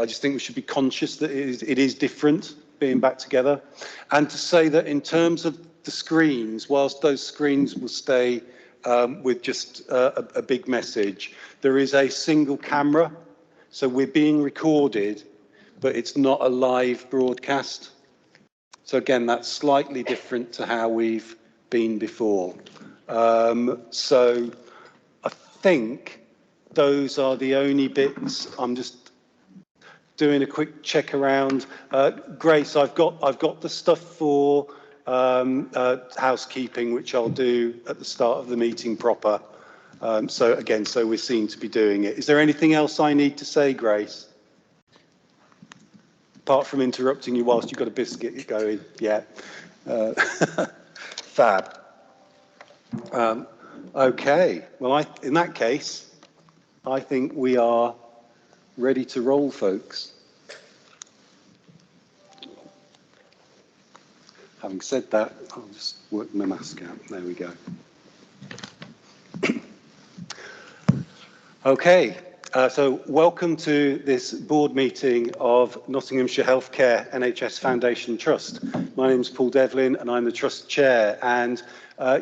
I just think we should be conscious that it is different being back together. And to say that in terms of the screens, whilst those screens will stay with just a big message, there is a single camera. So we're being recorded, but it's not a live broadcast. So again, that's slightly different to how we've been before. So I think those are the only bits. I'm just doing a quick check around. Grace, I've got the stuff for housekeeping, which I'll do at the start of the meeting proper. So we seem to be doing it. Is there anything else I need to say, Grace? Apart from interrupting you whilst you've got a biscuit going, yeah. Fab. Okay, well, in that case, I think we are ready to roll, folks. Having said that, I'll just work my mask out. There we go. Okay. So welcome to this board meeting of Nottinghamshire Healthcare NHS Foundation Trust. My name is Paul Devlin and I'm the Trust Chair, and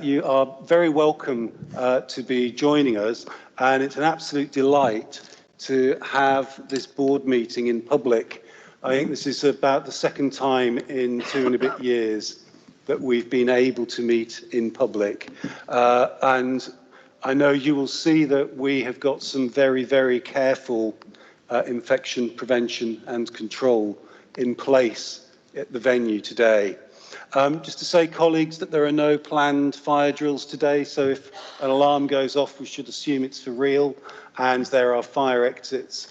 you are very welcome to be joining us, and it's an absolute delight to have this board meeting in public. I think this is about the second time in 2 and a bit years that we've been able to meet in public, and I know you will see that we have got some very, very careful infection prevention and control in place at the venue today. Just to say, colleagues, that there are no planned fire drills today, so if an alarm goes off, we should assume it's for real, and there are fire exits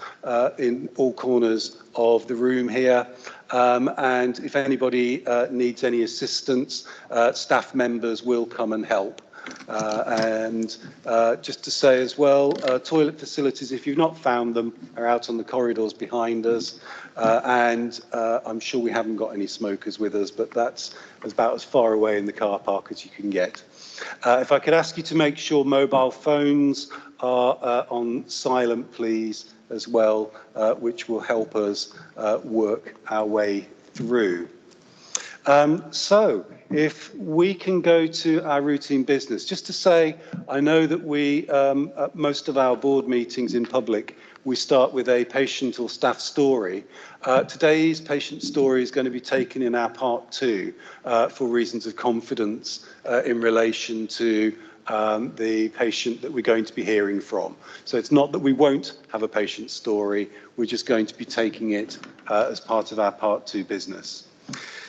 in all corners of the room here. And if anybody needs any assistance, staff members will come and help. Just to say as well, toilet facilities, if you've not found them, are out on the corridors behind us. I'm sure we haven't got any smokers with us, but that's about as far away in the car park as you can get. If I could ask you to make sure mobile phones are on silent, please, as well, which will help us work our way through. So if we can go to our routine business, just to say, I know that we, at most of our board meetings in public, we start with a patient or staff story. Today's patient story is going to be taken in our part 2 for reasons of confidence in relation to the patient that we're going to be hearing from. So it's not that we won't have a patient story, we're just going to be taking it as part of our part 2 business.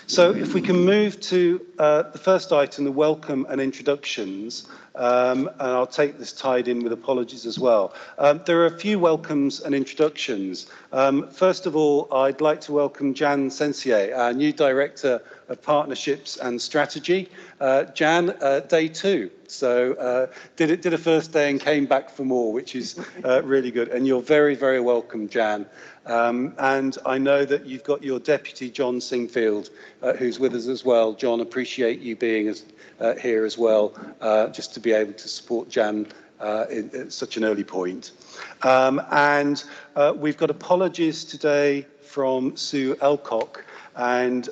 So if we can move to the first item, the welcome and introductions, and I'll take this tied in with apologies as well. There are a few welcomes and introductions. First of all, I'd like to welcome Jan Sensier, our new Director of Partnerships and Strategy. Jan, day 2. So did a first day and came back for more, which is really good. And you're very, very welcome, Jan. And I know that you've got your deputy, John Singfield, who's with us as well. John, appreciate you being here as well, just to be able to support Jan at such an early point. We've got apologies today from Sue Elcock, and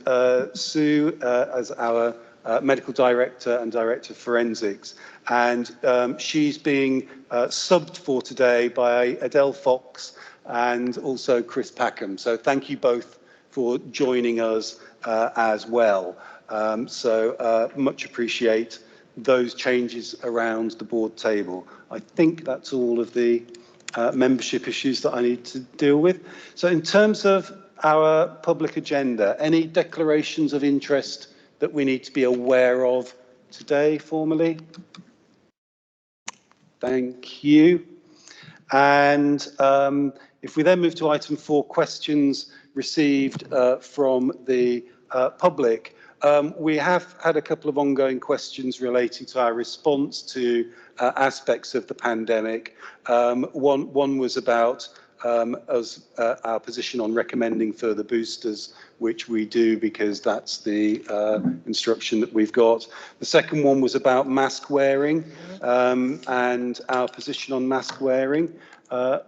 Sue, as our Medical Director and Director of Forensics, and she's being subbed for today by Adele Fox and also Chris Packham. So thank you both for joining us as well. Much appreciate those changes around the board table. I think that's all of the membership issues that I need to deal with. So in terms of our public agenda, any declarations of interest that we need to be aware of today formally? Thank you. And if we then move to item 4, questions received from the public, we have had a couple of ongoing questions relating to our response to aspects of the pandemic. One was about our position on recommending further boosters, which we do because that's the instruction that we've got. The second one was about mask wearing and our position on mask wearing.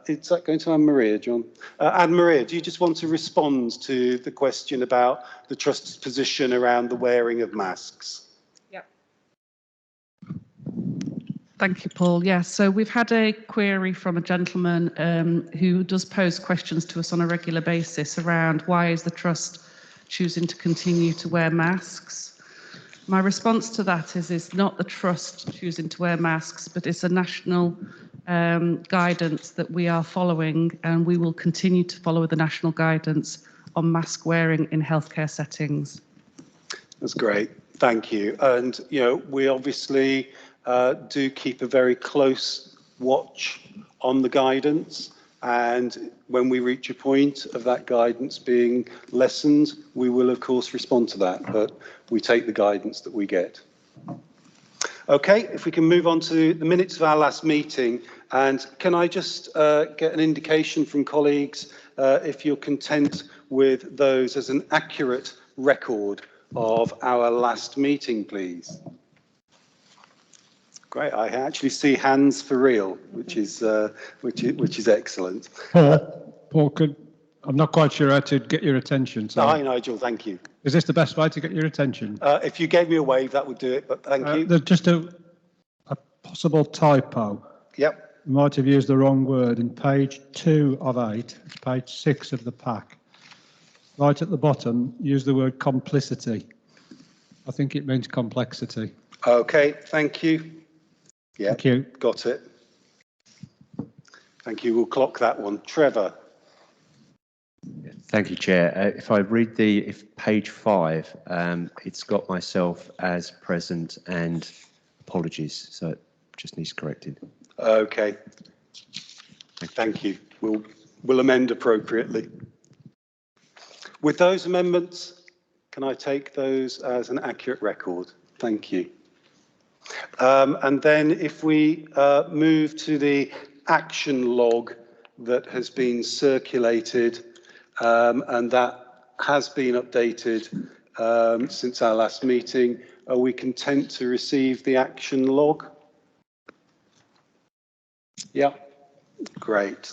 Is that going to Anne-Maria, John? Anne-Maria, do you just want to respond to the question about the Trust's position around the wearing of masks? Thank you, Paul. Yes, so we've had a query from a gentleman who does pose questions to us on a regular basis around why is the Trust choosing to continue to wear masks. My response to that is it's not the Trust choosing to wear masks, but it's a national guidance that we are following, and we will continue to follow the national guidance on mask wearing in healthcare settings. That's great. Thank you. And, you know, we obviously do keep a very close watch on the guidance, and when we reach a point of that guidance being lessened, we will of course respond to that, but we take the guidance that we get. Okay, if we can move on to the minutes of our last meeting, and can I just get an indication from colleagues if you're content with those as an accurate record of our last meeting, please? Great. I actually see hands for real, which is excellent. Paul, I'm not quite sure how to get your attention. So hi, Nigel. Thank you. Is this the best way to get your attention? If you gave me a wave, that would do it. But thank you. There's just a possible typo. Yep. You might have used the wrong word. In page 2 of 8, it's page 6 of the pack. Right at the bottom, use the word complicity. I think it means complexity. Okay. Thank you. Yeah, thank you. Got it. Thank you. We'll clock that one. Trevor. Thank you, Chair. If I read page 5, it's got myself as present and apologies, so it just needs corrected. Okay. Thank you. We'll amend appropriately. With those amendments, can I take those as an accurate record? Thank you. And then if we move to the action log that has been circulated, and that has been updated since our last meeting, are we content to receive the action log? Yeah, great.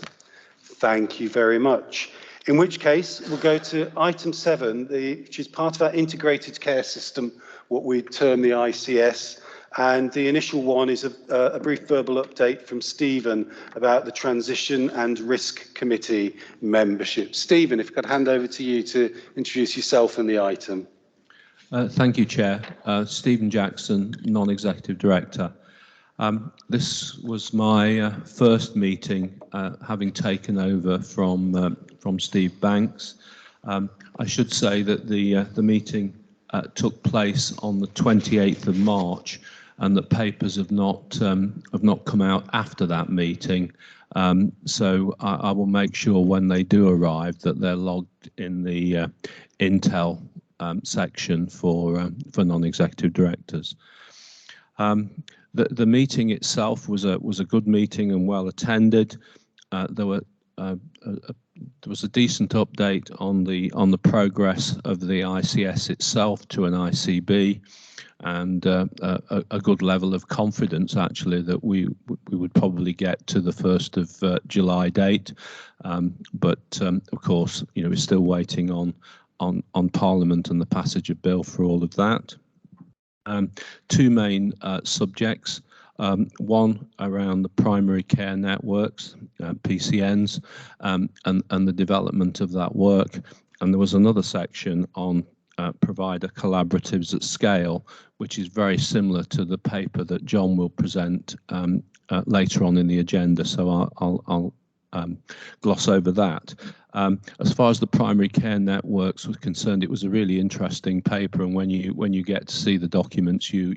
Thank you very much. In which case, we'll go to item 7, which is part of our integrated care system, what we term the ICS. And the initial one is a brief verbal update from Stephen about the Transition and Risk Committee membership. Stephen, if I could hand over to you to introduce yourself and the item. Thank you, Chair. Stephen Jackson, Non-Executive Director. This was my first meeting, having taken over from Steve Banks. I should say that the meeting took place on the 28th of March, and that papers have not come out after that meeting. So I will make sure when they do arrive that they're logged in the Intel section for non-executive directors. The meeting itself was a good meeting and well attended. There was a decent update on the progress of the ICS itself to an ICB, and a good level of confidence actually that we would probably get to the 1st of July date. But of course, you know, we're still waiting on Parliament and the passage of bill for all of that. Two main subjects. One around the primary care networks, PCNs, and the development of that work. And there was another section on provider collaboratives at scale, which is very similar to the paper that John will present later on in the agenda. So I'll gloss over that. As far as the primary care networks was concerned, it was a really interesting paper, and when you get to see the documents, you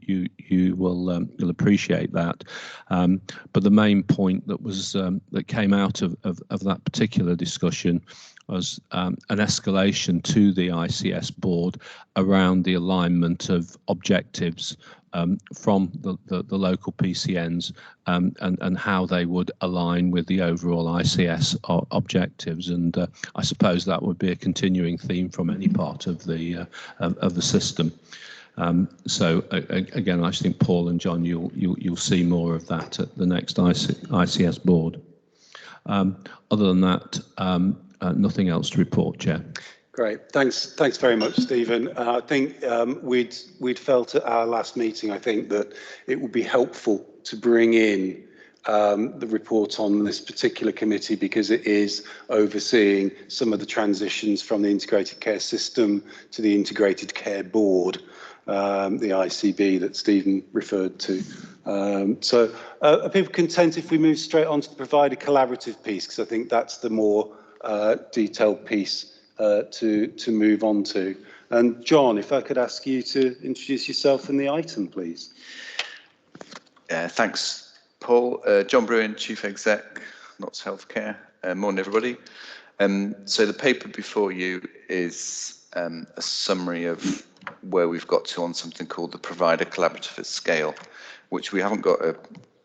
will you'll appreciate that. But the main point that was that came out of that particular discussion was an escalation to the ICS board around the alignment of objectives from the local PCNs and how they would align with the overall ICS objectives. And I suppose that would be a continuing theme from any part of the system. So again, I think Paul and John, you'll see more of that at the next ICS board. Other than that, nothing else to report, Chair. Great. Thanks very much, Stephen. I think we'd felt at our last meeting, I think, that it would be helpful to bring in the report on this particular committee because it is overseeing some of the transitions from the integrated care system to the integrated care board, the ICB that Stephen referred to. So are people content if we move straight on to the provider collaborative piece? Because I think that's the more detailed piece to move on to. And John, if I could ask you to introduce yourself and the item, please. Thanks, Paul. John Bruin, Chief Exec, Notts Healthcare. Morning, everybody. So the paper before you is a summary of where we've got to on something called the Provider Collaborative at Scale, which we haven't got a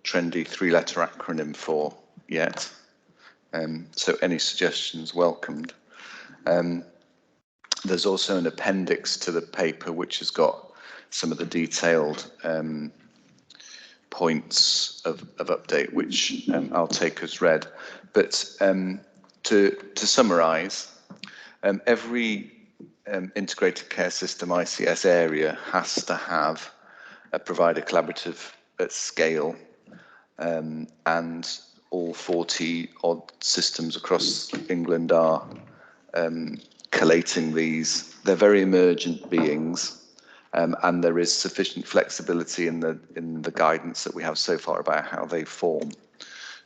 trendy three-letter acronym for yet. So any suggestions welcomed. There's also an appendix to the paper which has got some of the detailed points of update, which I'll take as read. But to summarise, every integrated care system ICS area has to have a provider collaborative at scale, and all 40 odd systems across England are collating these. They're very emergent beings. And there is sufficient flexibility in the guidance that we have so far about how they form.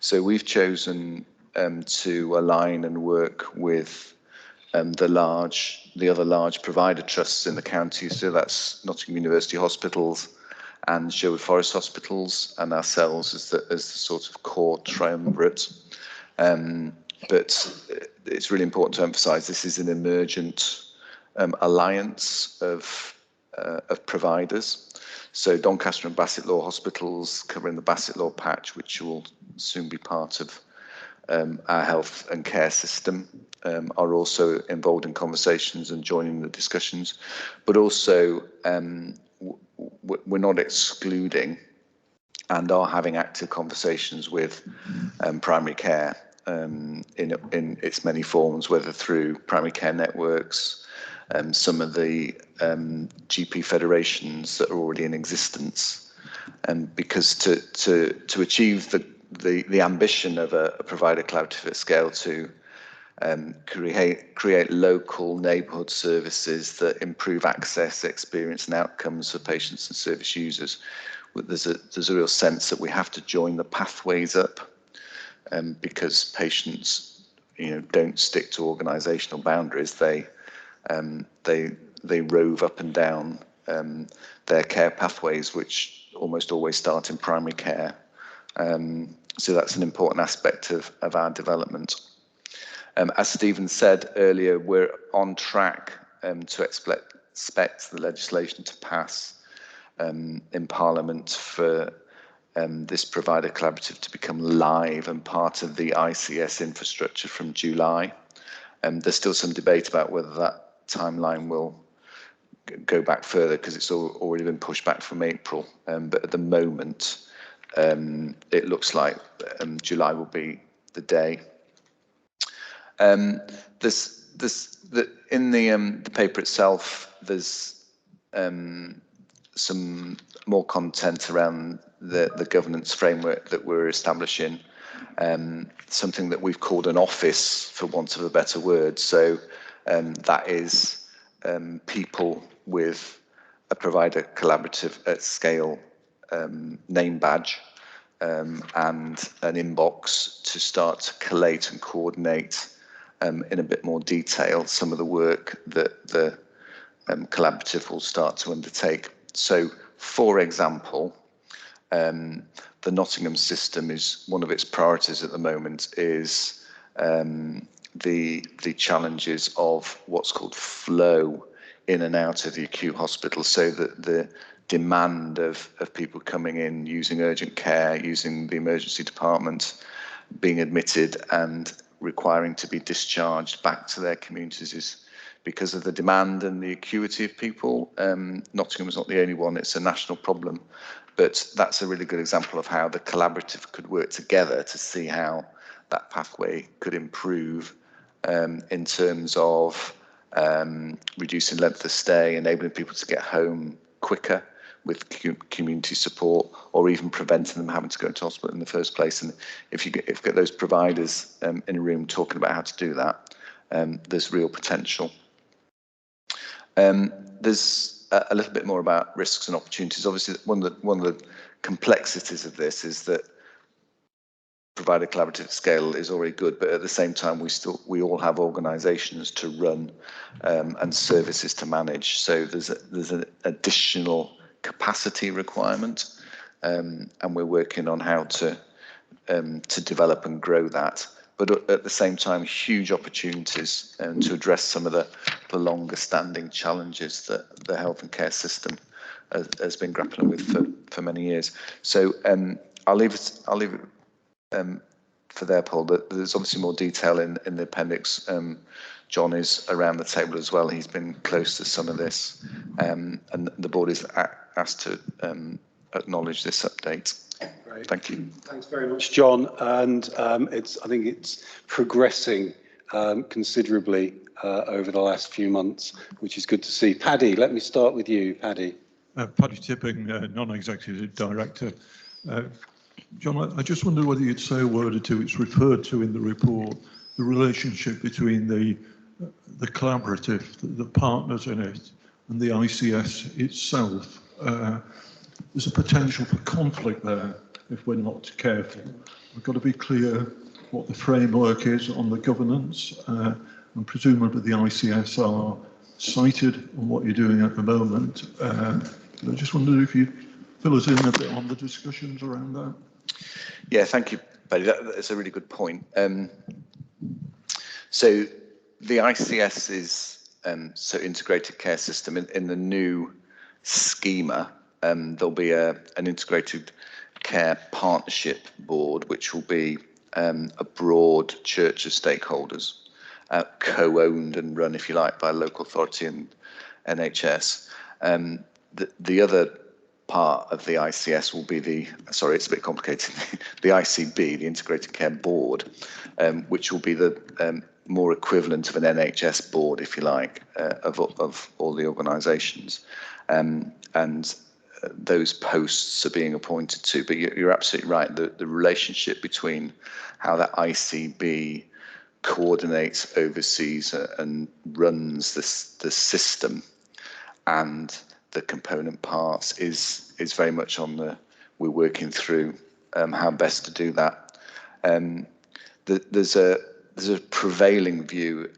So we've chosen to align and work with the other large provider trusts in the county. So that's Nottingham University Hospitals and Sherwood Forest Hospitals, and ourselves as the sort of core triumvirate. But it's really important to emphasise this is an emergent alliance of providers. So Doncaster and Bassett Law Hospitals covering the Bassett Law patch, which will soon be part of our health and care system, are also involved in conversations and joining the discussions. But also we're not excluding and are having active conversations with primary care in its many forms, whether through primary care networks, some of the GP federations that are already in existence, because to achieve the ambition of a provider collaborative at scale to create local neighbourhood services that improve access, experience and outcomes for patients and service users, there's a real sense that we have to join the pathways up, because patients don't stick to organisational boundaries. They rove up and down their care pathways, which almost always start in primary care. So that's an important aspect of our development. As Stephen said earlier, we're on track to expect the legislation to pass in Parliament for this provider collaborative to become live and part of the ICS infrastructure from July. There's still some debate about whether that timeline will go back further because it's already been pushed back from April. But at the moment, it looks like July will be the day. In the paper itself, there's some more content around the governance framework that we're establishing, something that we've called an office, for want of a better word. So that is people with a provider collaborative at scale name badge and an inbox to start to collate and coordinate in a bit more detail some of the work that the collaborative will start to undertake. So, for example, the Nottingham system is one of its priorities at the moment is the challenges of what's called flow in and out of the acute hospital, so that the demand of people coming in using urgent care, using the emergency department, being admitted and requiring to be discharged back to their communities is because of the demand and the acuity of people. Nottingham is not the only one, it's a national problem, but that's a really good example of how the collaborative could work together to see how that pathway could improve in terms of reducing length of stay, enabling people to get home quicker with community support, or even preventing them having to go into hospital in the first place. And if you get those providers in a room talking about how to do that, there's real potential. There's a little bit more about risks and opportunities. Obviously, one of the complexities of this is that provider collaborative scale is already good, but at the same time, we all have organisations to run and services to manage. So there's an additional capacity requirement, and we're working on how to develop and grow that. But at the same time, huge opportunities to address some of the longer-standing challenges that the health and care system has been grappling with for many years. So I'll leave it for there, Paul. There's obviously more detail in the appendix. John is around the table as well. He's been close to some of this, and the board is asked to acknowledge this update. Great. Thank you. Thanks very much, John. And I think it's progressing considerably over the last few months, which is good to see. Paddy, let me start with you, Paddy. Paddy Tipping, non-executive director. John, I just wondered whether you'd say a word or two. It's referred to in the report, the relationship between the collaborative, the partners in it, and the ICS itself. There's a potential for conflict there if we're not careful. We've got to be clear what the framework is on the governance, and presumably the ICS are cited on what you're doing at the moment. I just wondered if you'd fill us in a bit on the discussions around that. Yeah, thank you, Paddy. That's a really good point. So the ICS is so integrated care system. In the new schema, there'll be an integrated care partnership board, which will be a broad church of stakeholders, co-owned and run, if you like, by local authority and NHS. The other part of the ICS will be sorry, it's a bit complicated, the ICB, the Integrated Care Board, which will be the more equivalent of an NHS board, if you like, of all the organisations. And those posts are being appointed to, but you're absolutely right, the relationship between how that ICB coordinates, oversees and runs the system and the component parts is very much on we're working through how best to do that. There's a prevailing view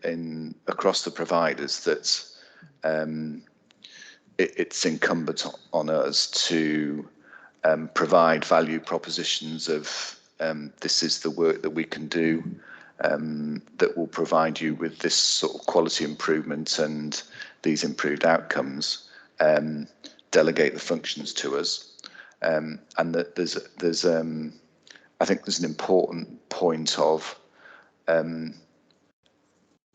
across the providers that it's incumbent on us to provide value propositions of this is the work that we can do that will provide you with this sort of quality improvement and these improved outcomes. Delegate the functions to us, and that there's I think there's an important point of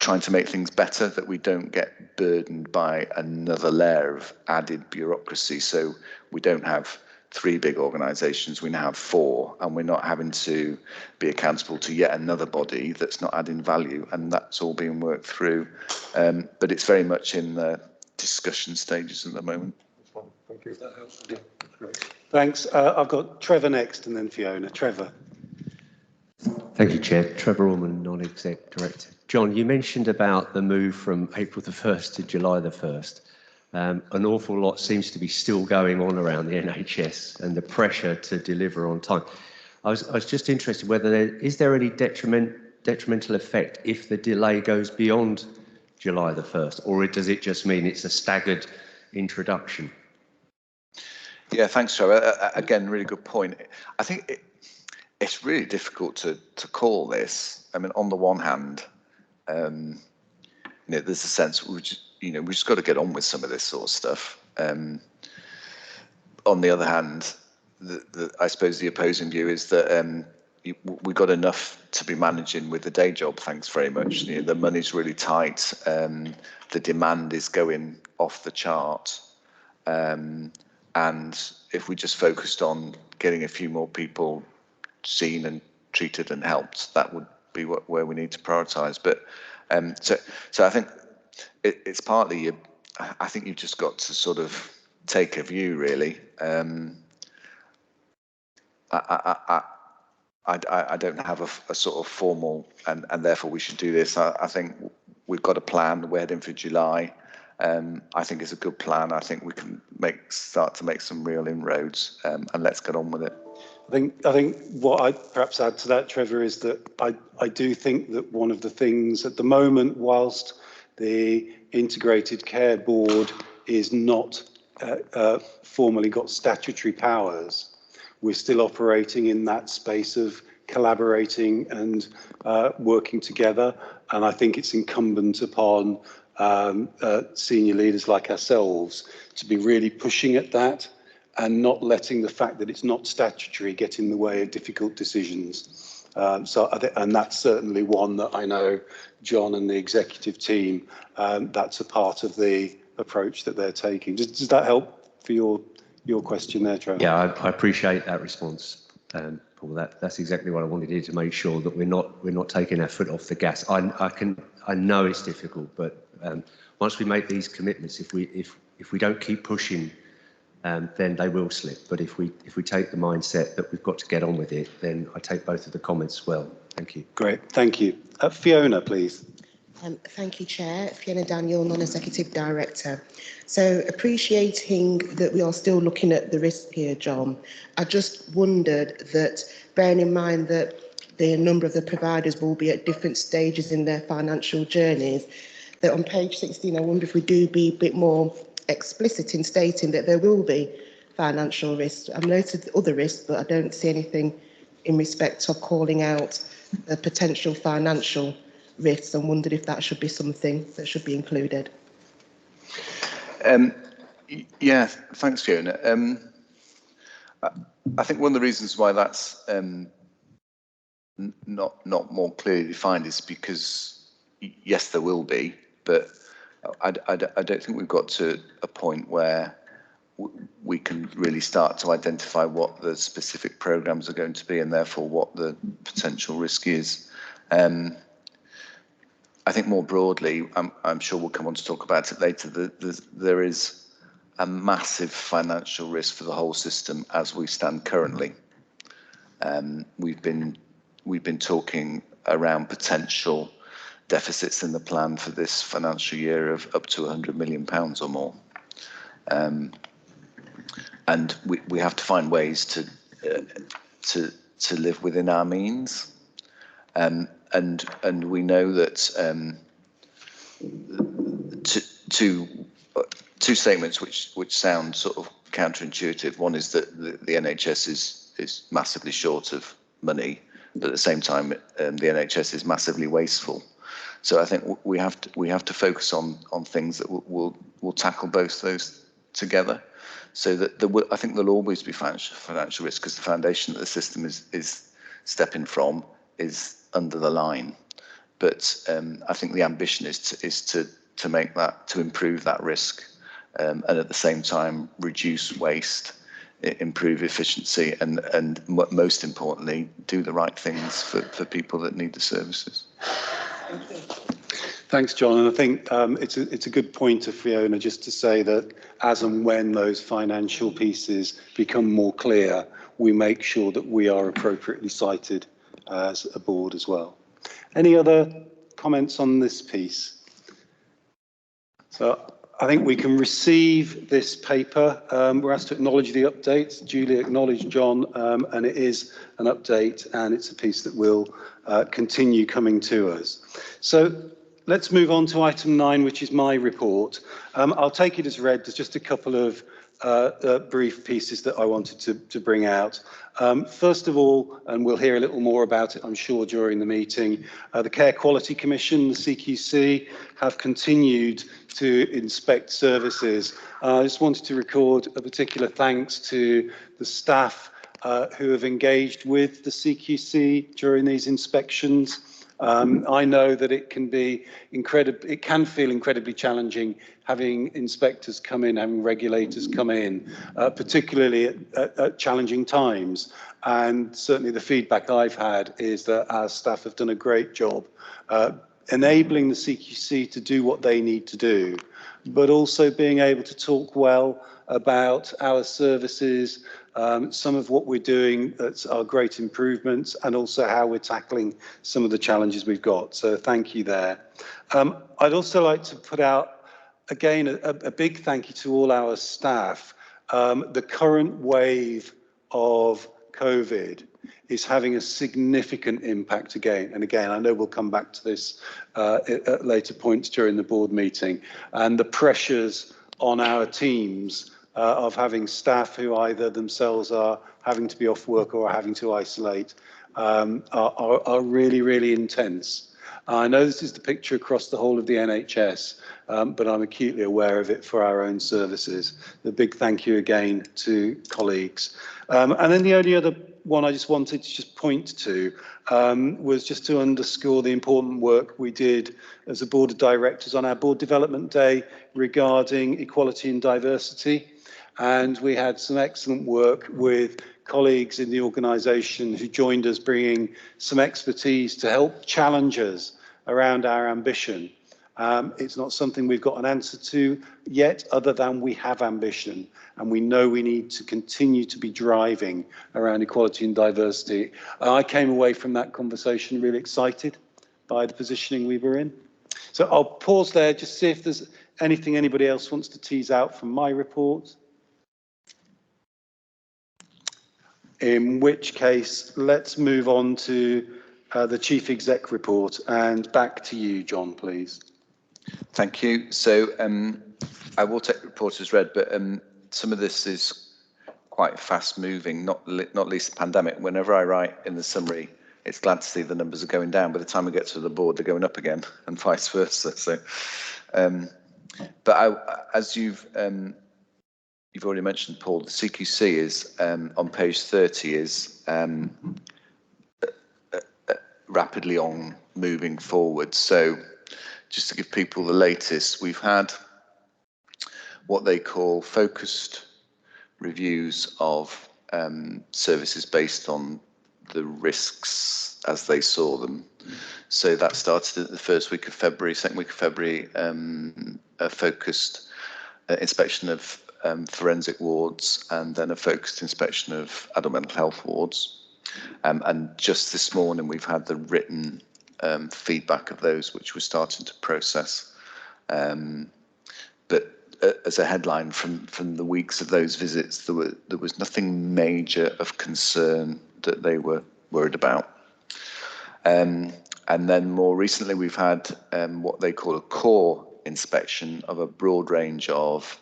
trying to make things better, that we don't get burdened by another layer of added bureaucracy. So we don't have 3 big organisations, we now have 4, and we're not having to be accountable to yet another body that's not adding value, and that's all being worked through. But it's very much in the discussion stages at the moment. Thank you. That helps. Yeah, great. Thanks. I've got Trevor next and then Fiona. Trevor. Thank you, Chair. Trevor Orman, Non-Exec Director. John, you mentioned about the move from April the 1st to July the 1st. An awful lot seems to be still going on around the NHS and the pressure to deliver on time. I was just interested whether is there any detrimental effect if the delay goes beyond July the 1st, or does it just mean it's a staggered introduction? Yeah, thanks, Trevor. Again, really good point. I think it's really difficult to call this. I mean, on the one hand, there's a sense we just got to get on with some of this sort of stuff. On the other hand, I suppose the opposing view is that we've got enough to be managing with the day job. Thanks very much. The money's really tight. The demand is going off the chart. And if we just focused on getting a few more people seen and treated and helped, that would be where we need to prioritise. But so I think it's partly I think you've just got to sort of take a view, really. I don't have a sort of formal and therefore we should do this. I think we've got a plan. We're heading for July. I think it's a good plan. I think we can start to make some real inroads, and let's get on with it. I think what I'd perhaps add to that, Trevor, is that I do think that one of the things at the moment, whilst the Integrated Care Board is not formally got statutory powers, we're still operating in that space of collaborating and working together. And I think it's incumbent upon senior leaders like ourselves to be really pushing at that and not letting the fact that it's not statutory get in the way of difficult decisions. And that's certainly one that I know John and the executive team, that's a part of the approach that they're taking. Does that help for your question there, Trevor? Yeah, I appreciate that response, Paul. That's exactly what I wanted here, to make sure that we're not taking our foot off the gas. I know it's difficult, but once we make these commitments, if we don't keep pushing, then they will slip. But if we take the mindset that we've got to get on with it, then I take both of the comments as well. Thank you. Great, thank you. Fiona, please. Thank you, Chair. Fiona Daniel, Non-Executive Director. So appreciating that we are still looking at the risk here, John, I just wondered that, bearing in mind that the number of the providers will be at different stages in their financial journeys, that on page 16, I wonder if we do be a bit more explicit in stating that there will be financial risks. I've noted other risks, but I don't see anything in respect of calling out the potential financial risks, and wondered if that should be something that should be included. Yeah, thanks, Fiona. I think one of the reasons why that's not more clearly defined is because, yes, there will be, but I don't think we've got to a point where we can really start to identify what the specific programmes are going to be and therefore what the potential risk is. I think more broadly, I'm sure we'll come on to talk about it later, there is a massive financial risk for the whole system as we stand currently. We've been talking around potential deficits in the plan for this financial year of up to £100 million or more. And we have to find ways to live within our means. And we know that two statements which sound sort of counterintuitive. One is that the NHS is massively short of money, but at the same time the NHS is massively wasteful. So I think we have to focus on things that will tackle both those together. So that I think there'll always be financial risk, because the foundation that the system is stepping from is under the line. But I think the ambition is to make that, to improve that risk, and at the same time reduce waste, improve efficiency, and most importantly, do the right things for people that need the services. Thanks, John. And I think it's a good point to Fiona, just to say that as and when those financial pieces become more clear, we make sure that we are appropriately cited as a board as well. Any other comments on this piece? So I think we can receive this paper. We're asked to acknowledge the updates. Duly acknowledged, John, and it is an update, and it's a piece that will continue coming to us. So let's move on to item 9, which is my report. I'll take it as read. There's just a couple of brief pieces that I wanted to bring out. First of all, and we'll hear a little more about it, I'm sure, during the meeting, the Care Quality Commission, the CQC, have continued to inspect services. I just wanted to record a particular thanks to the staff who have engaged with the CQC during these inspections. I know that it can feel incredibly challenging having inspectors come in, having regulators come in, particularly at challenging times. And certainly the feedback I've had is that our staff have done a great job enabling the CQC to do what they need to do, but also being able to talk well about our services, some of what we're doing that's our great improvements, and also how we're tackling some of the challenges we've got. So thank you there. I'd also like to put out, again, a big thank you to all our staff. The current wave of COVID is having a significant impact again. And again, I know we'll come back to this at later points during the board meeting. And the pressures on our teams of having staff who either themselves are having to be off work or are having to isolate are really, really intense. I know this is the picture across the whole of the NHS, but I'm acutely aware of it for our own services. A big thank you again to colleagues. And then the only other one I just wanted to just point to was just to underscore the important work we did as a board of directors on our board development day regarding equality and diversity. And we had some excellent work with colleagues in the organisation who joined us, bringing some expertise to help challenge us around our ambition. It's not something we've got an answer to yet, other than we have ambition, and we know we need to continue to be driving around equality and diversity. I came away from that conversation really excited by the positioning we were in. So I'll pause there, just see if there's anything anybody else wants to tease out from my report. In which case, let's move on to the Chief Exec report, and back to you, John, please. Thank you. So I will take the report as read, but some of this is quite fast moving, not least the pandemic. Whenever I write in the summary, it's glad to see the numbers are going down. By the time we get to the board, they're going up again, and vice versa. So, but as you've already mentioned, Paul, the CQC is on page 30 is rapidly on moving forward. So just to give people the latest, we've had what they call focused reviews of services based on the risks as they saw them. So that started at the first week of February, second week of February, a focused inspection of forensic wards, and then a focused inspection of adult mental health wards. And just this morning, we've had the written feedback of those, which we're starting to process. But as a headline from the weeks of those visits, there was nothing major of concern that they were worried about. And then more recently, we've had what they call a core inspection of a broad range of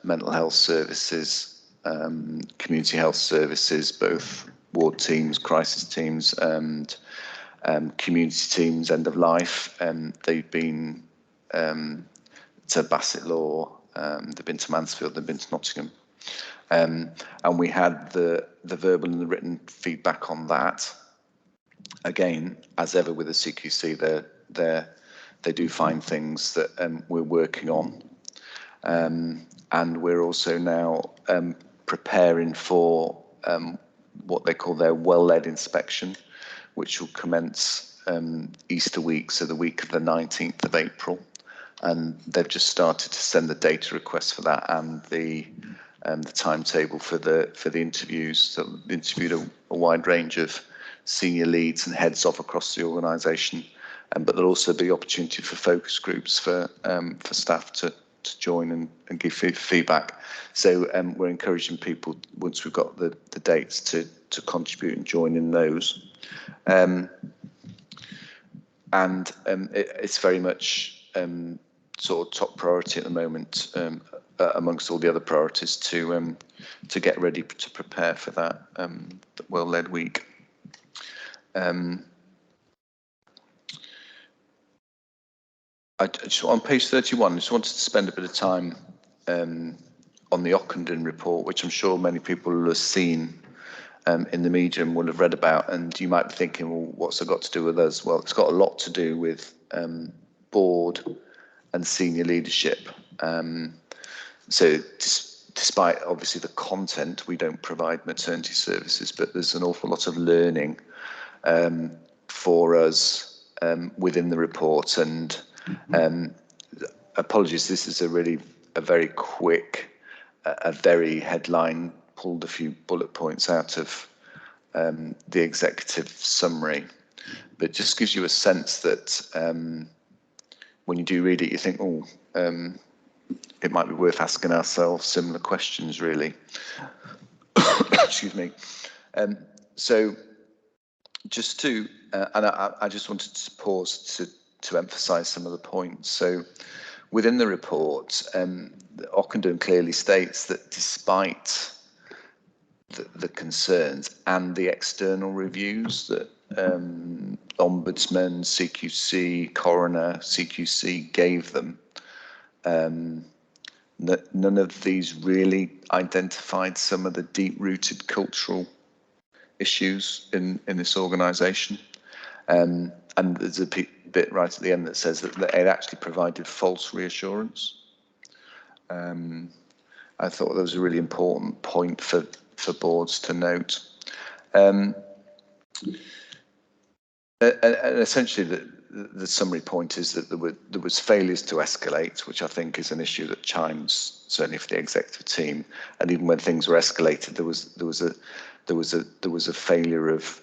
mental health services, community health services, both ward teams, crisis teams, and community teams, end of life. They've been to Bassett Law, they've been to Mansfield, they've been to Nottingham. And we had the verbal and the written feedback on that. Again, as ever with the CQC, they do find things that we're working on. And we're also now preparing for what they call their well-led inspection, which will commence Easter week, so the week of the 19th of April. And they've just started to send the data request for that and the timetable for the interviews. So they interviewed a wide range of senior leads and heads of across the organisation, but there'll also be opportunity for focus groups for staff to join and give feedback. So we're encouraging people, once we've got the dates, to contribute and join in those. It's very much sort of top priority at the moment amongst all the other priorities to get ready to prepare for that well-led week. On page 31, I just wanted to spend a bit of time on the Ocandon Report, which I'm sure many people will have seen. in the media and will have read about, and you might be thinking, well, what's it got to do with us? Well, it's got a lot to do with board and senior leadership. So despite obviously the content, we don't provide maternity services, but there's an awful lot of learning for us within the report. And apologies, this is a very quick, a very headline, pulled a few bullet points out of the executive summary, but just gives you a sense that when you do read it, you think, oh, it might be worth asking ourselves similar questions, really. Excuse me. So just to, and I just wanted to pause to emphasise some of the points. So within the report, Ocandon clearly states that despite the concerns and the external reviews that Ombudsman, CQC, Coroner, CQC gave them, none of these really identified some of the deep-rooted cultural issues in this organisation. And there's a bit right at the end that says that it actually provided false reassurance. I thought that was a really important point for boards to note. And essentially, the summary point is that there was failures to escalate, which I think is an issue that chimes certainly for the executive team. And even when things were escalated, there was a failure of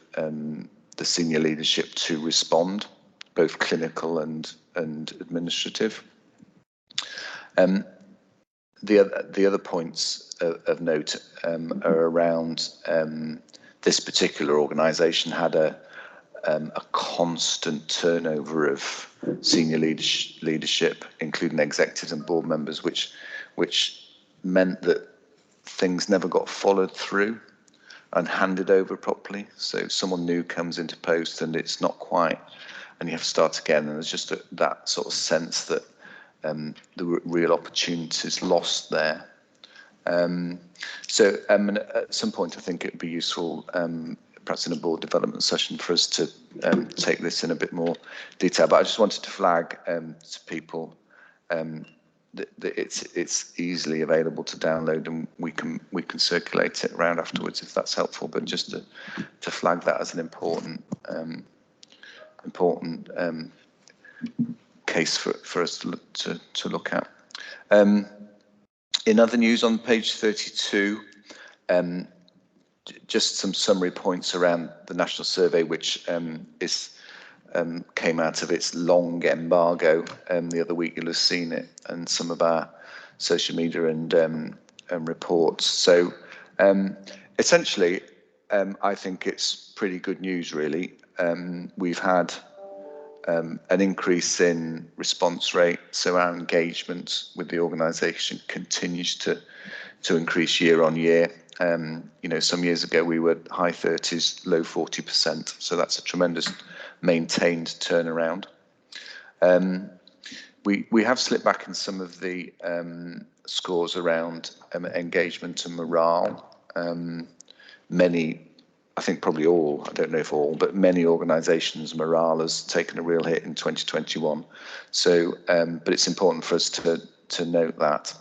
the senior leadership to respond, both clinical and administrative. The other points of note are around this particular organisation had a constant turnover of senior leadership, including executives and board members, which meant that things never got followed through and handed over properly. So someone new comes into post and it's not quite, and you have to start again. And there's just that sort of sense that the real opportunities lost there. So at some point, I think it would be useful, perhaps in a board development session, for us to take this in a bit more detail. But I just wanted to flag to people that it's easily available to download, and we can circulate it around afterwards if that's helpful. But just to flag that as an important case for us to look at. In other news on page 32, just some summary points around the national survey, which came out of its long embargo. The other week you'll have seen it and some of our social media and reports. So essentially, I think it's pretty good news, really. We've had an increase in response rate, so our engagement with the organisation continues to increase year on year. Some years ago we were high 30s, low 40%, so that's a tremendous maintained turnaround. We have slipped back in some of the scores around engagement and morale. Many, I think probably all, I don't know if all, but many organisations' morale has taken a real hit in 2021. So, but it's important for us to note that.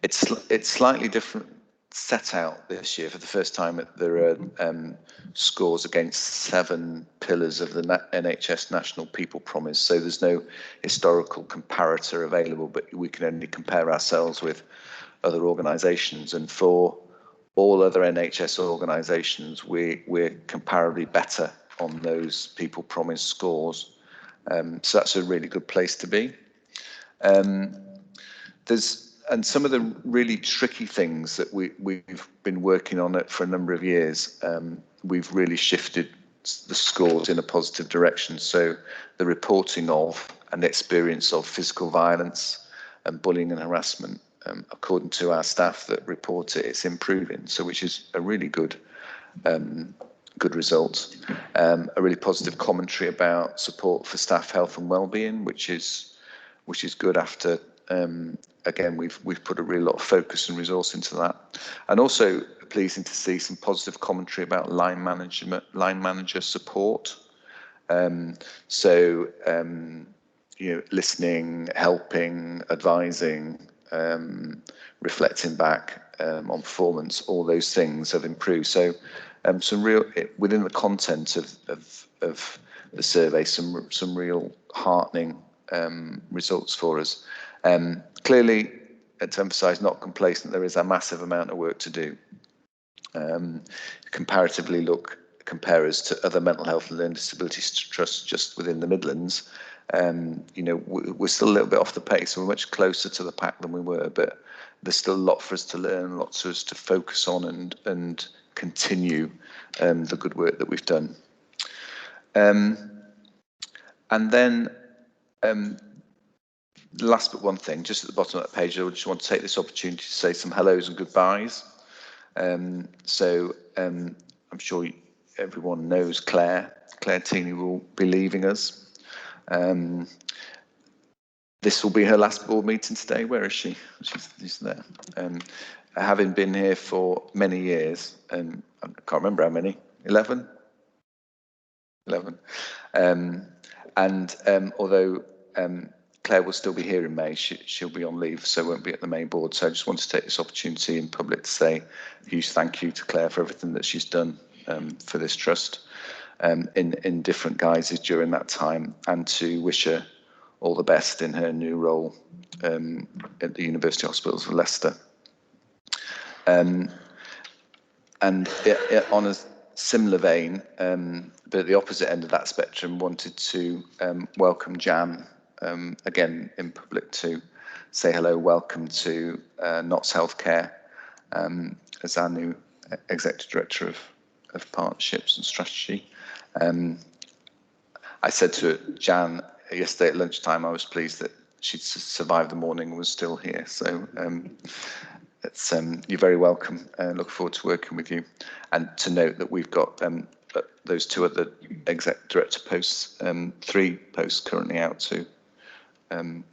It's slightly different set out this year. For the first time, there are scores against 7 pillars of the NHS National People Promise. So there's no historical comparator available, but we can only compare ourselves with other organisations. And for all other NHS organisations, we're comparably better on those People Promise scores. So that's a really good place to be. And some of the really tricky things that we've been working on it for a number of years, we've really shifted the scores in a positive direction. So the reporting of and experience of physical violence and bullying and harassment, according to our staff that report it, it's improving. So which is a really good result. A really positive commentary about support for staff health and wellbeing, which is good after again, we've put a real lot of focus and resource into that. And also pleasing to see some positive commentary about line manager support. Listening, helping, advising, reflecting back on performance, all those things have improved. So some real, within the content of the survey, some real heartening results for us. Clearly, to emphasise, not complacent, there is a massive amount of work to do. Comparatively, compare us to other mental health and learning disabilities trusts just within the Midlands. We're still a little bit off the pace. We're much closer to the pack than we were, but there's still a lot for us to learn, lots for us to focus on and continue the good work that we've done. And then last but one thing, just at the bottom of that page, I just want to take this opportunity to say some hellos and goodbyes. I'm sure everyone knows Claire. Claire Teeney will be leaving us. This will be her last board meeting today. Where is she? She's there. Having been here for many years, and I can't remember how many, 11? 11. Although Claire will still be here in May, she'll be on leave, so won't be at the main board. So I just want to take this opportunity in public to say a huge thank you to Claire for everything that she's done for this trust in different guises during that time, and to wish her all the best in her new role at the University Hospitals of Leicester. On a similar vein, but at the opposite end of that spectrum, wanted to welcome Jan again in public to say hello, welcome to Notts Healthcare as our new Executive Director of Partnerships and Strategy. I said to Jan yesterday at lunchtime, I was pleased that she'd survived the morning and was still here. So you're very welcome. Look forward to working with you. And to note that we've got those two other Exec Director posts, 3 posts currently out to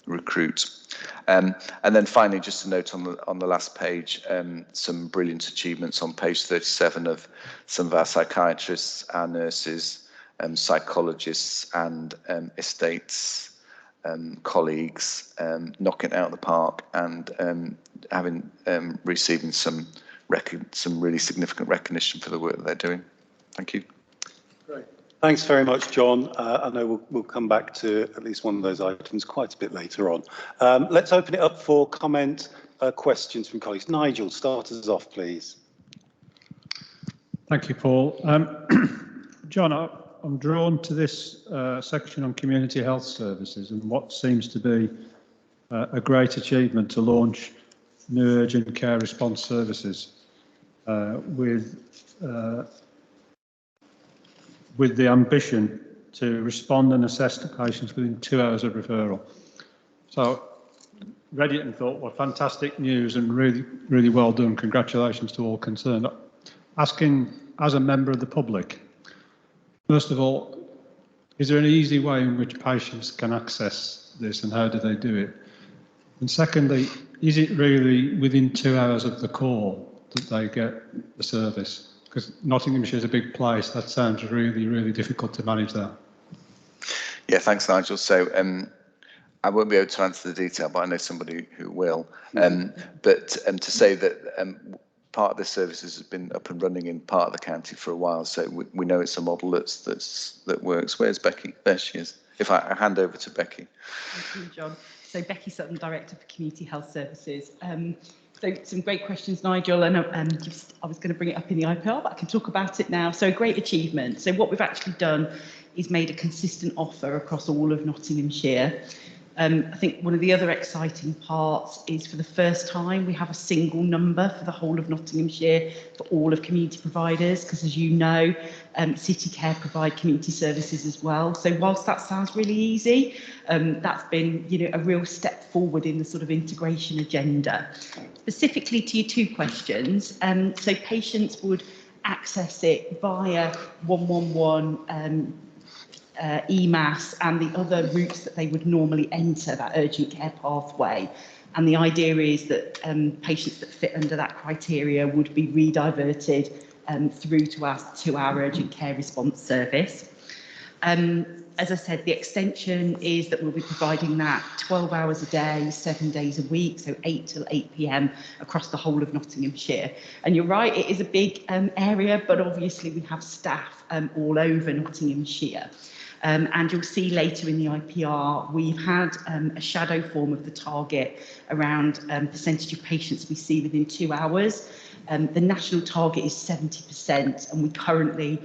recruit. And then finally, just a note on the last page, some brilliant achievements on page 37 of some of our psychiatrists, our nurses, psychologists and estates colleagues knocking it out of the park and receiving some really significant recognition for the work that they're doing. Thank you. Great. Thanks very much, John. I know we'll come back to at least one of those items quite a bit later on. Let's open it up for comment, questions from colleagues. Nigel, start us off, please. Thank you, Paul. John, I'm drawn to this section on community health services and what seems to be a great achievement to launch new urgent care response services with the ambition to respond and assess the patients within 2 hours of referral. So read it and thought, well, fantastic news and really, really well done. Congratulations to all concerned. Asking as a member of the public, first of all, is there an easy way in which patients can access this and how do they do it? And secondly, is it really within 2 hours of the call that they get the service? Because Nottinghamshire is a big place. That sounds really, really difficult to manage that. Yeah, thanks, Nigel. So I won't be able to answer the detail, but I know somebody who will. But to say that part of this service has been up and running in part of the county for a while, so we know it's a model that works. Where's Becky? There she is. If I hand over to Becky. Thank you, John. So Becky Sutton, Director for Community Health Services. So some great questions, Nigel, and I was going to bring it up in the IPR, but I can talk about it now. So great achievement. So what we've actually done is made a consistent offer across all of Nottinghamshire. I think one of the other exciting parts is for the first time we have a single number for the whole of Nottinghamshire for all of community providers, because as you know, City Care provide community services as well. So whilst that sounds really easy, that's been a real step forward in the sort of integration agenda. Specifically to your 2 questions, so patients would access it via 111 EMAS and the other routes that they would normally enter that urgent care pathway. And the idea is that patients that fit under that criteria would be rediverted through to our urgent care response service. As I said, the extension is that we'll be providing that 12 hours a day, 7 days a week, so 8 till 8 p.m. across the whole of Nottinghamshire. And you're right, it is a big area, but obviously we have staff all over Nottinghamshire. And you'll see later in the IPR, we've had a shadow form of the target around percentage of patients we see within 2 hours. The national target is 70%, and we currently,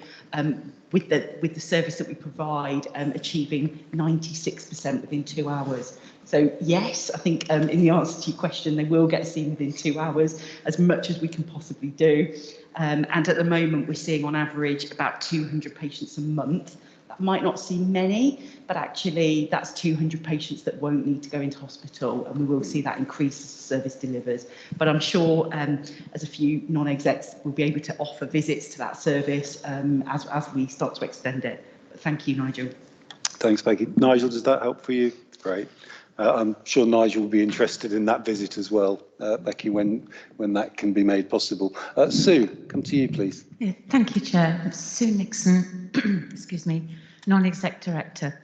with the service that we provide, achieving 96% within 2 hours. So yes, I think in the answer to your question, they will get seen within 2 hours, as much as we can possibly do. And at the moment, we're seeing on average about 200 patients a month. That might not seem many, but actually that's 200 patients that won't need to go into hospital, and we will see that increase as the service delivers. But I'm sure as a few non-execs will be able to offer visits to that service as we start to extend it. But thank you, Nigel. Thanks, Becky. Nigel, does that help for you? Great. I'm sure Nigel will be interested in that visit as well, Becky, when that can be made possible. Sue, come to you, please. Yeah, thank you, Chair. Sue Nixon, excuse me, Non-Exec Director.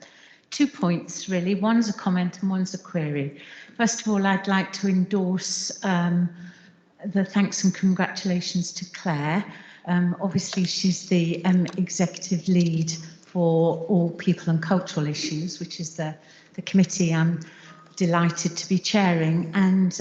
2 points, really. One's a comment and one's a query. First of all, I'd like to endorse the thanks and congratulations to Claire. Obviously, she's the executive lead for all people and cultural issues, which is the committee I'm delighted to be chairing. And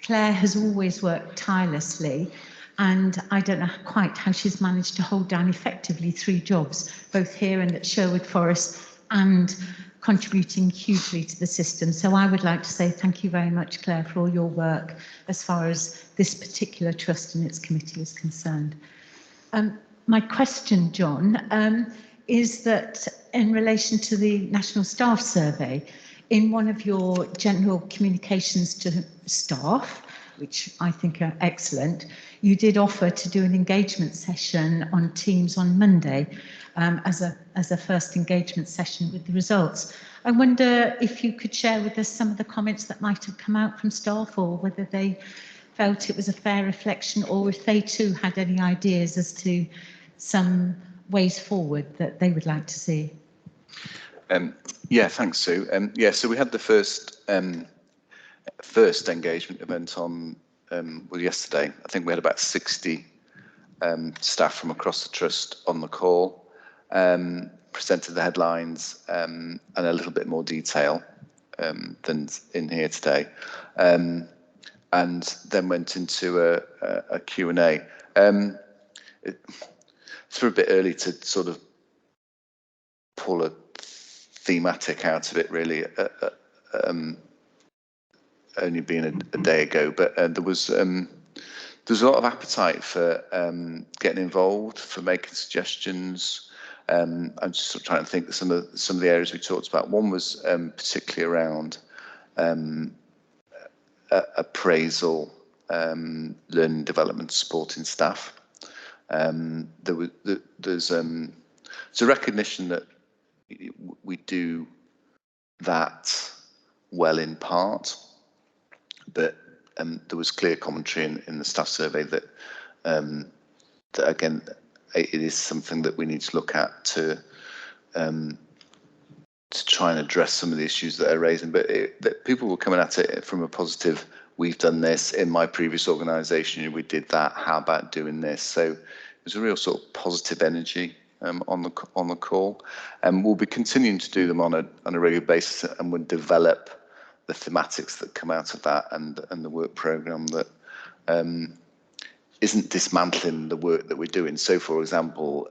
Claire has always worked tirelessly, and I don't know quite how she's managed to hold down effectively 3 jobs, both here and at Sherwood Forest, and contributing hugely to the system. So I would like to say thank you very much, Claire, for all your work as far as this particular trust and its committee is concerned. My question, John, is that in relation to the National Staff Survey, in one of your general communications to staff, which I think are excellent, you did offer to do an engagement session on Teams on Monday as a first engagement session with the results. I wonder if you could share with us some of the comments that might have come out from staff, or whether they felt it was a fair reflection, or if they too had any ideas as to some ways forward that they would like to see. Yeah, thanks, Sue. Yeah, so we had the first engagement event on well, yesterday. I think we had about 60 staff from across the trust on the call, presented the headlines and a little bit more detail than in here today, and then went into a Q&A. It's a bit early to sort of pull a thematic out of it, really, only being a day ago, but there was a lot of appetite for getting involved, for making suggestions. I'm just sort of trying to think of some of the areas we talked about. One was particularly around appraisal, learning development, supporting staff. There's a recognition that we do that well in part, but there was clear commentary in the staff survey that again, it is something that we need to look at to try and address some of the issues that are raising. But that people were coming at it from a positive. We've done this in my previous organisation. We did that. How about doing this? So it was a real sort of positive energy on the call, and we'll be continuing to do them on a regular basis, and we'll develop the thematics that come out of that, and the work programme that isn't dismantling the work that we're doing. So, for example,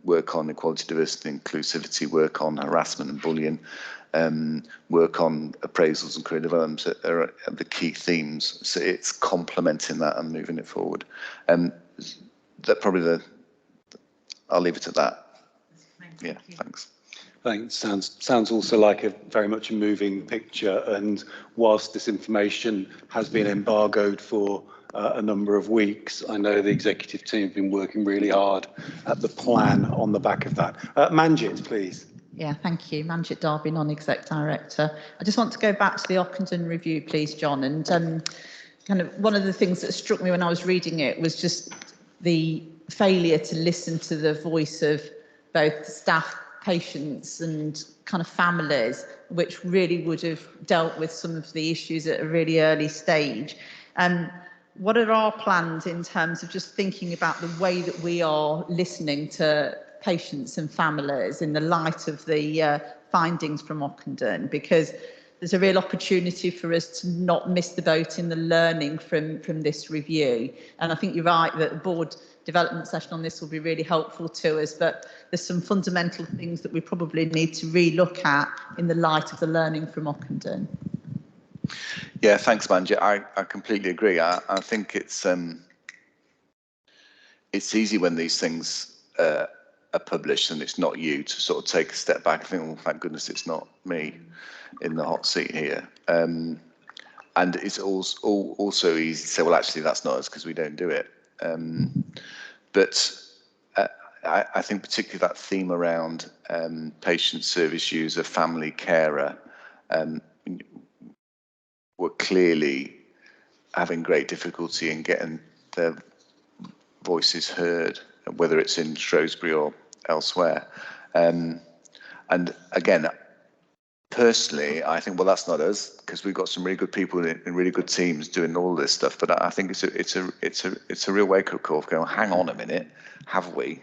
work on equality, diversity and inclusivity, work on harassment and bullying, work on appraisals and career development are the key themes. So it's complementing that and moving it forward. That probably I'll leave it at that. Yeah, thanks. I think it sounds also like a very much a moving picture, and whilst this information has been embargoed for a number of weeks, I know the executive team have been working really hard at the plan on the back of that. Manjit, please. Yeah, thank you. Manjit Darby, Non-Exec Director. I just want to go back to the Ocandon review, please, John. And kind of one of the things that struck me when I was reading it was just the failure to listen to the voice of both staff, patients and kind of families, which really would have dealt with some of the issues at a really early stage. What are our plans in terms of just thinking about the way that we are listening to patients and families in the light of the findings from Ocandon? Because there's a real opportunity for us to not miss the boat in the learning from this review. And I think you're right that the board development session on this will be really helpful to us, but there's some fundamental things that we probably need to re-look at in the light of the learning from Ocandon. Yeah, thanks, Manjit. I completely agree. I think it's easy when these things are published and it's not you to sort of take a step back and think, well, thank goodness it's not me in the hot seat here. And it's also easy to say, well, actually, that's not us because we don't do it. But I think particularly that theme around patient service user, family carer, were clearly having great difficulty in getting their voices heard, whether it's in Shrewsbury or elsewhere. And again, personally, I think, well, that's not us, because we've got some really good people in really good teams doing all this stuff. But I think it's a real wake-up call for going, hang on a minute, have we?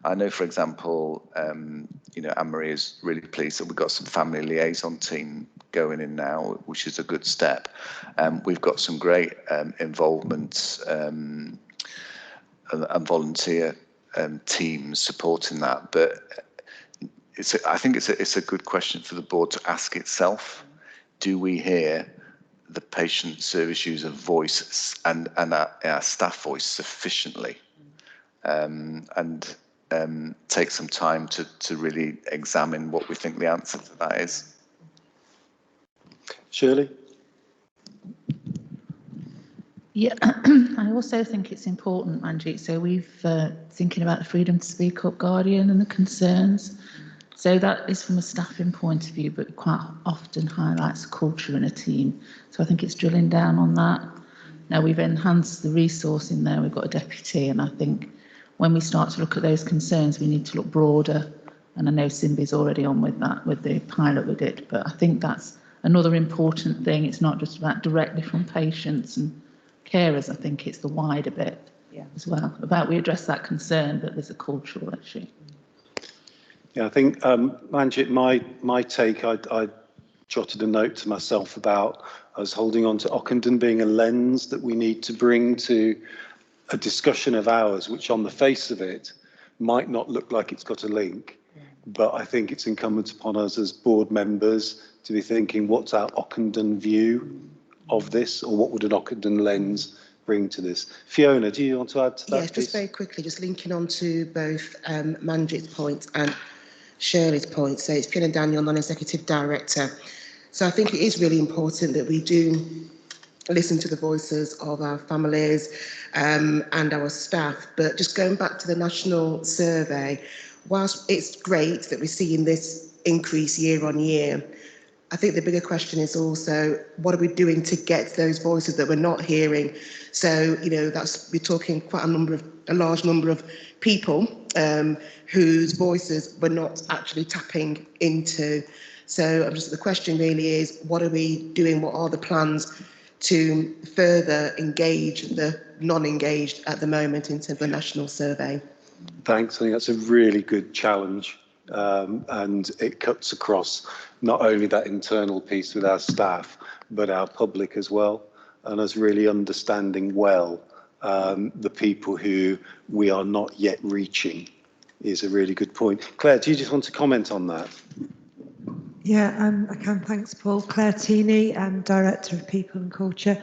I know, for example, Anne-Marie is really pleased that we've got some family liaison team going in now, which is a good step. We've got some great involvement and volunteer teams supporting that. But I think it's a good question for the board to ask itself. Do we hear the patient service user voice and our staff voice sufficiently? And take some time to really examine what we think the answer to that is. Shirley? Yeah, I also think it's important, Manjit. So we've thinking about the Freedom to Speak Up Guardian and the concerns. So that is from a staffing point of view, but quite often highlights culture in a team. So I think it's drilling down on that. Now we've enhanced the resource in there. We've got a deputy, and I think when we start to look at those concerns, we need to look broader. And I know Simbi's already on with that, with the pilot we did, but I think that's another important thing. It's not just about directly from patients and carers. I think it's the wider bit as well, about we address that concern, but there's a cultural issue. Yeah, I think, Manjit, my take, I jotted a note to myself about us holding on to Ocandon being a lens that we need to bring to a discussion of ours, which on the face of it might not look like it's got a link, but I think it's incumbent upon us as board members to be thinking, what's our Ocandon view of this, or what would an Ocandon lens bring to this? Fiona, do you want to add to that? Yes, just very quickly, just linking on to both Manjit's points and Shirley's point. So it's Fiona Daniel, Non-Executive Director. So I think it is really important that we do listen to the voices of our families and our staff. But just going back to the national survey, whilst it's great that we're seeing this increase year on year, I think the bigger question is also, what are we doing to get those voices that we're not hearing? So, we're talking quite a large number of people whose voices we're not actually tapping into. So the question really is, what are we doing? What are the plans to further engage the non-engaged at the moment into the national survey? Thanks. I think that's a really good challenge. And it cuts across not only that internal piece with our staff, but our public as well. And us really understanding well the people who we are not yet reaching is a really good point. Claire, do you just want to comment on that? Yeah, I can. Thanks, Paul. Claire Teeney, Director of People and Culture.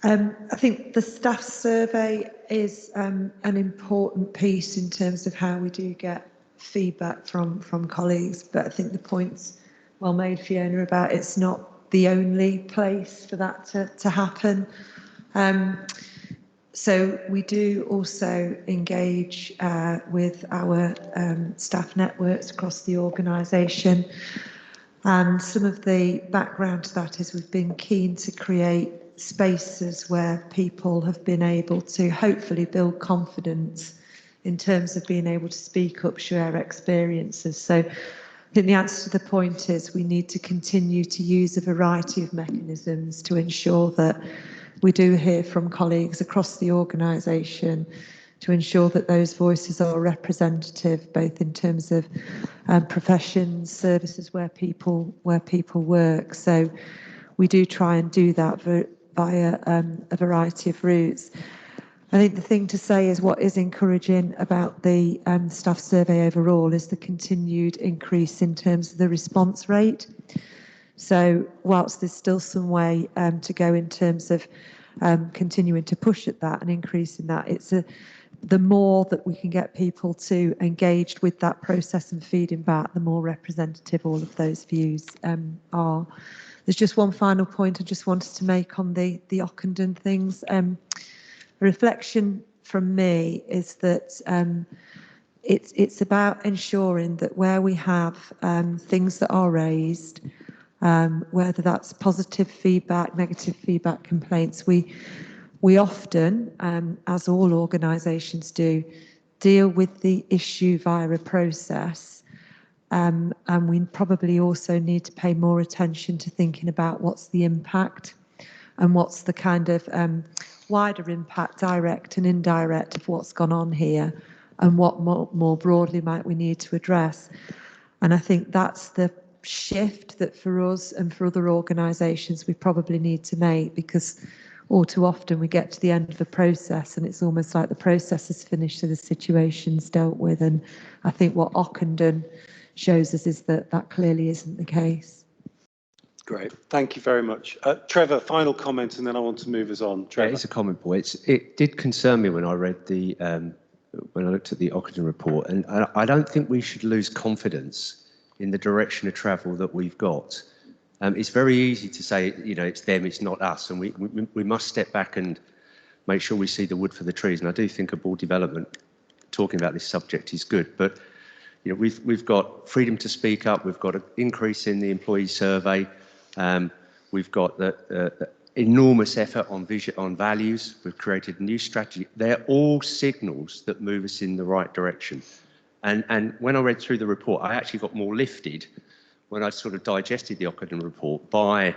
I think the staff survey is an important piece in terms of how we do get feedback from colleagues, but I think the point's well made, Fiona, about it's not the only place for that to happen. So we do also engage with our staff networks across the organisation, and some of the background to that is we've been keen to create spaces where people have been able to hopefully build confidence in terms of being able to speak up, share experiences. So I think the answer to the point is we need to continue to use a variety of mechanisms to ensure that we do hear from colleagues across the organisation, to ensure that those voices are representative, both in terms of professions, services where people work. So we do try and do that via a variety of routes. I think the thing to say is what is encouraging about the staff survey overall is the continued increase in terms of the response rate. So whilst there's still some way to go in terms of continuing to push at that and increasing that, it's the more that we can get people to engage with that process and feeding back, the more representative all of those views are. There's just one final point I just wanted to make on the Ocandon things. A reflection from me is that it's about ensuring that where we have things that are raised, whether that's positive feedback, negative feedback, complaints, we often, as all organisations do, deal with the issue via a process, and we probably also need to pay more attention to thinking about what's the impact and what's the kind of wider impact, direct and indirect, of what's gone on here, and what more broadly might we need to address. And I think that's the shift that for us and for other organisations we probably need to make, because all too often we get to the end of the process and it's almost like the process is finished, so the situation's dealt with. And I think what Ocandon shows us is that that clearly isn't the case. Great, thank you very much. Trevor, final comment, and then I want to move us on. Trevor. Yeah, it's a comment point. It did concern me when I read when I looked at the Ocandon report, and I don't think we should lose confidence in the direction of travel that we've got. It's very easy to say, it's them, it's not us, and we must step back and make sure we see the wood for the trees. And I do think a board development talking about this subject is good, but we've got freedom to speak up, we've got an increase in the employee survey, we've got the enormous effort on values, we've created a new strategy. They're all signals that move us in the right direction. And when I read through the report, I actually got more lifted when I sort of digested the Ocandon report by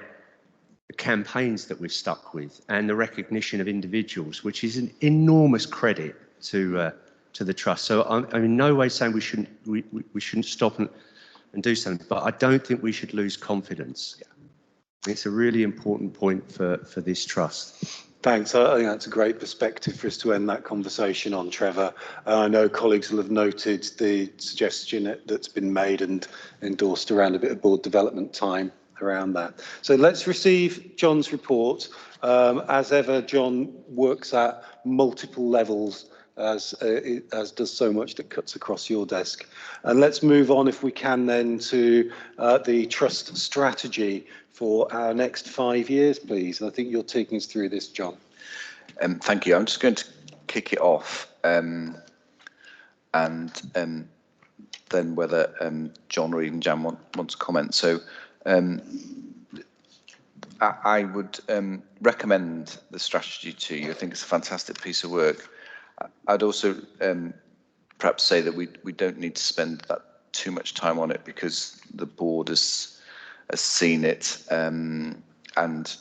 the campaigns that we've stuck with and the recognition of individuals, which is an enormous credit to the trust. So I'm in no way saying we shouldn't stop and do something, but I don't think we should lose confidence. Yeah. It's a really important point for this trust. Thanks. I think that's a great perspective for us to end that conversation on, Trevor. I know colleagues will have noted the suggestion that's been made and endorsed around a bit of board development time around that. So let's receive John's report. As ever, John works at multiple levels, as does so much that cuts across your desk. And let's move on, if we can, then to the trust strategy for our next 5 years, please. And I think you're taking us through this, John. Thank you. I'm just going to kick it off, and then whether John or even Jan want to comment. So I would recommend the strategy to you. I think it's a fantastic piece of work. I'd also perhaps say that we don't need to spend too much time on it, because the board has seen it and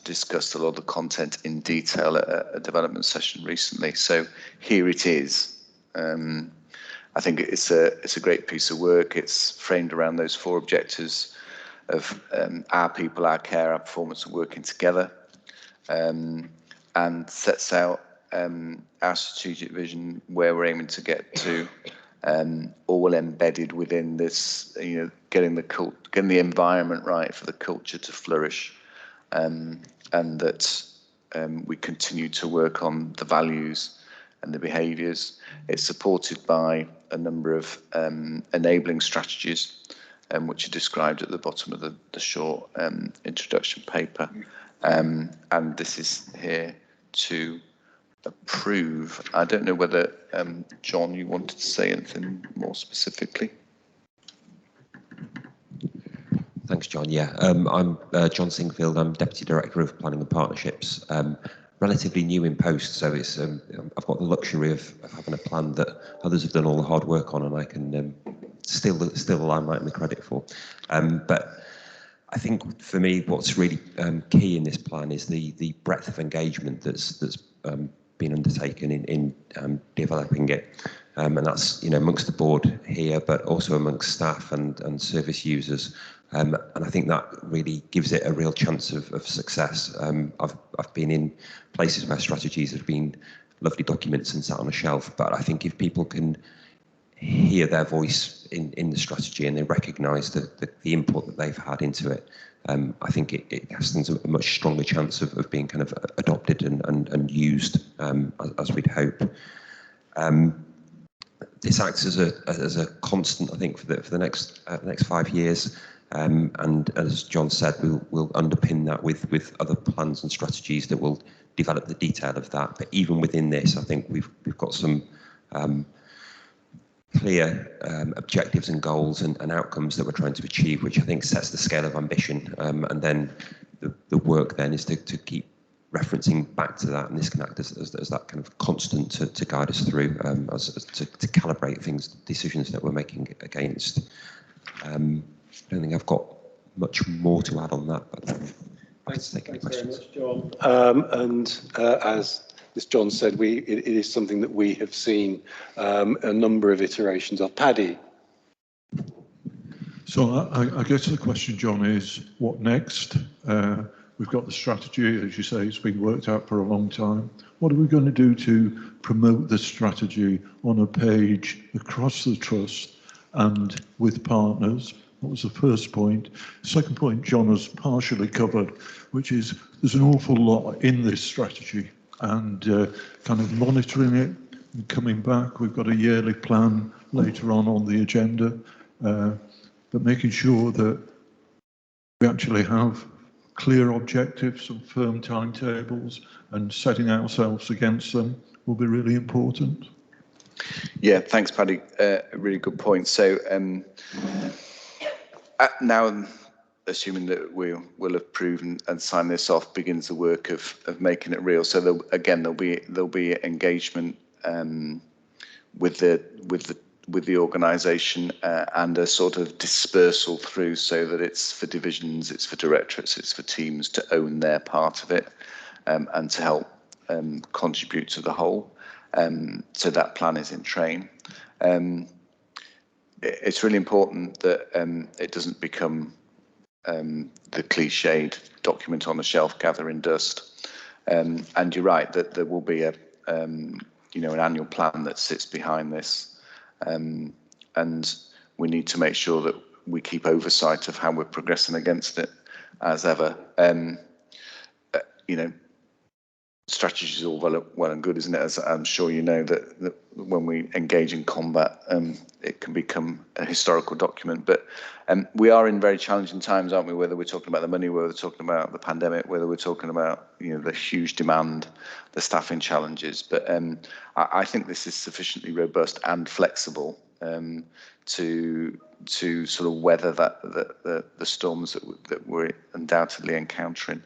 discussed a lot of the content in detail at a development session recently. So here it is. I think it's a great piece of work. It's framed around those 4 objectives of our people, our care, our performance, and working together, and sets out our strategic vision, where we're aiming to get to, all embedded within this, getting the environment right for the culture to flourish, and that we continue to work on the values and the behaviours. It's supported by a number of enabling strategies, which are described at the bottom of the short introduction paper. And this is here to approve. I don't know whether, John, you wanted to say anything more specifically? Thanks, John. Yeah, I'm John Singfield. I'm Deputy Director of Planning and Partnerships. Relatively new in post, so it's I've got the luxury of having a plan that others have done all the hard work on, and I can still the limelight and the credit for. But I think for me, what's really key in this plan is the breadth of engagement that's been undertaken in developing it, and that's amongst the board here, but also amongst staff and service users. And I think that really gives it a real chance of success. I've been in places where strategies have been lovely documents and sat on a shelf, but I think if people can hear their voice in the strategy and they recognise the input that they've had into it, I think it stands a much stronger chance of being kind of adopted and used as we'd hope. This acts as a constant, I think, for the next 5 years. And as John said, we'll underpin that with other plans and strategies that will develop the detail of that. But even within this, I think we've got some clear objectives and goals and outcomes that we're trying to achieve, which I think sets the scale of ambition. And then the work then is to keep referencing back to that, and this can act as that kind of constant to guide us through, to calibrate decisions that we're making against. I don't think I've got much more to add on that, but thanks very much, John. As John said, it is something that we have seen a number of iterations of. Paddy. So I guess the question, John, is what next? We've got the strategy, as you say, it's been worked out for a long time. What are we going to do to promote the strategy on a page across the trust and with partners? That was the first point. Second point, John has partially covered, which is there's an awful lot in this strategy, and kind of monitoring it and coming back. We've got a yearly plan later on the agenda, but making sure that we actually have clear objectives and firm timetables and setting ourselves against them will be really important. Yeah, thanks, Paddy. Really good point. So now, assuming that we'll have proven and signed this off, begins the work of making it real. So there'll be engagement with the organisation and a sort of dispersal through, so that it's for divisions, it's for directorates, it's for teams to own their part of it, and to help contribute to the whole. So that plan is in train. It's really important that it doesn't become the cliched document on the shelf gathering dust. And you're right that there will be an annual plan that sits behind this, and we need to make sure that we keep oversight of how we're progressing against it, as ever. Strategy is all well and good, isn't it? As I'm sure you know, that when we engage in combat, it can become a historical document. But we are in very challenging times, aren't we? Whether we're talking about the money, whether we're talking about the pandemic, whether we're talking about the huge demand, the staffing challenges. But I think this is sufficiently robust and flexible to sort of weather the storms that we're undoubtedly encountering.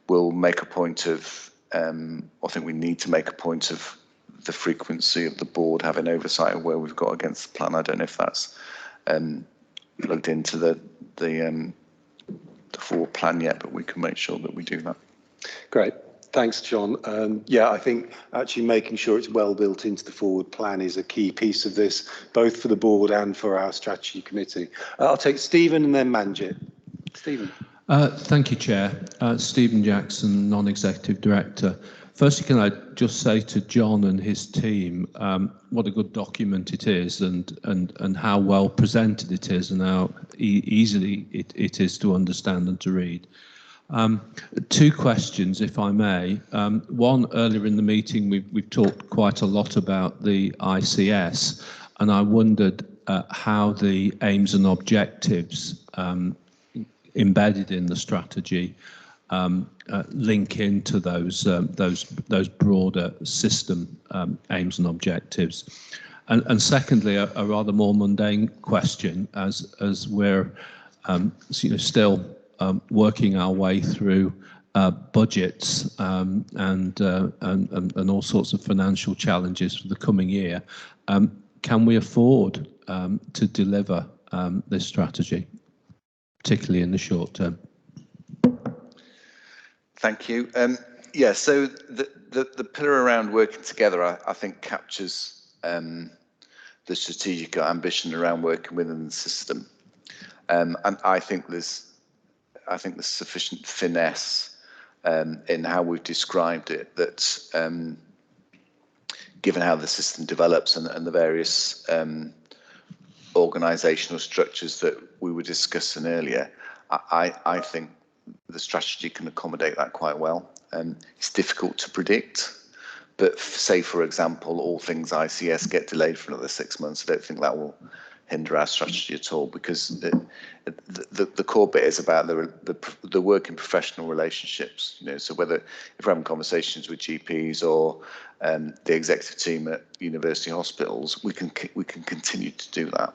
We'll make a point of, I think we need to make a point of the frequency of the board having oversight of where we've got against the plan. I don't know if that's plugged into the forward plan yet, but we can make sure that we do that. Great. Thanks, John. Yeah, I think actually making sure it's well built into the forward plan is a key piece of this, both for the board and for our strategy committee. I'll take Stephen and then Manjit. Stephen. Thank you, Chair. Stephen Jackson, Non-Executive Director. Firstly, can I just say to John and his team what a good document it is, and how well presented it is, and how easily it is to understand and to read. Two questions, if I may. One, earlier in the meeting, we've talked quite a lot about the ICS, and I wondered how the aims and objectives embedded in the strategy link into those broader system aims and objectives. And secondly, a rather more mundane question, as we're still working our way through budgets and all sorts of financial challenges for the coming year. Can we afford to deliver this strategy, particularly in the short term? Thank you. Yeah, so the pillar around working together, I think, captures the strategic ambition around working within the system, and I think there's sufficient finesse in how we've described it that, given how the system develops and the various organisational structures that we were discussing earlier, I think the strategy can accommodate that quite well. It's difficult to predict, but say, for example, all things ICS get delayed for another 6 months, I don't think that will hinder our strategy at all, because the core bit is about the work in professional relationships. So whether if we're having conversations with GPs or the executive team at university hospitals, we can continue to do that,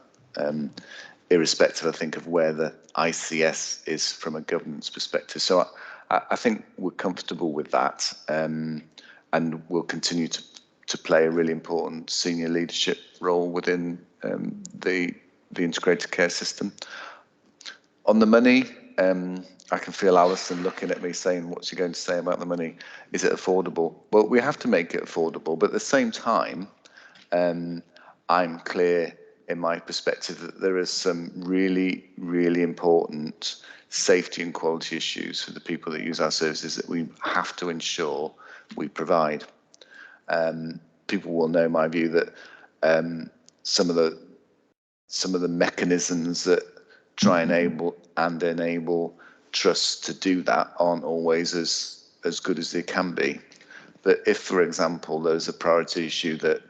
irrespective, I think, of where the ICS is from a governance perspective. So I think we're comfortable with that, and we'll continue to play a really important senior leadership role within the integrated care system. On the money, I can feel Alison looking at me saying, what's she going to say about the money? Is it affordable? Well, we have to make it affordable, but at the same time, I'm clear in my perspective that there are some really, really important safety and quality issues for the people that use our services that we have to ensure we provide. People will know my view that some of the mechanisms that try and enable trusts to do that aren't always as good as they can be. But if, for example, there's a priority issue that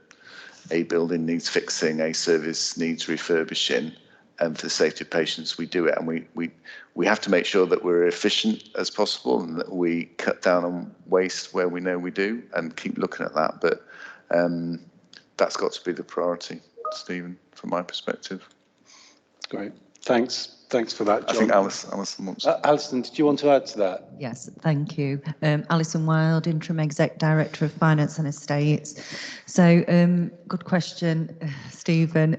a building needs fixing, a service needs refurbishing, and for the safety of patients, we do it. And we have to make sure that we're efficient as possible and that we cut down on waste where we know we do, and keep looking at that. But that's got to be the priority, Stephen, from my perspective. Great. Thanks for that, John. I think Alison wants to. Alison, did you want to add to that? Yes, thank you. Alison Wilde, Interim Exec Director of Finance and Estates. So, good question, Stephen.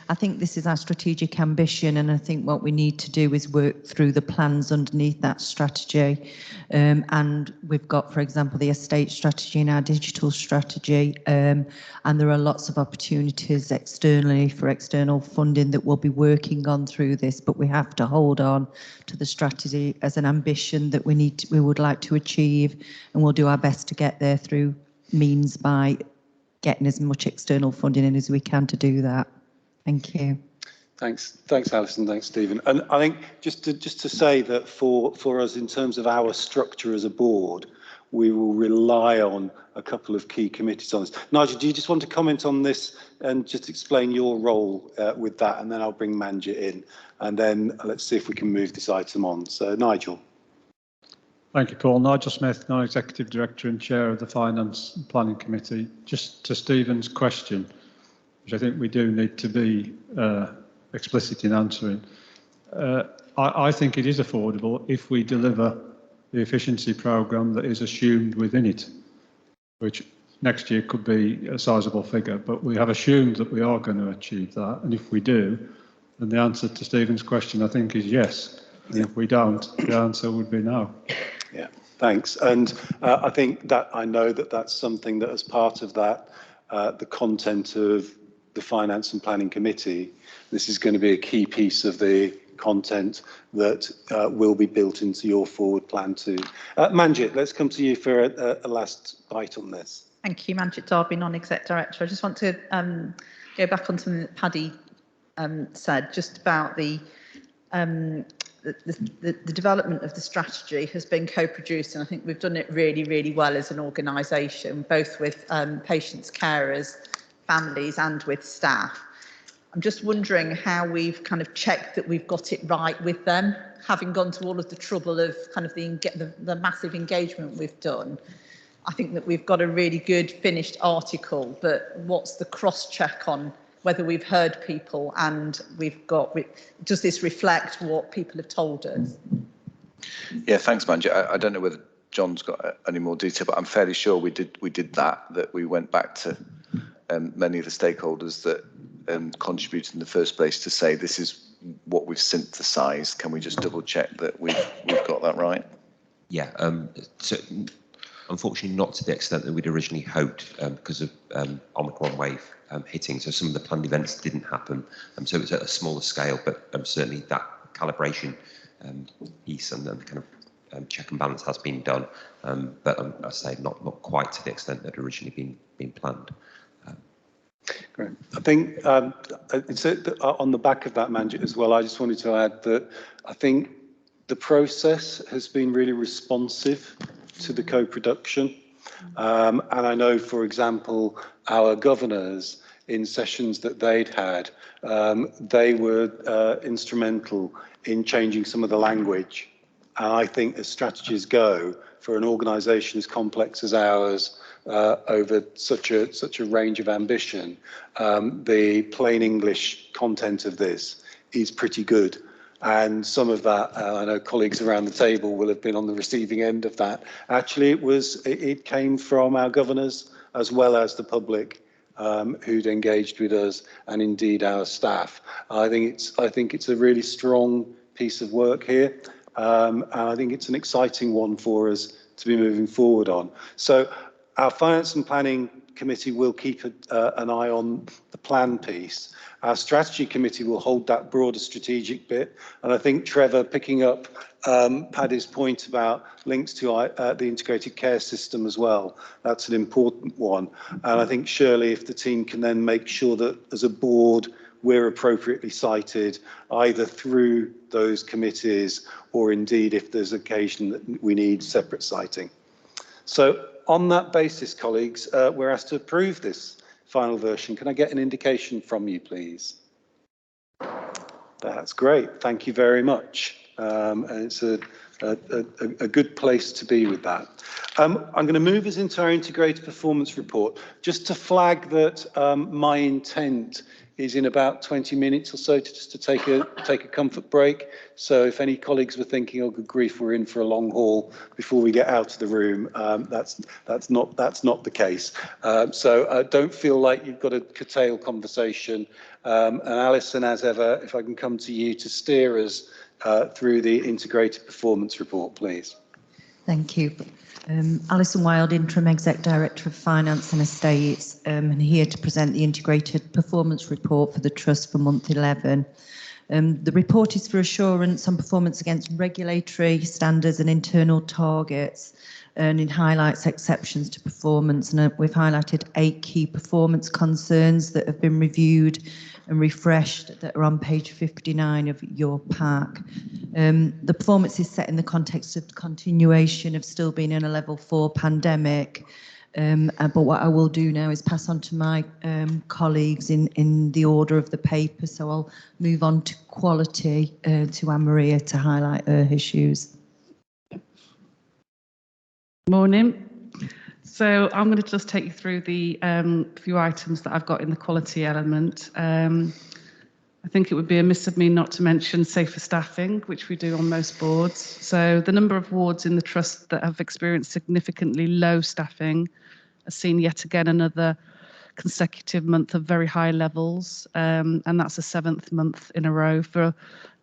I think this is our strategic ambition, and I think what we need to do is work through the plans underneath that strategy. And we've got, for example, the estate strategy and our digital strategy, and there are lots of opportunities externally for external funding that we'll be working on through this, but we have to hold on to the strategy as an ambition that we would like to achieve, and we'll do our best to get there through means by getting as much external funding in as we can to do that. Thank you. Thanks, Alison. Thanks, Stephen. And I think just to say that for us, in terms of our structure as a board, we will rely on a couple of key committees on this. Nigel, do you just want to comment on this and just explain your role with that, and then I'll bring Manjit in, and then let's see if we can move this item on. So, Nigel. Thank you, Paul. Nigel Smith, Non-Executive Director and Chair of the Finance and Planning Committee. Just to Stephen's question, which I think we do need to be explicit in answering. I think it is affordable if we deliver the efficiency programme that is assumed within it, which next year could be a sizable figure, but we have assumed that we are going to achieve that, and if we do, then the answer to Stephen's question, I think, is yes, and if we don't, the answer would be no. Yeah, thanks. And I think that I know that that's something that, as part of that, the content of the Finance and Planning Committee, this is going to be a key piece of the content that will be built into your forward plan too. Manjit, let's come to you for a last bite on this. Thank you, Manjit Darby, Non-Exec Director. I just want to go back on something that Paddy said, just about the the development of the strategy has been co-produced, and I think we've done it really, really well as an organisation, both with patients, carers, families and with staff. I'm just wondering how we've kind of checked that we've got it right with them, having gone to all of the trouble of kind of the massive engagement we've done. I think that we've got a really good finished article, but what's the cross-check on whether we've heard people and does this reflect what people have told us? Yeah, thanks, Manjit. I don't know whether John's got any more detail, but I'm fairly sure we did that we went back to many of the stakeholders that contributed in the first place to say this is what we've synthesised. Can we just double check that we've got that right? Yeah, so unfortunately not to the extent that we'd originally hoped because of Omicron wave hitting. So some of the planned events didn't happen. So it was at a smaller scale, but certainly that calibration piece and the kind of check and balance has been done. But I say not quite to the extent that had originally been planned. Great. I think it's on the back of that, Manjit, as well, I just wanted to add that I think the process has been really responsive to the co-production. And I know, for example, our governors in sessions that they'd had, they were instrumental in changing some of the language. And I think as strategies go for an organisation as complex as ours, over such a range of ambition, the plain English content of this is pretty good. And some of that, I know colleagues around the table will have been on the receiving end of that. Actually, it came from our governors as well as the public who'd engaged with us, and indeed our staff. I think it's a really strong piece of work here, and I think it's an exciting one for us to be moving forward on. So our Finance and Planning Committee will keep an eye on the plan piece. Our Strategy Committee will hold that broader strategic bit. And I think, Trevor, picking up Paddy's point about links to the integrated care system as well, that's an important one. And I think, Shirley, if the team can then make sure that as a board, we're appropriately cited either through those committees or indeed if there's occasion that we need separate citing. So on that basis, colleagues, we're asked to approve this final version. Can I get an indication from you, please? That's great. Thank you very much. And it's a good place to be with that. I'm going to move us into our integrated performance report. Just to flag that my intent is in about 20 minutes or so to take a comfort break. So if any colleagues were thinking, oh, good grief, we're in for a long haul before we get out of the room, that's not the case. So don't feel like you've got to curtail conversation. And Alison, as ever, if I can come to you to steer us through the integrated performance report, please. Thank you. Alison Wilde, Interim Exec Director of Finance and Estates, and here to present the Integrated Performance Report for the Trust for month 11. The report is for assurance on performance against regulatory standards and internal targets, and it highlights exceptions to performance. And we've highlighted 8 key performance concerns that have been reviewed and refreshed that are on page 59 of your pack. The performance is set in the context of the continuation of still being in a level 4 pandemic. But what I will do now is pass on to my colleagues in the order of the paper. So I'll move on to quality to Anne-Maria to highlight her issues. Morning. So I'm going to just take you through the few items that I've got in the quality element. I think it would be amiss of me not to mention safer staffing, which we do on most boards. So the number of wards in the trust that have experienced significantly low staffing has seen yet again another consecutive month of very high levels, and that's the 7th month in a row for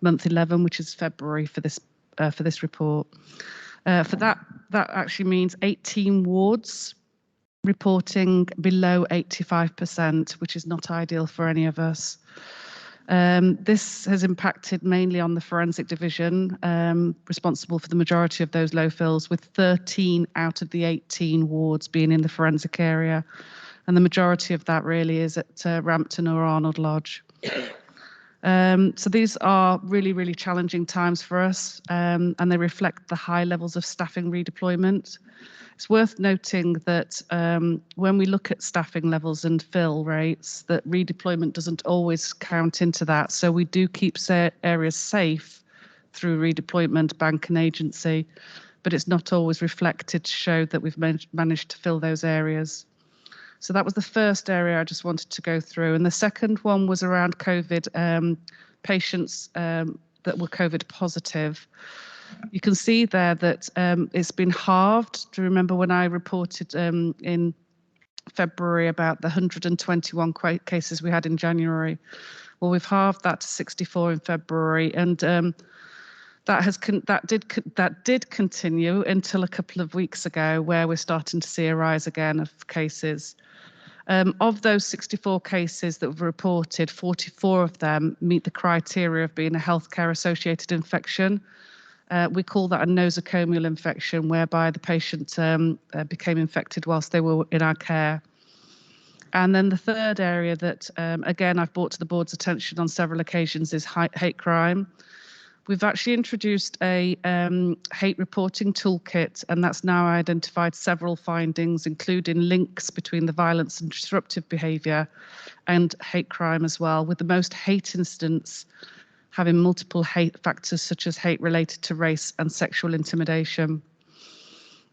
month 11, which is February for this report. For that actually means 18 wards reporting below 85%, which is not ideal for any of us. This has impacted mainly on the forensic division, responsible for the majority of those low fills, with 13 out of the 18 wards being in the forensic area. And the majority of that really is at Rampton or Arnold Lodge. So these are really, really challenging times for us, and they reflect the high levels of staffing redeployment. It's worth noting that when we look at staffing levels and fill rates, that redeployment doesn't always count into that. So we do keep areas safe through redeployment, bank and agency, but it's not always reflected to show that we've managed to fill those areas. So that was the first area I just wanted to go through. And the second one was around COVID, patients that were COVID positive. You can see there that it's been halved. Do you remember when I reported in February about the 121 cases we had in January? Well, we've halved that to 64 in February, and that did continue until a couple of weeks ago, where we're starting to see a rise again of cases. Of those 64 cases that were reported, 44 of them meet the criteria of being a healthcare associated infection. We call that a nosocomial infection, whereby the patient became infected whilst they were in our care. And then the third area that, again, I've brought to the board's attention on several occasions is hate crime. We've actually introduced a hate reporting toolkit, and that's now identified several findings, including links between the violence and disruptive behaviour and hate crime as well, with the most hate incidents having multiple hate factors such as hate related to race and sexual intimidation.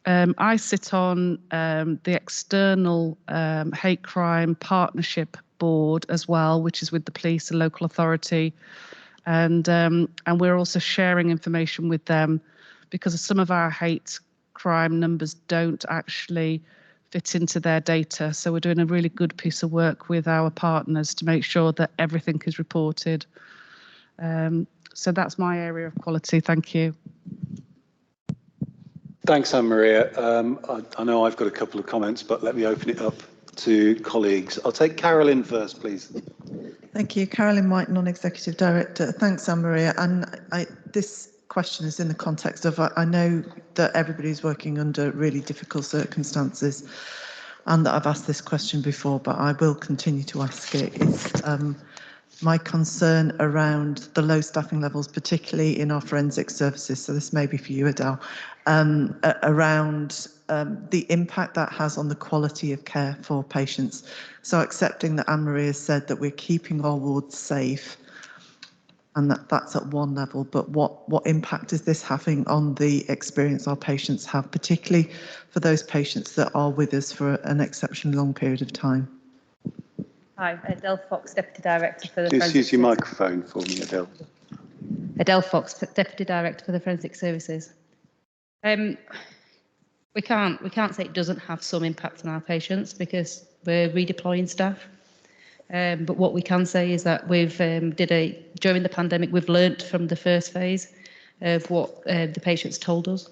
I sit on the external hate crime partnership board as well, which is with the police and local authority. And we're also sharing information with them because some of our hate crime numbers don't actually fit into their data. So we're doing a really good piece of work with our partners to make sure that everything is reported. So that's my area of quality. Thank you. Thanks, Anne-Maria. I know I've got a couple of comments, but let me open it up to colleagues. I'll take Carolyn first, please. Thank you. Carolyn White, Non-Executive Director. Thanks, Anne-Maria. And this question is in the context of, I know that everybody's working under really difficult circumstances, and that I've asked this question before, but I will continue to ask it. It's my concern around the low staffing levels, particularly in our forensic services. So this may be for you, Adele, around the impact that has on the quality of care for patients. So accepting that Anne-Maria said that we're keeping our wards safe, and that's at one level, but what impact is this having on the experience our patients have, particularly for those patients that are with us for an exceptionally long period of time? Hi, Adele Fox, Deputy Director for the Just Forensic use your Services. microphone for me, Adele. Adele Fox, Deputy Director for the Forensic Services. We can't say it doesn't have some impact on our patients because we're redeploying staff. But what we can say is that we've during the pandemic, we've learnt from the first phase of what the patients told us.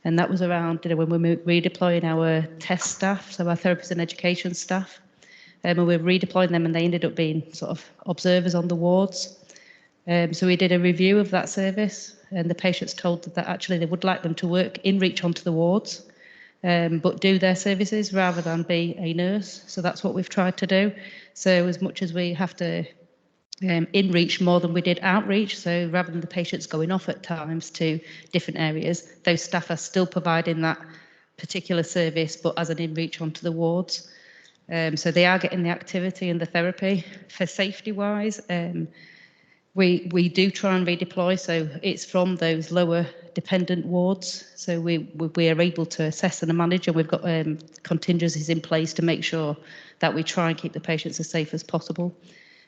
And that was around, when we were redeploying our test staff, so our therapists and education staff. And we were redeploying them and they ended up being sort of observers on the wards. So we did a review of that service and the patients told that actually they would like them to work in reach onto the wards, but do their services rather than be a nurse. So that's what we've tried to do. So as much as we have to in reach more than we did outreach, so rather than the patients going off at times to different areas, those staff are still providing that particular service, but as an in reach onto the wards. So they are getting the activity and the therapy. For safety wise, we do try and redeploy, so it's from those lower dependent wards. So we are able to assess and manage, and we've got contingencies in place to make sure that we try and keep the patients as safe as possible.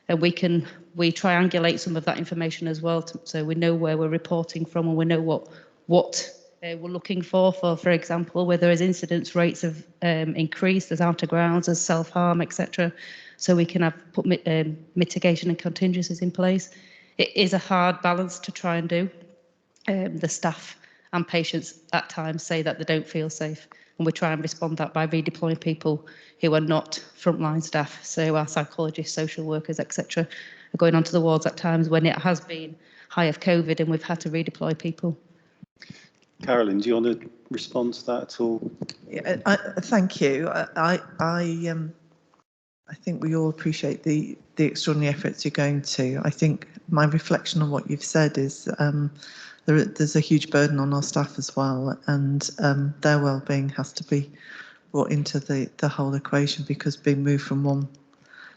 And we triangulate some of that information as well, so we know where we're reporting from and we know what we're looking for example, where there is incidence rates have increased, as out of grounds, as self-harm, etc. So we can put mitigation and contingencies in place. It is a hard balance to try and do. The staff and patients at times say that they don't feel safe, and we try and respond that by redeploying people who are not frontline staff. So our psychologists, social workers, etc. are going onto the wards at times when it has been high of COVID and we've had to redeploy people. Carolyn, do you want to respond to that at all? Yeah, thank you. I think we all appreciate the extraordinary efforts you're going to. I think my reflection on what you've said is there's a huge burden on our staff as well, and their well-being has to be brought into the whole equation, because being moved from one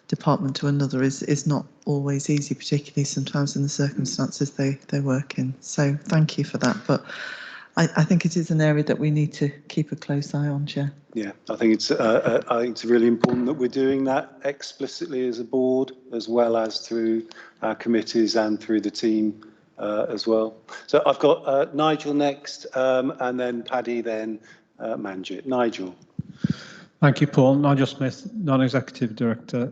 department to another is not always easy, particularly sometimes in the circumstances they work in. So thank you for that. But I think it is an area that we need to keep a close eye on, Chair. Yeah, I think it's really important that we're doing that explicitly as a board, as well as through our committees and through the team as well. So I've got Nigel next, and then Paddy, then Manjit. Nigel. Thank you, Paul. Nigel Smith, Non-Executive Director.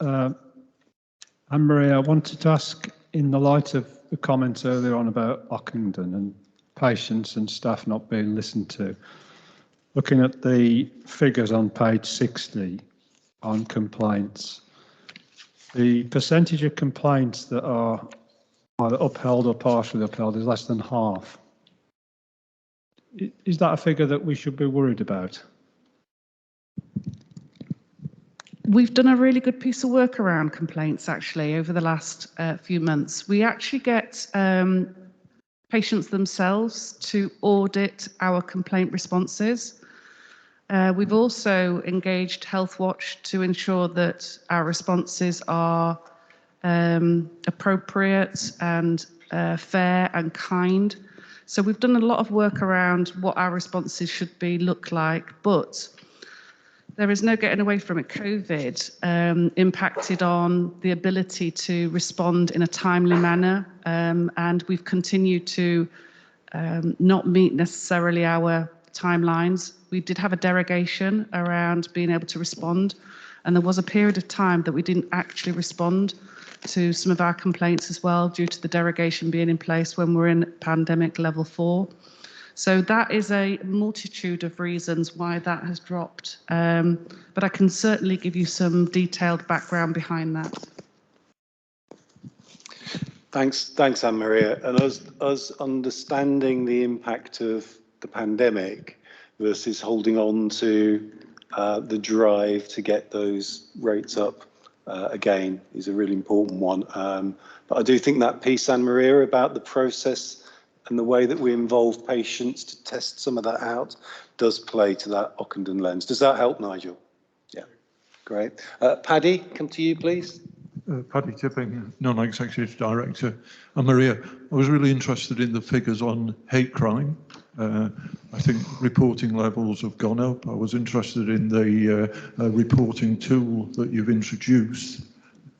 Anne-Marie, I wanted to ask, in the light of the comments earlier on about Ocandon and patients and staff not being listened to, looking at the figures on page 60 on complaints, the percentage of complaints that are either upheld or partially upheld is less than half. Is that a figure that we should be worried about? We've done a really good piece of work around complaints actually over the last few months. We actually get patients themselves to audit our complaint responses. We've also engaged Healthwatch to ensure that our responses are appropriate and fair and kind. So we've done a lot of work around what our responses should look like, but there is no getting away from it. COVID impacted on the ability to respond in a timely manner, and we've continued to not meet necessarily our timelines. We did have a derogation around being able to respond, and there was a period of time that we didn't actually respond to some of our complaints as well, due to the derogation being in place when we're in pandemic level 4. So that is a multitude of reasons why that has dropped, but I can certainly give you some detailed background behind that. Thanks, Anne-Maria. And us understanding the impact of the pandemic versus holding on to the drive to get those rates up again is a really important one. But I do think that piece, Anne-Maria, about the process and the way that we involve patients to test some of that out does play to that Ocandon lens. Does that help, Nigel? Yeah, great. Paddy, come to you, please. Paddy Tipping, Non-Executive Director. Maria, I was really interested in the figures on hate crime. I think reporting levels have gone up. I was interested in the reporting tool that you've introduced.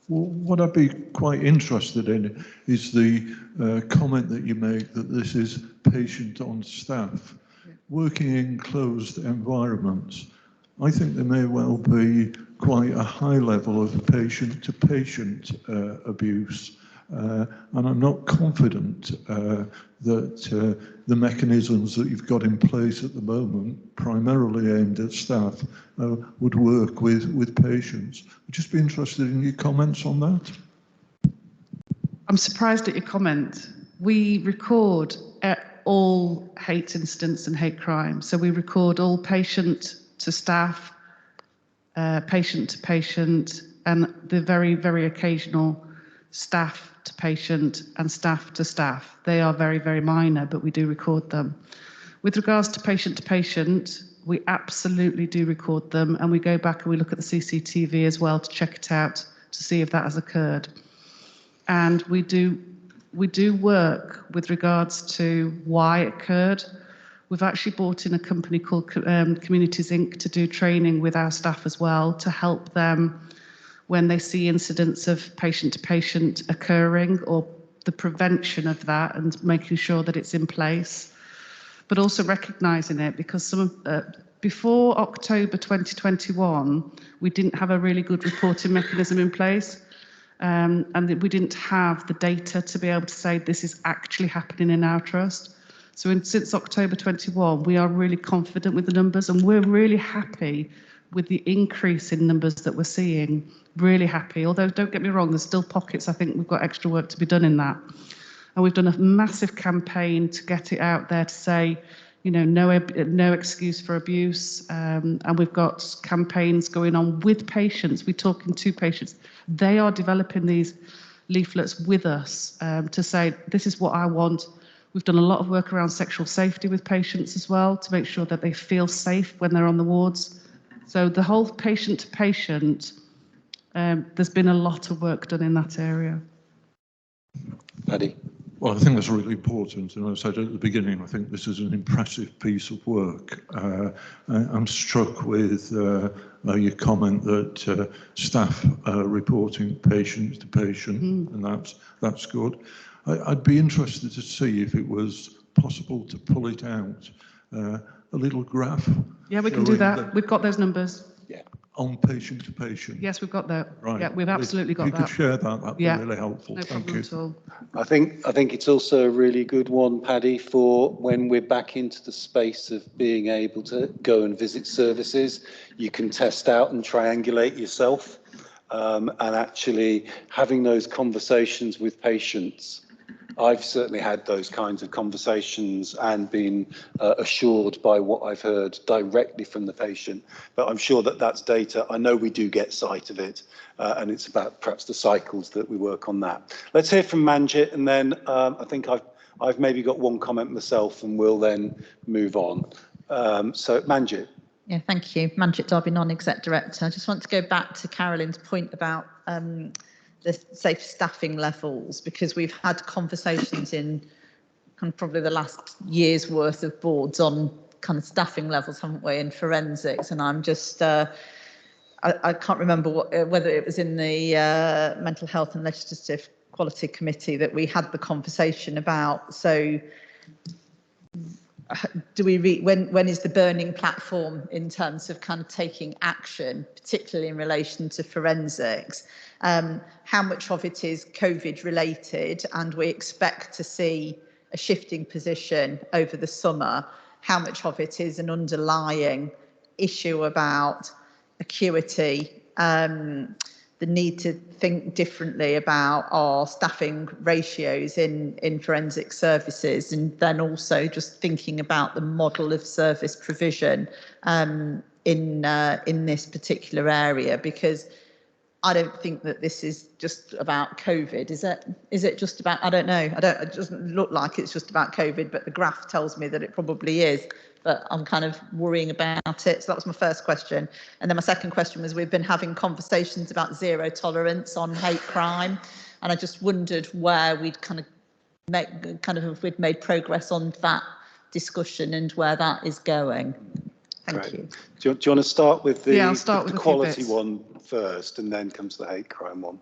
What I'd be quite interested in is the comment that you make that this is patient on staff. Working in closed environments, I think there may well be quite a high level of patient-to-patient abuse, and I'm not confident that the mechanisms that you've got in place at the moment, primarily aimed at staff, would work with patients. I'd just be interested in your comments on that. I'm surprised at your comment. We record all hate incidents and hate crime. So we record all patient to staff, patient to patient, and the very, very occasional staff to patient and staff to staff. They are very, very minor, but we do record them. With regards to patient, we absolutely do record them, and we go back and we look at the CCTV as well to check it out to see if that has occurred. And we do work with regards to why it occurred. We've actually brought in a company called Communities Inc. to do training with our staff as well, to help them when they see incidents of patient-to-patient occurring, or the prevention of that and making sure that it's in place, but also recognising it, because before October 2021, we didn't have a really good reporting mechanism in place, and we didn't have the data to be able to say this is actually happening in our trust. So since October 21, we are really confident with the numbers, and we're really happy with the increase in numbers that we're seeing. Really happy. Although, don't get me wrong, there's still pockets. I think we've got extra work to be done in that. And we've done a massive campaign to get it out there to say, you know, no excuse for abuse, and we've got campaigns going on with patients. We're talking to patients. They are developing these leaflets with us to say, this is what I want. We've done a lot of work around sexual safety with patients as well to make sure that they feel safe when they're on the wards. So the whole patient to patient, there's been a lot of work done in that area. Paddy? Well, I think that's really important, and as I said at the beginning, I think this is an impressive piece of work. I'm struck with your comment that staff are reporting patient to patient, and that's good. I'd be interested to see if it was possible to pull it out, a little graph. Yeah, we can do that. We've got those numbers. Yeah. On patient to patient. Yes, we've got that. Right. Yeah, we've absolutely got that. that. If you could share that, that'd be really helpful. No Thank problem you. at all. I think it's also a really good one, Paddy, for when we're back into the space of being able to go and visit services. You can test out and triangulate yourself, and actually having those conversations with patients. I've certainly had those kinds of conversations and been assured by what I've heard directly from the patient. But I'm sure that that's data. I know we do get sight of it, and it's about perhaps the cycles that we work on that. Let's hear from Manjit, and then I think I've maybe got one comment myself, and we'll then move on. So Manjit. Yeah, thank you. Manjit Darby, Non-Exec Director. I just want to go back to Carolyn's point about the safe staffing levels, because we've had conversations in kind of probably the last year's worth of boards on kind of staffing levels, haven't we, in forensics, and I'm just I can't remember whether it was in the Mental Health and Legislative Quality Committee that we had the conversation about. So do we when is the burning platform in terms of kind of taking action, particularly in relation to forensics? How much of it is COVID related, and we expect to see a shifting position over the summer? How much of it is an underlying issue about acuity, the need to think differently about our staffing ratios in forensic services, and then also just thinking about the model of service provision in this particular area, because I don't think that this is just about COVID, is it? Is it just about, I don't know, it doesn't look like it's just about COVID, but the graph tells me that it probably is, but I'm kind of worrying about it. So that was my first question. And then my second question was, we've been having conversations about zero tolerance on hate crime, and I just wondered where we'd if we'd made progress on that discussion and where that is going. Thank you. Do you want to start with the, I'll start with the quality one first, and then comes the hate crime one?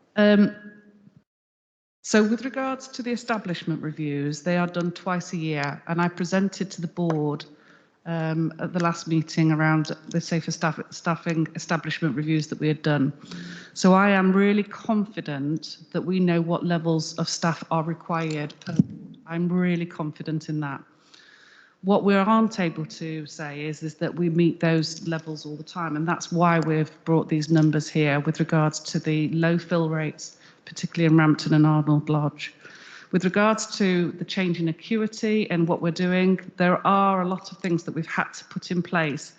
So with regards to the establishment reviews, they are done twice a year, and I presented to the board at the last meeting around the safer staffing establishment reviews that we had done. So I am really confident that we know what levels of staff are required. I'm really confident in that. What we aren't able to say is that we meet those levels all the time, and that's why we've brought these numbers here with regards to the low fill rates, particularly in Rampton and Arnold Lodge. With regards to the change in acuity and what we're doing, there are a lot of things that we've had to put in place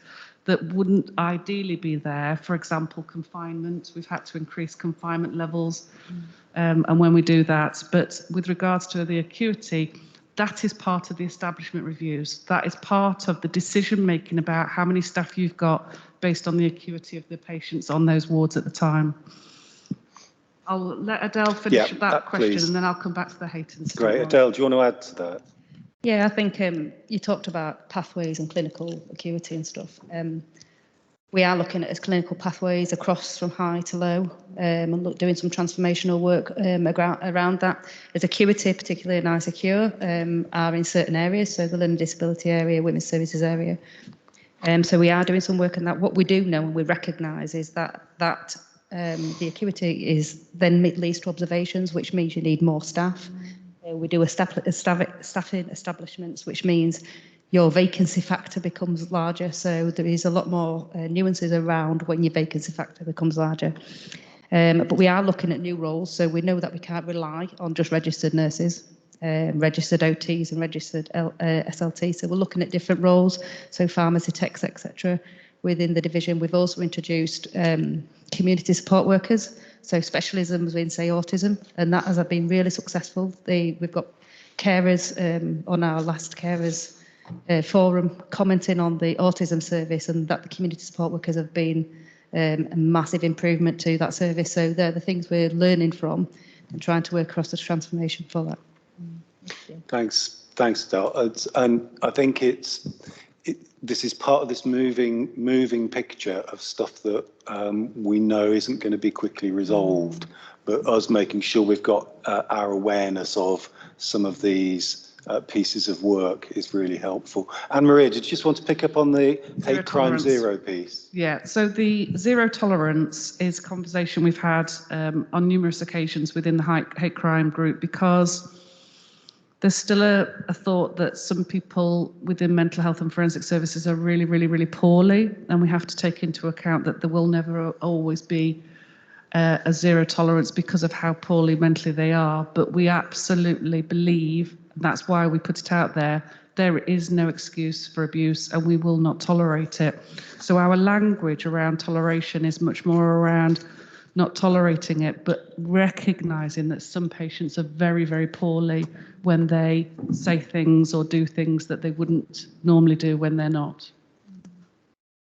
that wouldn't ideally be there. For example, confinement, we've had to increase confinement levels, and when we do that, but with regards to the acuity, that is part of the establishment reviews. That is part of the decision making about how many staff you've got based on the acuity of the patients on those wards at the time. I'll let Adele finish that question, please, and then I'll come back to the hate incident. Great. Adele, do you want to add to that? Yeah, I think you talked about pathways and clinical acuity and stuff. We are looking at clinical pathways across from high to low, and doing some transformational work around that. As acuity, particularly in ISACure, are in certain areas, so the learning disability area, women's services area. So we are doing some work on that. What we do know and we recognise is that the acuity is then leads to observations, which means you need more staff. We do staffing establishments, which means your vacancy factor becomes larger. So there is a lot more nuances around when your vacancy factor becomes larger. But we are looking at new roles. So we know that we can't rely on just registered nurses. registered OTs and registered SLT. So we're looking at different roles, so pharmacy techs, etc. Within the division. We've also introduced community support workers, so specialisms in, say, autism, and that has been really successful. We've got carers on our last carers forum commenting on the autism service, and that the community support workers have been a massive improvement to that service. So they're the things we're learning from and trying to work across the transformation for that. Thanks, Adele. And I think this is part of this moving picture of stuff that we know isn't going to be quickly resolved, but us making sure we've got our awareness of some of these pieces of work is really helpful. Anne-Maria, did you just want to pick up on the hate crime zero piece? Yeah, so the zero tolerance is a conversation we've had on numerous occasions within the hate crime group, because there's still a thought that some people within mental health and forensic services are really, really, really poorly, and we have to take into account that there will never always be a zero tolerance because of how poorly mentally they are. But we absolutely believe, and that's why we put it out there is no excuse for abuse and we will not tolerate it. So our language around toleration is much more around not tolerating it, but recognising that some patients are very, very poorly when they say things or do things that they wouldn't normally do when they're not.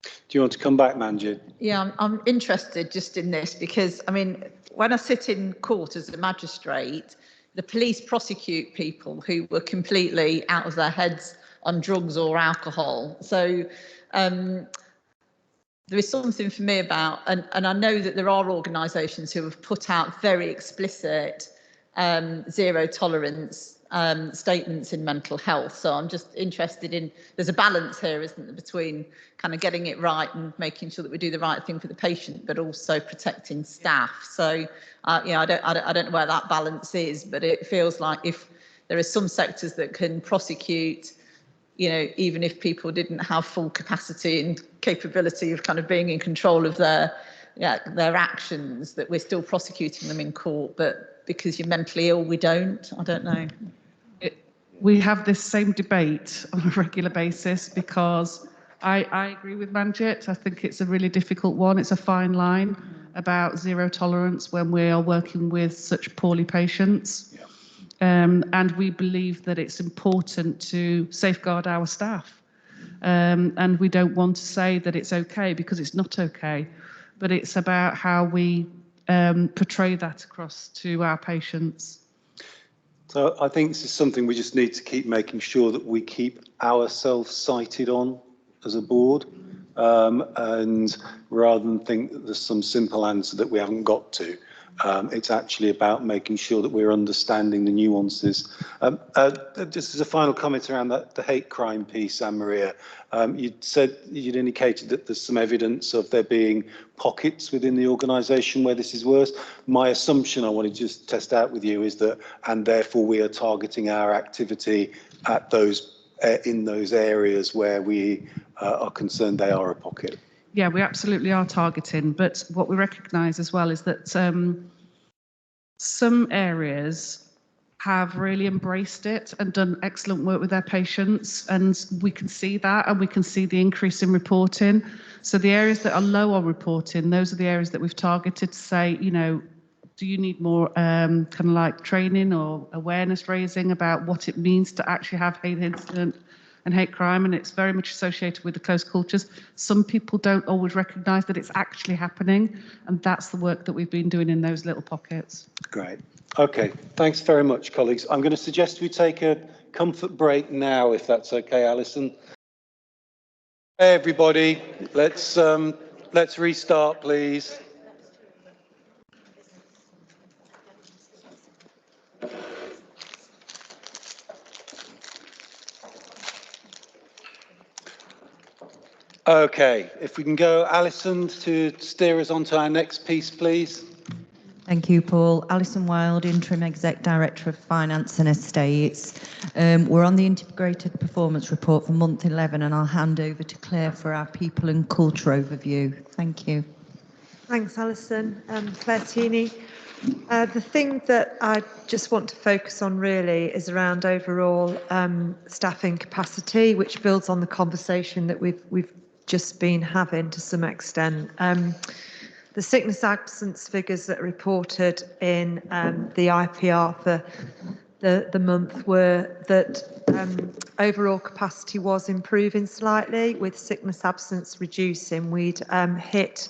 Do you want to come back, Manjit? Yeah, I'm interested just in this because, I mean, when I sit in court as a magistrate, the police prosecute people who were completely out of their heads on drugs or alcohol. So there is something for me about, and I know that there are organisations who have put out very explicit zero tolerance statements in mental health. So I'm just interested in, there's a balance here, isn't there, between kind of getting it right and making sure that we do the right thing for the patient, but also protecting staff. So you know, I don't know where that balance is, but it feels like if there are some sectors that can prosecute, you know, even if people didn't have full capacity and capability of kind of being in control of their actions, that we're still prosecuting them in court, but because you're mentally ill, we don't. I don't know. We have this same debate on a regular basis because I agree with Manjit. I think it's a really difficult one. It's a fine line about zero tolerance when we are working with such poorly patients. And we believe that it's important to safeguard our staff. And we don't want to say that it's okay because it's not okay, but it's about how we portray that across to our patients. So I think this is something we just need to keep making sure that we keep ourselves sighted on as a board, and rather than think that there's some simple answer that we haven't got to. It's actually about making sure that we're understanding the nuances. Just as a final comment around the hate crime piece, Anne-Maria, you'd indicated that there's some evidence of there being pockets within the organisation where this is worse. My assumption, I want to just test out with you, is that, and therefore we are targeting our activity at those in those areas where we are concerned they are a pocket. Yeah, we absolutely are targeting, but what we recognise as well is that some areas have really embraced it and done excellent work with their patients, and we can see that, and we can see the increase in reporting. So the areas that are low on reporting, those are the areas that we've targeted to say, you know, do you need more kind of like training or awareness raising about what it means to actually have hate incident and hate crime, and it's very much associated with the close cultures. Some people don't always recognise that it's actually happening, and that's the work that we've been doing in those little pockets. Great. Okay, thanks very much, colleagues. I'm going to suggest we take a comfort break now, if that's okay, Alison. Hey, everybody, let's restart, please. Okay, if we can go, Alison, to steer us on to our next piece, please. Thank you, Paul. Alison Wilde, Interim Exec Director of Finance and Estates. We're on the Integrated Performance Report for month 11, and I'll hand over to Claire for our People and Culture overview. Thank you. Thanks, Alison. Claire Tini. The thing that I just want to focus on really is around overall staffing capacity, which builds on the conversation that we've just been having to some extent. The sickness absence figures that are reported in the IPR for the month were that overall capacity was improving slightly, with sickness absence reducing. We'd hit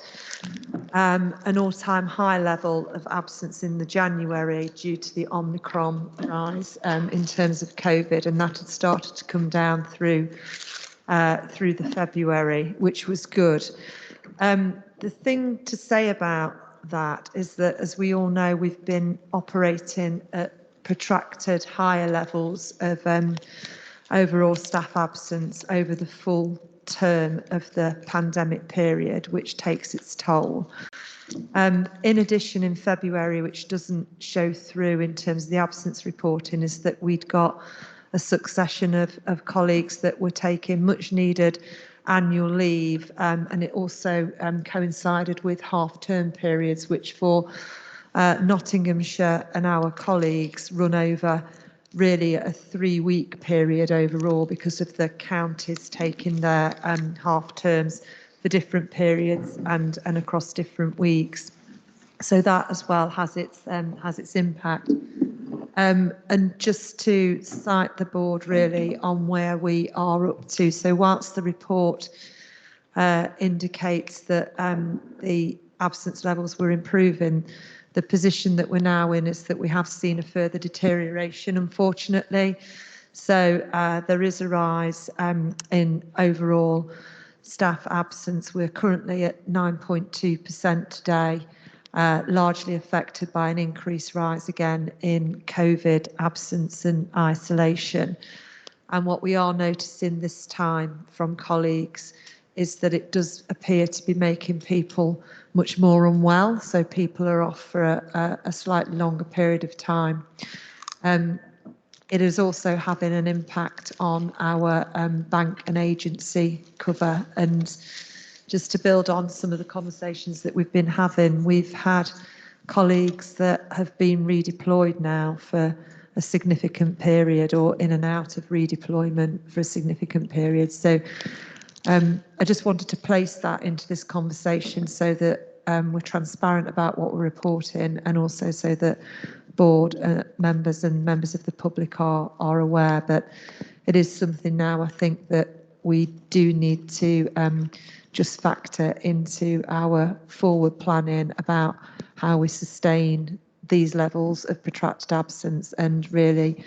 an all-time high level of absence in the January due to the Omicron rise in terms of COVID, and that had started to come down through the February, which was good. The thing to say about that is that, as we all know, we've been operating at protracted higher levels of overall staff absence over the full term of the pandemic period, which takes its toll. In addition, in February, which doesn't show through in terms of the absence reporting, is that we'd got a succession of colleagues that were taking much needed annual leave, and it also coincided with half-term periods, which for Nottinghamshire and our colleagues run over really a 3-week period overall, because of the counties taking their half terms for different periods and across different weeks. So that as well has its impact. And just to cite the board really on where we are up to. So whilst the report indicates that the absence levels were improving, the position that we're now in is that we have seen a further deterioration, unfortunately. So there is a rise in overall staff absence. We're currently at 9.2% today. Largely affected by an increased rise again in COVID absence and isolation. And what we are noticing this time from colleagues is that it does appear to be making people much more unwell. So people are off for a slightly longer period of time. It is also having an impact on our bank and agency cover. And just to build on some of the conversations that we've been having, we've had colleagues that have been redeployed now for a significant period, or in and out of redeployment for a significant period. So I just wanted to place that into this conversation so that we're transparent about what we're reporting, and also so that board members and members of the public are aware. But it is something now, I think, that we do need to just factor into our forward planning about how we sustain these levels of protracted absence, and really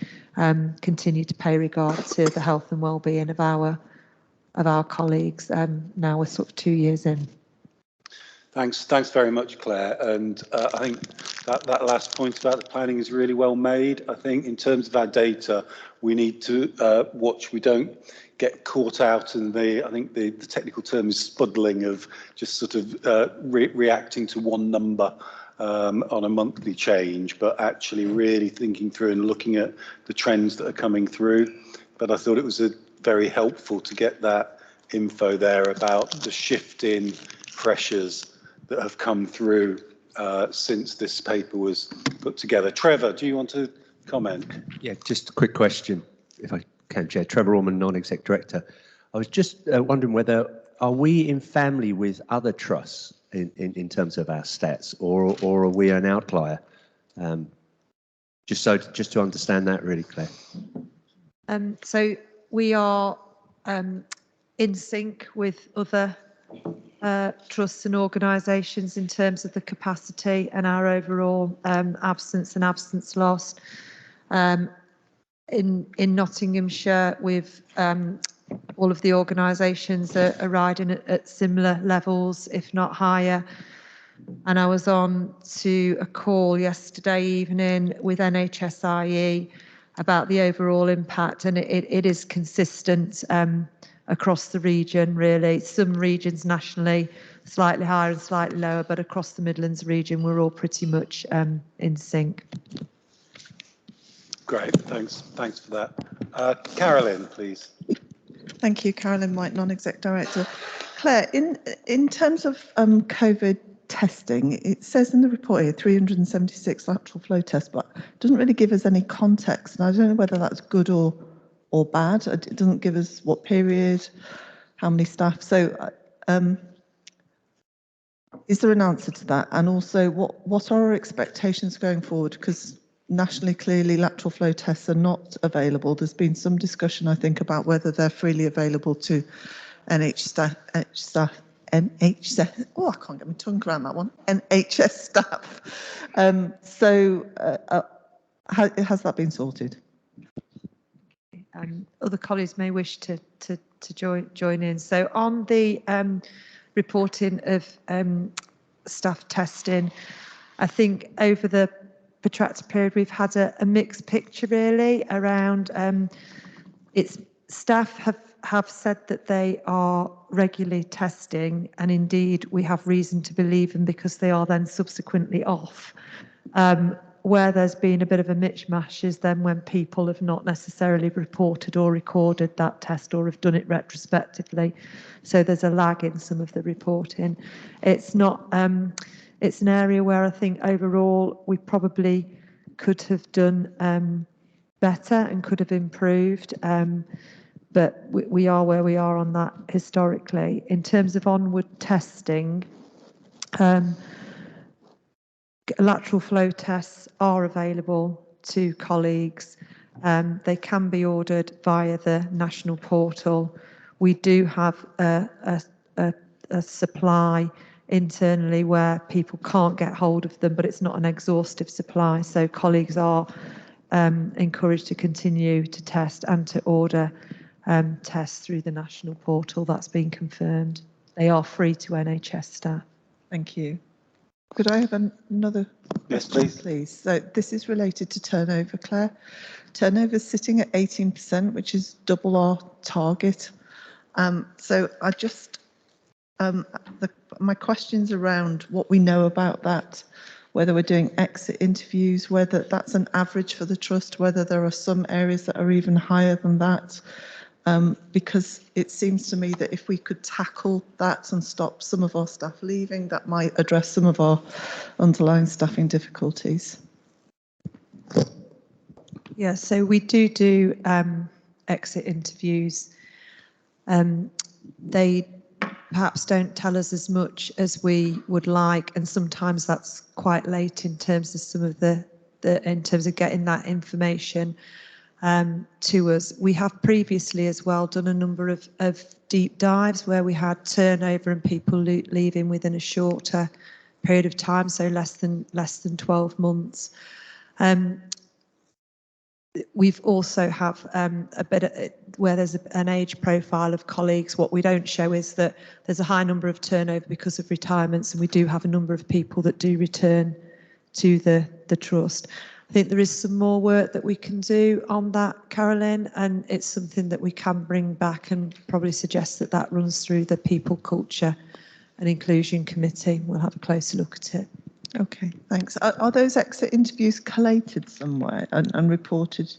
continue to pay regard to the health and well-being of our colleagues. Now we're sort of 2 years in. Thanks very much, Claire. And I think that last point about the planning is really well made. I think in terms of our data, we need to watch we don't get caught out in I think the technical term is spuddling, of just sort of reacting to one number on a monthly change, but actually really thinking through and looking at the trends that are coming through. But I thought it was very helpful to get that info there about the shift in pressures that have come through since this paper was put together. Trevor, do you want to comment? Yeah, just a quick question, if I can, Chair. Trevor Orman, Non-Exec Director. I was just wondering whether, are we in family with other trusts in terms of our stats, or are we an outlier? Just to understand that really, Claire. So we are in sync with other trusts and organisations in terms of the capacity and our overall absence and absence loss. In Nottinghamshire, we've all of the organisations are riding at similar levels, if not higher. And I was on to a call yesterday evening with NHSIE about the overall impact, and it is consistent across the region, really. Some regions nationally slightly higher and slightly lower, but across the Midlands region, we're all pretty much in sync. Great, thanks for that. Carolyn, please. Thank you, Carolyn White, Non-Exec Director. Claire, in terms of COVID testing, it says in the report here 376 lateral flow tests, but it doesn't really give us any context. And I don't know whether that's good or bad. It doesn't give us what period, how many staff. So is there an answer to that? And also, what are our expectations going forward? Because nationally, clearly, lateral flow tests are not available. There's been some discussion, I think, about whether they're freely available to NHS staff. Oh, I can't get my tongue around that one. NHS staff. Has that been sorted? Other colleagues may wish to join in. So on the reporting of staff testing, I think over the protracted period we've had a mixed picture really around its staff have said that they are regularly testing, and indeed we have reason to believe them because they are then subsequently off. Where there's been a bit of a mishmash is then when people have not necessarily reported or recorded that test or have done it retrospectively. So there's a lag in some of the reporting. It's not. It's an area where I think overall we probably could have done better and could have improved. But we are where we are on that historically. In terms of onward testing, lateral flow tests are available to colleagues. They can be ordered via the national portal. We do have a supply internally where people can't get hold of them, but it's not an exhaustive supply. So colleagues are encouraged to continue to test and to order tests through the national portal. That's been confirmed. They are free to NHS staff. Thank you. Could I have another question, please? So this is related to turnover, Claire. Turnover is sitting at 18%, which is double our target. So I just, my question's around what we know about that, whether we're doing exit interviews, whether that's an average for the trust, whether there are some areas that are even higher than that. Because it seems to me that if we could tackle that and stop some of our staff leaving, that might address some of our underlying staffing difficulties. Yeah, so we do exit interviews. They perhaps don't tell us as much as we would like, and sometimes that's quite late in terms of some of in terms of getting that information to us. We have previously as well done a number of deep dives where we had turnover and people leaving within a shorter period of time, so less than 12 months. We've also have a bit where there's an age profile of colleagues. What we don't show is that there's a high number of turnover because of retirements, and we do have a number of people that do return to the trust. I think there is some more work that we can do on that, Carolyn, and it's something that we can bring back and probably suggest that runs through the People, Culture and Inclusion Committee. We'll have a closer look at it. Okay, thanks. Are those exit interviews collated somewhere and reported?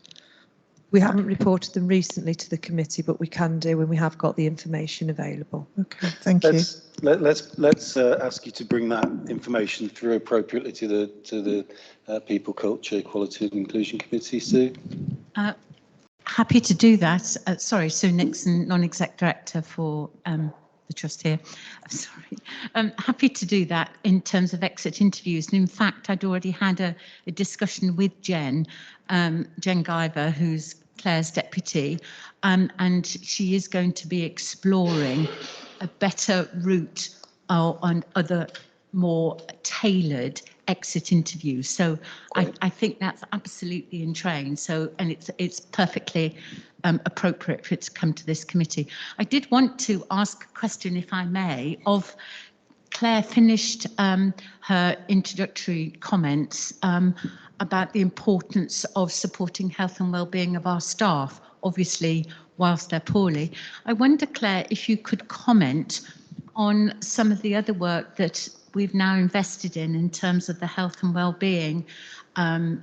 We haven't reported them recently to the committee, but we can do when we have got the information available. Okay, thank you. Let's ask you to bring that information through appropriately to the People, Culture, Equality and Inclusion Committee, Sue. Happy to do that. Sorry, Sue Nixon, Non-Exec Director for the Trust here. Sorry. Happy to do that in terms of exit interviews. And in fact, I'd already had a discussion with Jen Guyver, who's Claire's deputy, and she is going to be exploring a better route on other more tailored exit interviews. So I think that's absolutely in train. So, and it's perfectly appropriate for it to come to this committee. I did want to ask a question, if I may, of Claire finished her introductory comments about the importance of supporting health and well-being of our staff, obviously whilst they're poorly. I wonder, Claire, if you could comment on some of the other work that we've now invested in terms of the health and well-being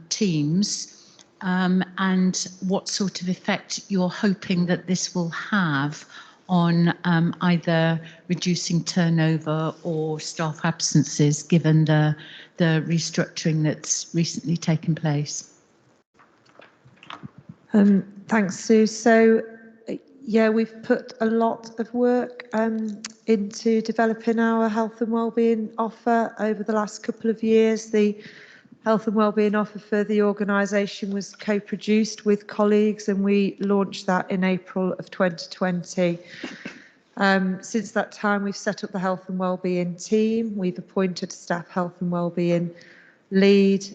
teams, and what sort of effect you're hoping that this will have on either reducing turnover or staff absences, given the restructuring that's recently taken place? Thanks, Sue. So, yeah, we've put a lot of work into developing our health and wellbeing offer over the last couple of years. The health and wellbeing offer for the organisation was co-produced with colleagues, and we launched that in April of 2020. Since that time, we've set up the health and wellbeing team. We've appointed a staff health and wellbeing lead.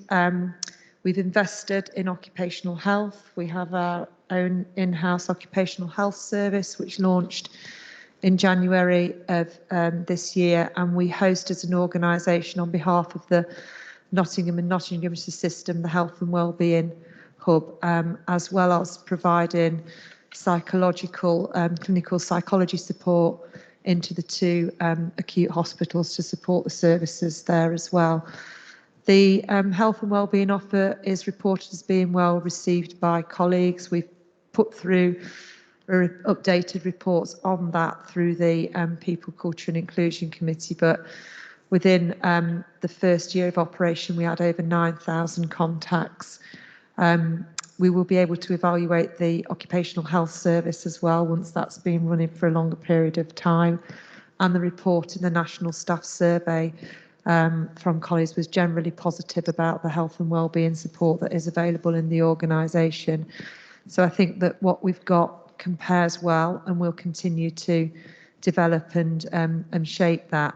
We've invested in occupational health. We have our own in-house occupational health service, which launched in January of this year, and we host as an organisation on behalf of the Nottingham and Nottinghamshire system, the Health and Wellbeing Hub, as well as providing psychological, clinical psychology support into the two acute hospitals to support the services there as well. The health and wellbeing offer is reported as being well received by colleagues. We've put through updated reports on that through the People, Culture and Inclusion Committee, but within the first year of operation, we had over 9,000 contacts. We will be able to evaluate the occupational health service as well once that's been running for a longer period of time. And the report in the National Staff Survey from colleagues was generally positive about the health and wellbeing support that is available in the organisation. So I think that what we've got compares well, and we'll continue to develop and shape that.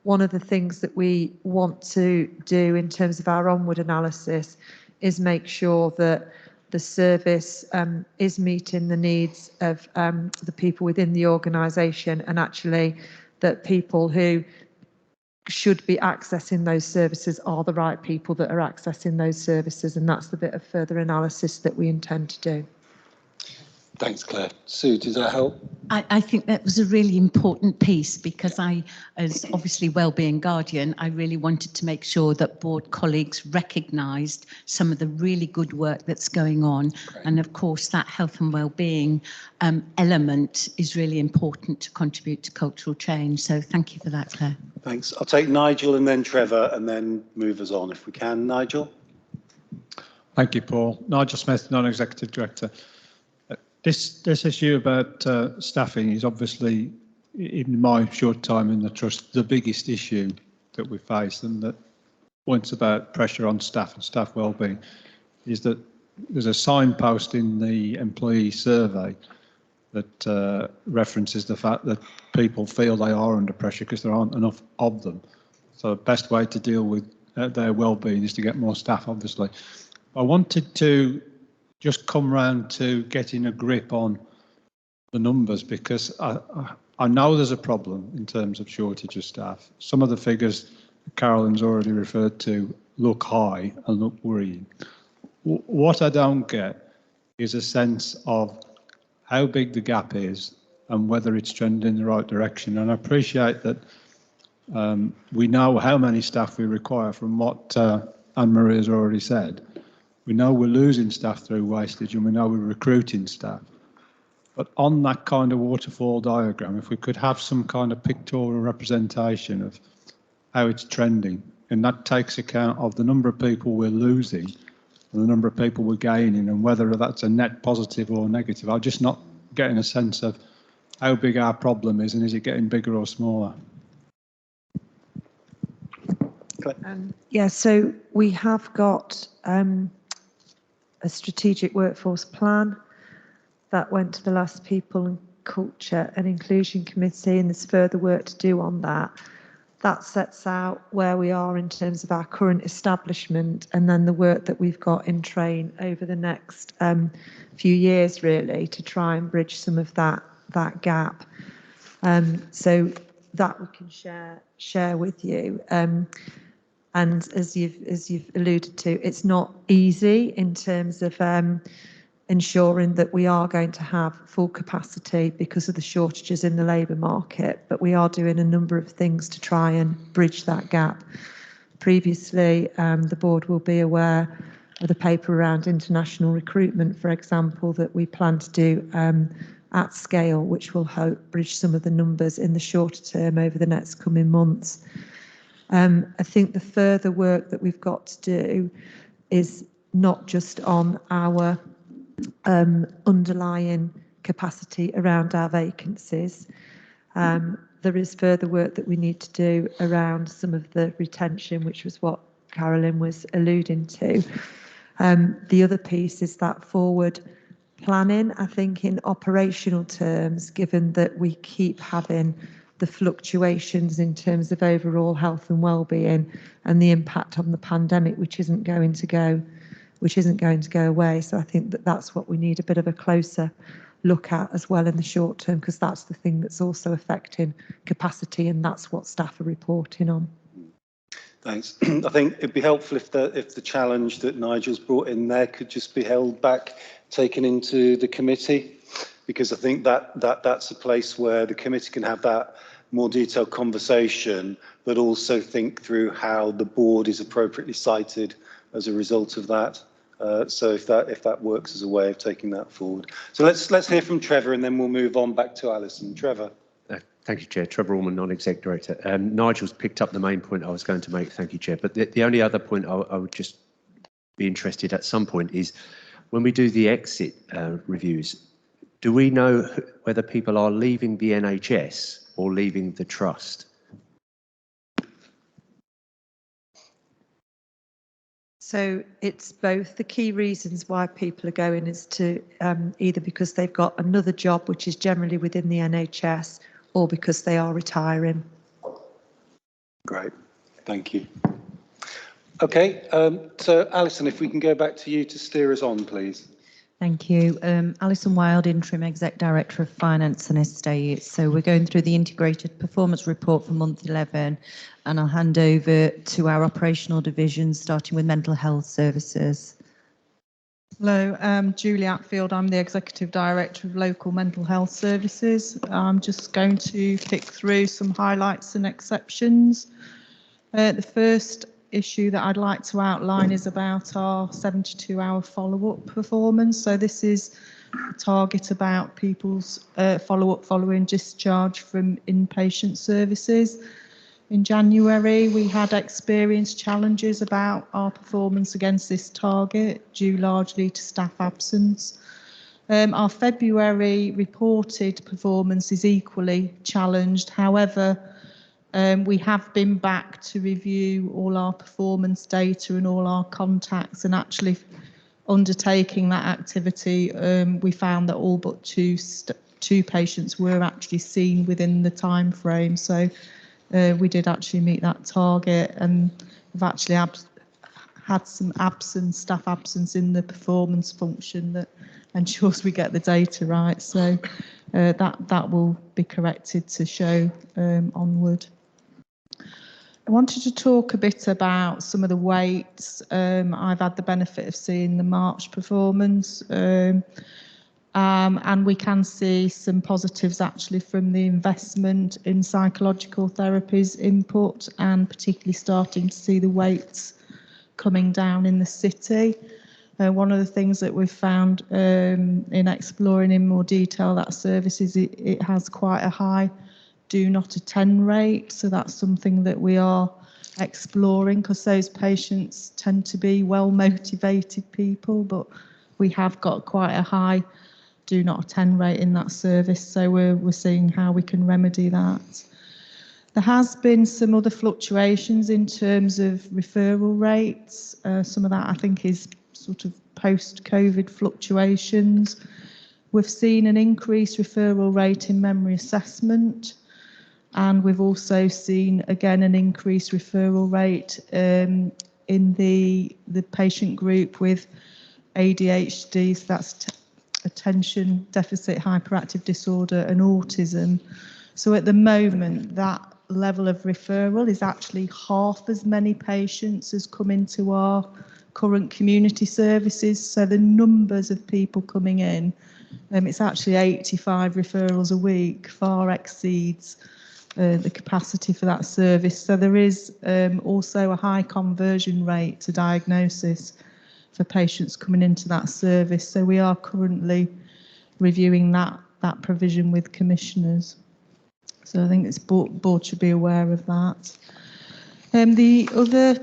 One of the things that we want to do in terms of our onward analysis is make sure that the service is meeting the needs of the people within the organisation, and actually that people who should be accessing those services are the right people that are accessing those services, and that's the bit of further analysis that we intend to do. Thanks, Claire. Sue, does that help? I think that was a really important piece, because I, as obviously wellbeing guardian, I really wanted to make sure that board colleagues recognised some of the really good work that's going on. Great. And of course that health and wellbeing element is really important to contribute to cultural change. So thank you for that, Claire. Thanks. I'll take Nigel and then Trevor and then move us on if we can. Nigel? Thank you, Paul. Nigel Smith, Non-Executive Director. This issue about staffing is obviously, in my short time in the Trust, the biggest issue that we face, and that points about pressure on staff and staff wellbeing is that there's a signpost in the employee survey that references the fact that people feel they are under pressure because there aren't enough of them. So the best way to deal with their wellbeing is to get more staff, obviously. I wanted to just come round to getting a grip on the numbers, because I know there's a problem in terms of shortage of staff. Some of the figures Carolyn's already referred to look high and look worrying. What I don't get is a sense of how big the gap is and whether it's trending in the right direction. And I appreciate that we know how many staff we require from what Anne-Marie has already said. We know we're losing staff through wastage, and we know we're recruiting staff. But on that kind of waterfall diagram, if we could have some kind of pictorial representation of how it's trending, and that takes account of the number of people we're losing and the number of people we're gaining, and whether that's a net positive or negative. I'm just not getting a sense of how big our problem is, and is it getting bigger or smaller? Yeah, so we have got a strategic workforce plan that went to the last People and Culture and Inclusion Committee, and there's further work to do on that. That sets out where we are in terms of our current establishment, and then the work that we've got in train over the next few years, really, to try and bridge some of that gap. So that we can share with you. And as you've alluded to, it's not easy in terms of ensuring that we are going to have full capacity because of the shortages in the labour market, but we are doing a number of things to try and bridge that gap. Previously, the board will be aware of the paper around international recruitment, for example, that we plan to do at scale, which will help bridge some of the numbers in the shorter term over the next coming months. I think the further work that we've got to do is not just on our underlying capacity around our vacancies. There is further work that we need to do around some of the retention, which was what Carolyn was alluding to. The other piece is that forward planning, I think, in operational terms, given that we keep having the fluctuations in terms of overall health and well-being and the impact on the pandemic, which isn't going to go away. So I think that that's what we need a bit of a closer look at as well in the short term, because that's the thing that's also affecting capacity, and that's what staff are reporting on. Thanks. I think it'd be helpful if the challenge that Nigel's brought in there could just be held back, taken into the committee, because I think that's a place where the committee can have that more detailed conversation, but also think through how the board is appropriately cited as a result of that. So if that works as a way of taking that forward. So let's hear from Trevor, and then we'll move on back to Alison. Trevor. Thank you, Chair. Trevor Allman, Non-Exec Director. Nigel's picked up the main point I was going to make. Thank you, Chair. But the only other point I would just be interested at some point is when we do the exit reviews, do we know whether people are leaving the NHS or leaving the trust? So it's both. The key reasons why people are going is to either because they've got another job, which is generally within the NHS, or because they are retiring. Great, thank you. Okay, so Alison, if we can go back to you to steer us on, please. Thank you. Alison Wilde, Interim Exec Director of Finance and Estates. So we're going through the Integrated Performance Report for month 11, and I'll hand over to our operational division, starting with Mental Health Services. Hello, Julie Atfield. I'm the Executive Director of Local Mental Health Services. I'm just going to flick through some highlights and exceptions. The first issue that I'd like to outline is about our 72-hour follow-up performance. So this is a target about people's follow-up following discharge from inpatient services. In January, we had experienced challenges about our performance against this target, due largely to staff absence. Our February reported performance is equally challenged. However, we have been back to review all our performance data and all our contacts, and actually undertaking that activity, we found that all but two patients were actually seen within the time frame. So we did actually meet that target, and we've actually had some staff absence in the performance function that ensures we get the data right. So that will be corrected to show onward. I wanted to talk a bit about some of the weights. I've had the benefit of seeing the March performance, and we can see some positives actually from the investment in psychological therapies input, and particularly starting to see the weights coming down in the city. One of the things that we've found in exploring in more detail that service is it has quite a high do not attend rate. So that's something that we are exploring, because those patients tend to be well motivated people, but we have got quite a high do not attend rate in that service. So we're seeing how we can remedy that. There has been some other fluctuations in terms of referral rates. Some of that I think is sort of post-COVID fluctuations. We've seen an increased referral rate in memory assessment, and we've also seen again an increased referral rate in the patient group with ADHD, so that's attention deficit hyperactive disorder and autism. So at the moment that level of referral is actually half as many patients as come into our current community services. So the numbers of people coming in, it's actually 85 referrals a week, far exceeds the capacity for that service. So there is also a high conversion rate to diagnosis for patients coming into that service. So we are currently reviewing that that provision with commissioners. So I think it's board should be aware of that. The other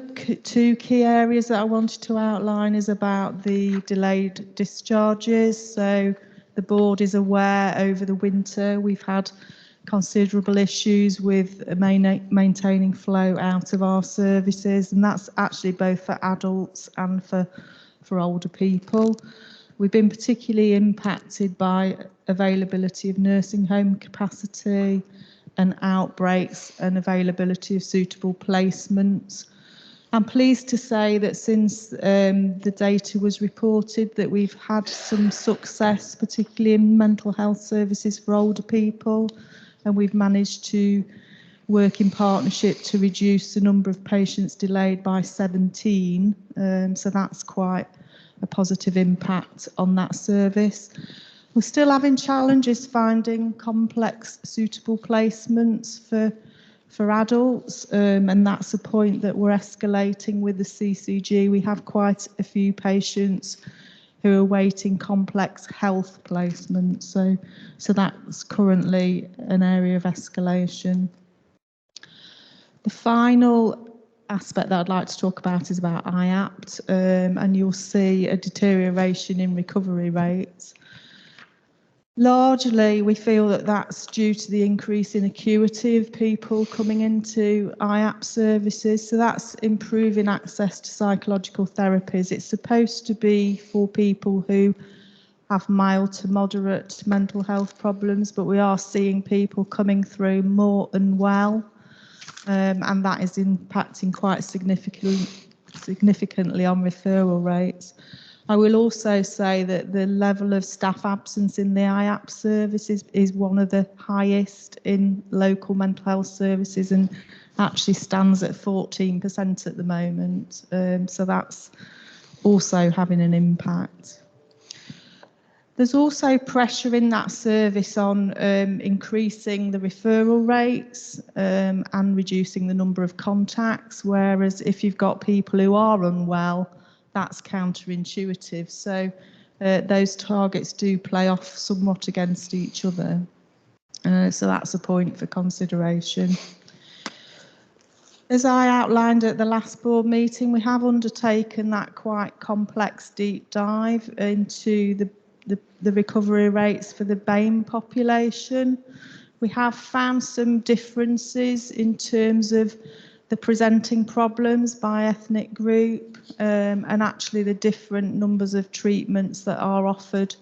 two key areas that I wanted to outline is about the delayed discharges. So the board is aware over the winter we've had considerable issues with maintaining flow out of our services, and that's actually both for adults and for older people. We've been particularly impacted by availability of nursing home capacity and outbreaks and availability of suitable placements. I'm pleased to say that since the data was reported that we've had some success, particularly in mental health services for older people, and we've managed to work in partnership to reduce the number of patients delayed by 17. So that's quite a positive impact on that service. We're still having challenges finding complex suitable placements for adults, and that's a point that we're escalating with the CCG. We have quite a few patients who are awaiting complex health placements, so that's currently an area of escalation. The final aspect that I'd like to talk about is about Iact, and you'll see a deterioration in recovery rates. Largely, we feel that that's due to the increase in acuity of people coming into Iact services. So that's improving access to psychological therapies. It's supposed to be for people who have mild to moderate mental health problems, but we are seeing people coming through more unwell, and that is impacting quite significantly on referral rates. I will also say that the level of staff absence in the Iact service is one of the highest in local mental health services and actually stands at 14% at the moment. So that's also having an impact. There's also pressure in that service on increasing the referral rates and reducing the number of contacts, whereas if you've got people who are unwell, that's counterintuitive. So those targets do play off somewhat against each other. So that's a point for consideration. As I outlined at the last board meeting, we have undertaken that quite complex deep dive into the recovery rates for the BAME population. We have found some differences in terms of the presenting problems by ethnic group, and actually the different numbers of treatments that are offered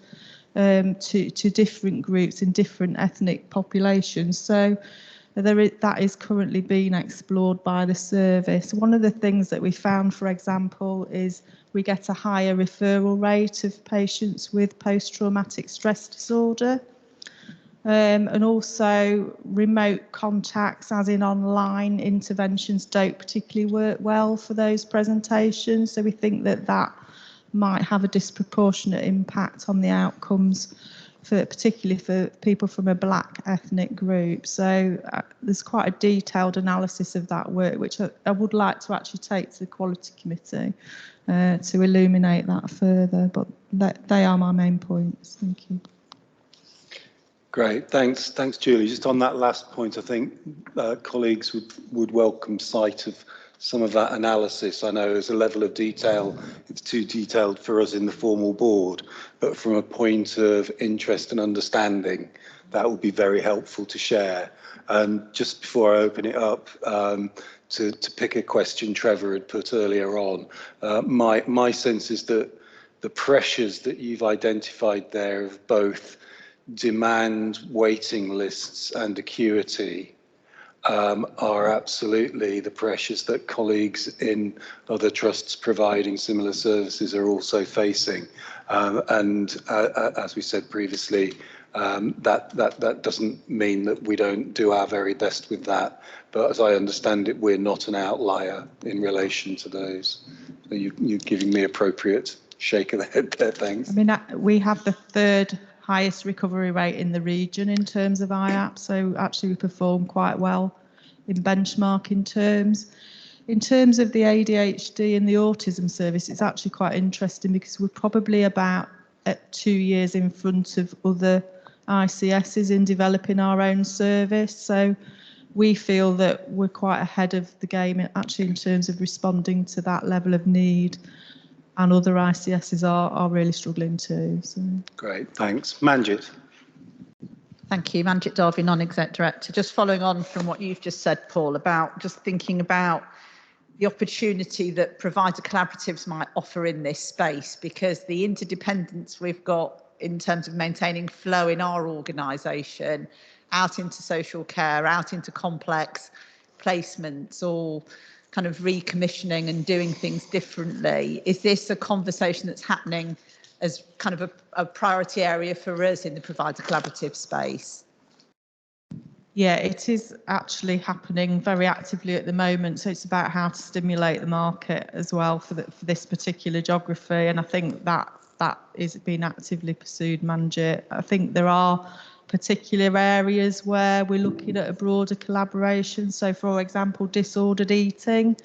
to different groups in different ethnic populations. So that is currently being explored by the service. One of the things that we found, for example, is we get a higher referral rate of patients with post-traumatic stress disorder. And also remote contacts, as in online interventions, don't particularly work well for those presentations. So we think that that might have a disproportionate impact on the outcomes, particularly for people from a Black ethnic group. So there's quite a detailed analysis of that work, which I would like to actually take to the Quality Committee to illuminate that further. But they are my main points. Thank you. Great, thanks, Julie. Just on that last point, I think colleagues would welcome sight of some of that analysis. I know there's a level of detail, it's too detailed for us in the formal board, but from a point of interest and understanding, that would be very helpful to share. And just before I open it up, to pick a question Trevor had put earlier on, my sense is that the pressures that you've identified there of both demand, waiting lists and acuity are absolutely the pressures that colleagues in other trusts providing similar services are also facing. And as we said previously, that doesn't mean that we don't do our very best with that. But as I understand it, we're not an outlier in relation to those. So you're giving me appropriate shake of the head there, thanks. I mean, we have the third highest recovery rate in the region in terms of Iact, so actually we perform quite well in benchmarking terms. In terms of the ADHD and the autism service, it's actually quite interesting because we're probably about at 2 years in front of other ICSs in developing our own service. So we feel that we're quite ahead of the game actually in terms of responding to that level of need, and other ICSs are really struggling too. So. Great, thanks. Manjit. Thank you, Manjit Darby, Non-Exec Director. Just following on from what you've just said, Paul, about just thinking about the opportunity that provider collaboratives might offer in this space, because the interdependence we've got in terms of maintaining flow in our organisation out into social care, out into complex placements, or kind of recommissioning and doing things differently. Is this a conversation that's happening as kind of a priority area for us in the provider collaborative space? Yeah, it is actually happening very actively at the moment. So it's about how to stimulate the market as well for this particular geography. And I think that is being actively pursued, Manjit. I think there are particular areas where we're looking at a broader collaboration. So, for example, disordered eating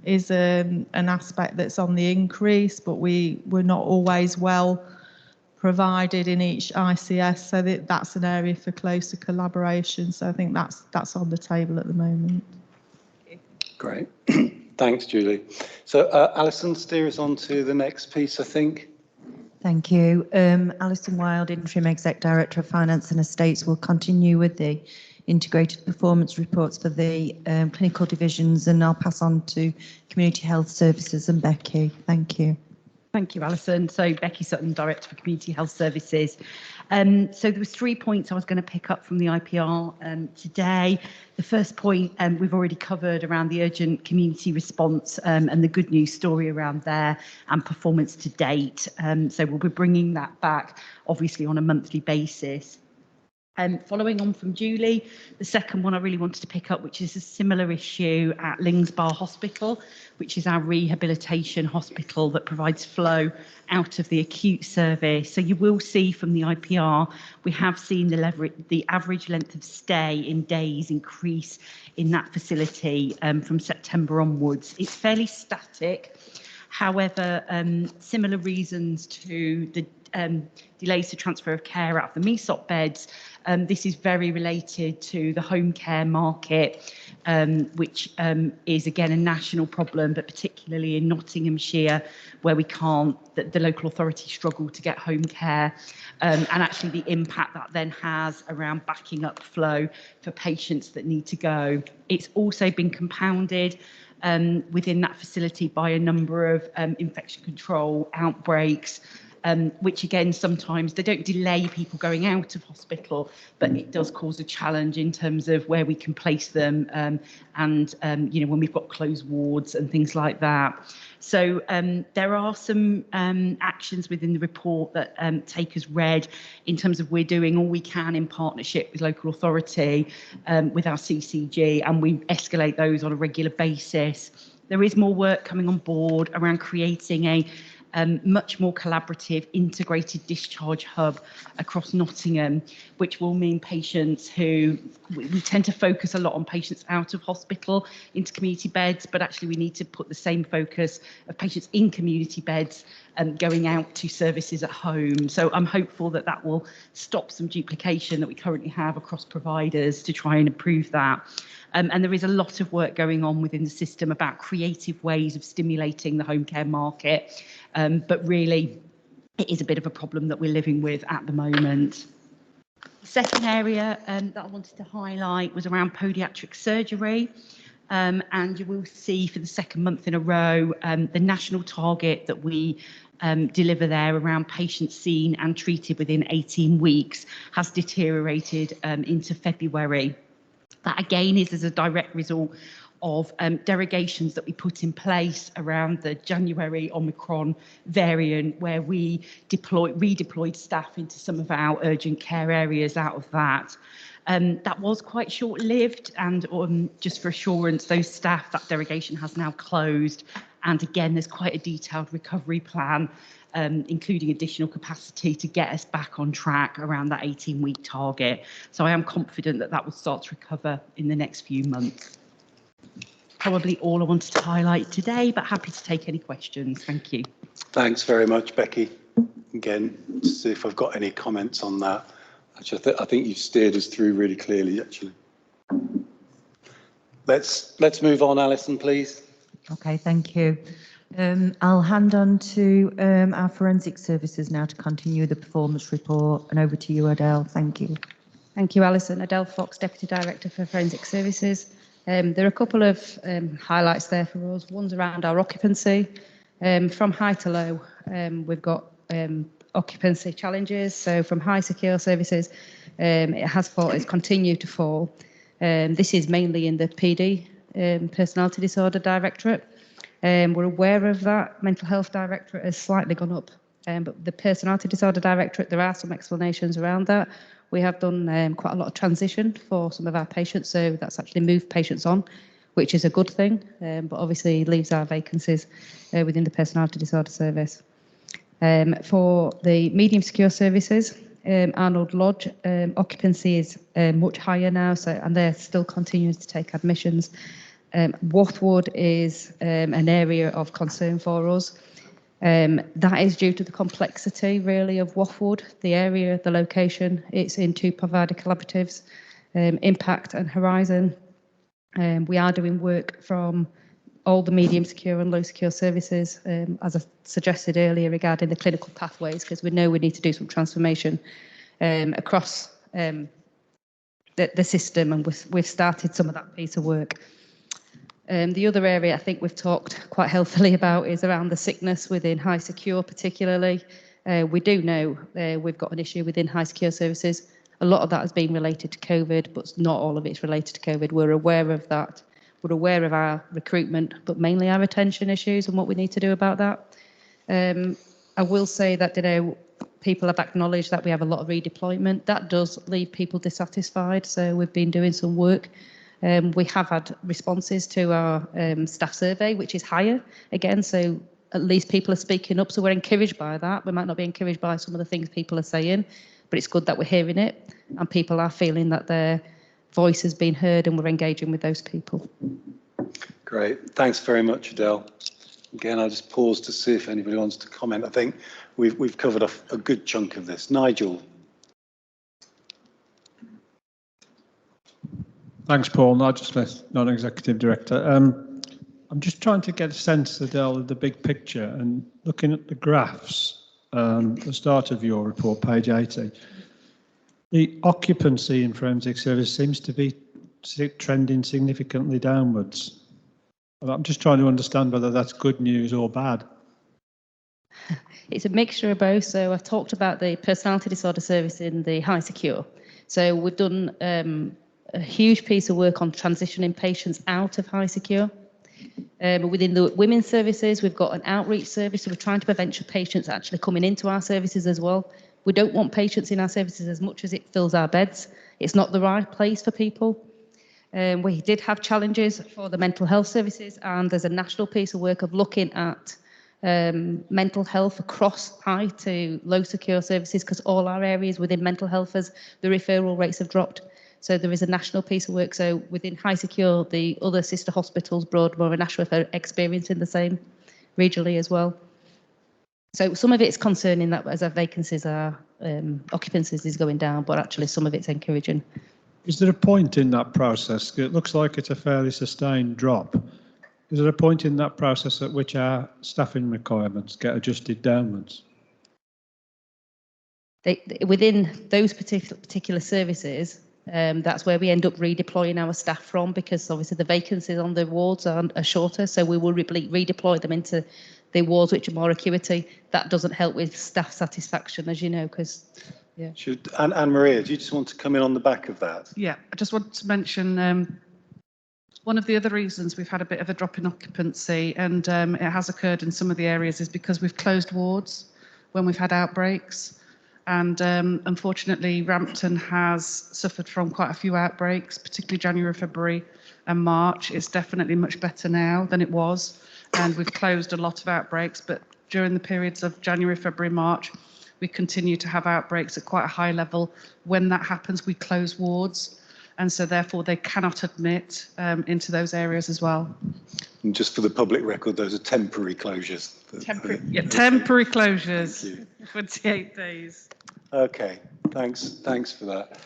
is an aspect that's on the increase, but we're not always well provided in each ICS, so that's an area for closer collaboration. So I think that's on the table at the moment. Great, thanks, Julie. So Alison, steer us on to the next piece, I think. Thank you. Alison Wilde, Interim Exec Director of Finance and Estates, will continue with the integrated performance reports for the clinical divisions, and I'll pass on to Community Health Services and Becky. Thank you. Thank you, Alison. So Becky Sutton, Director for Community Health Services. So there was 3 points I was going to pick up from the IPR today. The first point we've already covered around the urgent community response and the good news story around there and performance to date. So we'll be bringing that back, obviously, on a monthly basis. Following on from Julie, the second one I really wanted to pick up, which is a similar issue at Lingsbar Hospital, which is our rehabilitation hospital that provides flow out of the acute service. So you will see from the IPR, we have seen the average length of stay in days increase in that facility from September onwards. It's fairly static. However, similar reasons to the delays to transfer of care out of the MESOP beds. This is very related to the home care market, which is again a national problem, but particularly in Nottinghamshire, where the local authorities struggle to get home care, and actually the impact that then has around backing up flow for patients that need to go. It's also been compounded within that facility by a number of infection control outbreaks, which again, sometimes they don't delay people going out of hospital, but it does cause a challenge in terms of where we can place them and when we've got closed wards and things like that. So there are some actions within the report that take us read in terms of we're doing all we can in partnership with local authority, with our CCG, and we escalate those on a regular basis. There is more work coming on board around creating a much more collaborative integrated discharge hub across Nottingham, which will mean patients who we tend to focus a lot on patients out of hospital into community beds, but actually we need to put the same focus of patients in community beds going out to services at home. So I'm hopeful that that will stop some duplication that we currently have across providers to try and improve that. And there is a lot of work going on within the system about creative ways of stimulating the home care market. But really, it is a bit of a problem that we're living with at the moment. The second area that I wanted to highlight was around podiatric surgery. And you will see for the second month in a row, the national target that we deliver there around patients seen and treated within 18 weeks has deteriorated into February. That again is as a direct result of derogations that we put in place around the January Omicron variant, where we redeployed staff into some of our urgent care areas out of that. That was quite short-lived, and just for assurance, those staff, that derogation has now closed. And again, there's quite a detailed recovery plan, including additional capacity to get us back on track around that 18-week target. So I am confident that that will start to recover in the next few months. Probably all I wanted to highlight today, but happy to take any questions. Thank you. Thanks very much, Becky. Again, to see if I've got any comments on that. Actually, I think you've steered us through really clearly, actually. Let's move on, Alison, please. Okay, thank you. I'll hand on to our forensic services now to continue the performance report, and over to you, Adele. Thank you. Thank you, Alison. Adele Fox, Deputy Director for Forensic Services. There are a couple of highlights there for us. One's around our occupancy. From high to low, we've got occupancy challenges. So from high secure services, it's continued to fall. This is mainly in the PD, Personality Disorder Directorate. We're aware of that. Mental Health Directorate has slightly gone up, but the Personality Disorder Directorate, there are some explanations around that. We have done quite a lot of transition for some of our patients, so that's actually moved patients on, which is a good thing, but obviously leaves our vacancies within the Personality Disorder Service. For the medium secure services, Arnold Lodge occupancy is much higher now, and they're still continuing to take admissions. Wathwood is an area of concern for us. That is due to the complexity, really, of Wathwood, the area, the location. It's in two provider collaboratives, Impact and Horizon. We are doing work from all the medium secure and low secure services, as I suggested earlier, regarding the clinical pathways, because we know we need to do some transformation across the system, and we've started some of that piece of work. The other area I think we've talked quite healthily about is around the sickness within high secure particularly. We do know we've got an issue within high secure services. A lot of that has been related to COVID, but not all of it's related to COVID. We're aware of that. We're aware of our recruitment, but mainly our retention issues and what we need to do about that. I will say that, people have acknowledged that we have a lot of redeployment. That does leave people dissatisfied, so we've been doing some work. We have had responses to our staff survey, which is higher again, so at least people are speaking up, so we're encouraged by that. We might not be encouraged by some of the things people are saying, but it's good that we're hearing it and people are feeling that their voice has been heard and we're engaging with those people. Great, thanks very much, Adele. Again, I'll just pause to see if anybody wants to comment. I think we've covered a good chunk of this. Nigel. Thanks, Paul. Nigel Smith, Non-Executive Director. I'm just trying to get a sense, Adele, of the big picture, and looking at the graphs, the start of your report, page 80. The occupancy in forensic service seems to be trending significantly downwards. I'm just trying to understand whether that's good news or bad. It's a mixture of both. So I've talked about the personality disorder service in the high secure. So we've done a huge piece of work on transitioning patients out of high secure. Within the women's services, we've got an outreach service, so we're trying to prevent patients actually coming into our services as well. We don't want patients in our services as much as it fills our beds. It's not the right place for people. We did have challenges for the mental health services, and there's a national piece of work of looking at mental health across high to low secure services, because all our areas within mental health, as the referral rates have dropped. So there is a national piece of work. So within high secure, the other sister hospitals, Broadmoor and Ashworth, are experiencing the same regionally as well. So some of it's concerning that as our vacancies are, occupancies is going down, but actually some of it's encouraging. Is there a point in that process? It looks like it's a fairly sustained drop. Is there a point in that process at which our staffing requirements get adjusted downwards? Within those particular services, that's where we end up redeploying our staff from, because obviously the vacancies on the wards are shorter, so we will redeploy them into the wards which are more acuity. That doesn't help with staff satisfaction, as you know, because yeah. Anne Maria, do you just want to come in on the back of that? Yeah, I just want to mention one of the other reasons we've had a bit of a drop in occupancy, and it has occurred in some of the areas, is because we've closed wards when we've had outbreaks. And unfortunately, Rampton has suffered from quite a few outbreaks, particularly January, February and March. It's definitely much better now than it was. And we've closed a lot of outbreaks, but during the periods of January, February, March, we continue to have outbreaks at quite a high level. When that happens, we close wards, and so therefore they cannot admit into those areas as well. And just for the public record, those are temporary closures. Temporary closures, 28 days. Okay, Thanks for that.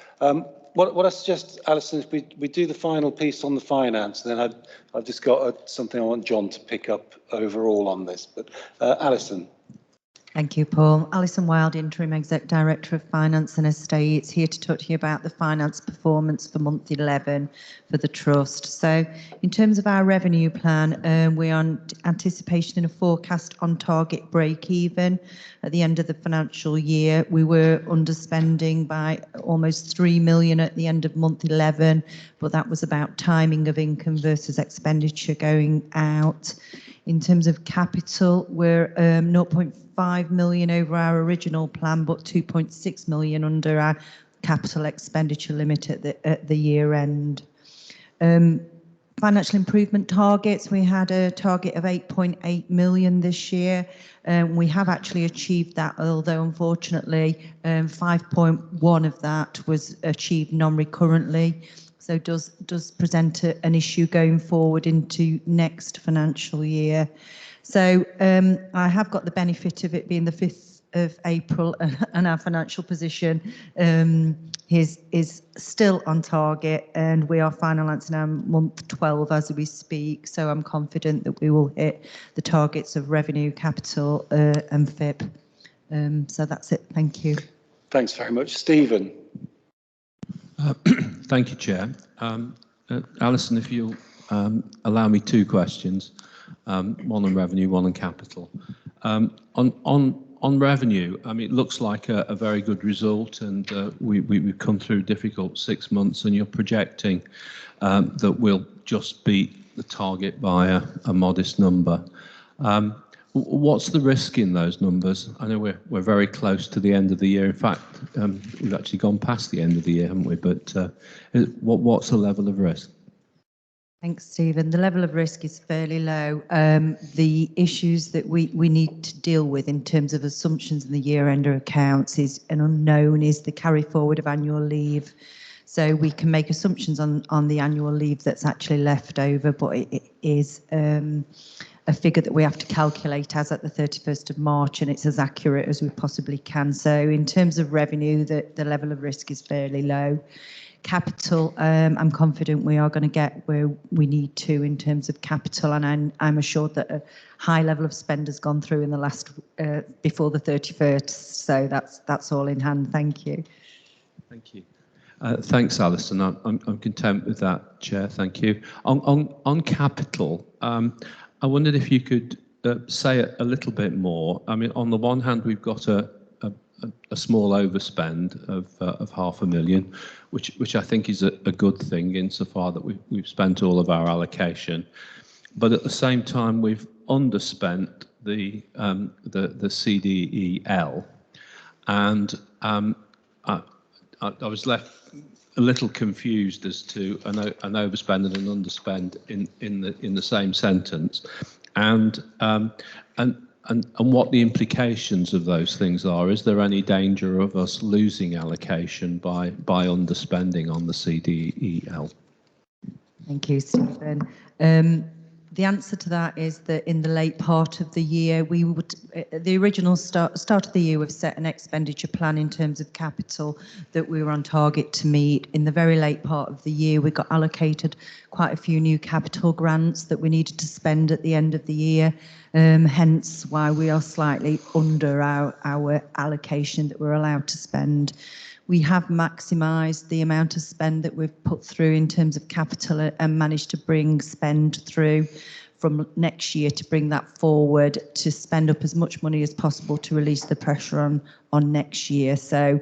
What I suggest, Alison, is we do the final piece on the finance, and then I've just got something I want John to pick up overall on this. But Alison. Thank you, Paul. Alison Wilde, Interim Exec Director of Finance and Estates, here to talk to you about the finance performance for month 11 for the Trust. So, in terms of our revenue plan, we are anticipating a forecast on target break even at the end of the financial year. We were underspending by almost 3 million at the end of month 11, but that was about timing of income versus expenditure going out. In terms of capital, we're 0.5 million over our original plan, but 2.6 million under our capital expenditure limit at the year end. Financial improvement targets, we had a target of 8.8 million this year. We have actually achieved that, although unfortunately 5.1 of that was achieved non-recurrently. So does present an issue going forward into next financial year. So I have got the benefit of it being the 5th of April and our financial position is still on target, and we are finalising our month 12 as we speak. So I'm confident that we will hit the targets of revenue, capital and FIP. So that's it. Thank you. Thanks very much. Stephen. Thank you, Chair. Alison, if you'll allow me 2 questions, one on revenue, one on capital. On revenue, I mean, it looks like a very good result, and we've come through difficult 6 months, and you're projecting that we'll just beat the target by a modest number. What's the risk in those numbers? I know we're very close to the end of the year. In fact, we've actually gone past the end of the year, haven't we? But what's the level of risk? Thanks, Stephen. The level of risk is fairly low. The issues that we need to deal with in terms of assumptions in the year-end accounts is an unknown, is the carry forward of annual leave. So we can make assumptions on the annual leave that's actually left over, but it is a figure that we have to calculate as at the 31st of March, and it's as accurate as we possibly can. So in terms of revenue, the level of risk is fairly low. Capital, I'm confident we are going to get where we need to in terms of capital, and I'm assured that a high level of spend has gone through in the last before the 31st. So that's all in hand. Thank you. Thank you. Thanks, Alison. I'm content with that, Chair. Thank you. On capital, I wondered if you could say a little bit more. I mean, on the one hand, we've got a small overspend of 500,000, which I think is a good thing insofar that we've spent all of our allocation. But at the same time, we've underspent the CDEL, and I was left a little confused as to an overspend and an underspend in the same sentence, and what the implications of those things are. Is there any danger of us losing allocation by underspending on the CDEL? Thank you, Stephen. The answer to that is that in the late part of the year, the original start of the year, we've set an expenditure plan in terms of capital that we were on target to meet. In the very late part of the year, we got allocated quite a few new capital grants that we needed to spend at the end of the year, hence why we are slightly under our allocation that we're allowed to spend. We have maximised the amount of spend that we've put through in terms of capital and managed to bring spend through from next year to bring that forward, to spend up as much money as possible to release the pressure on next year. So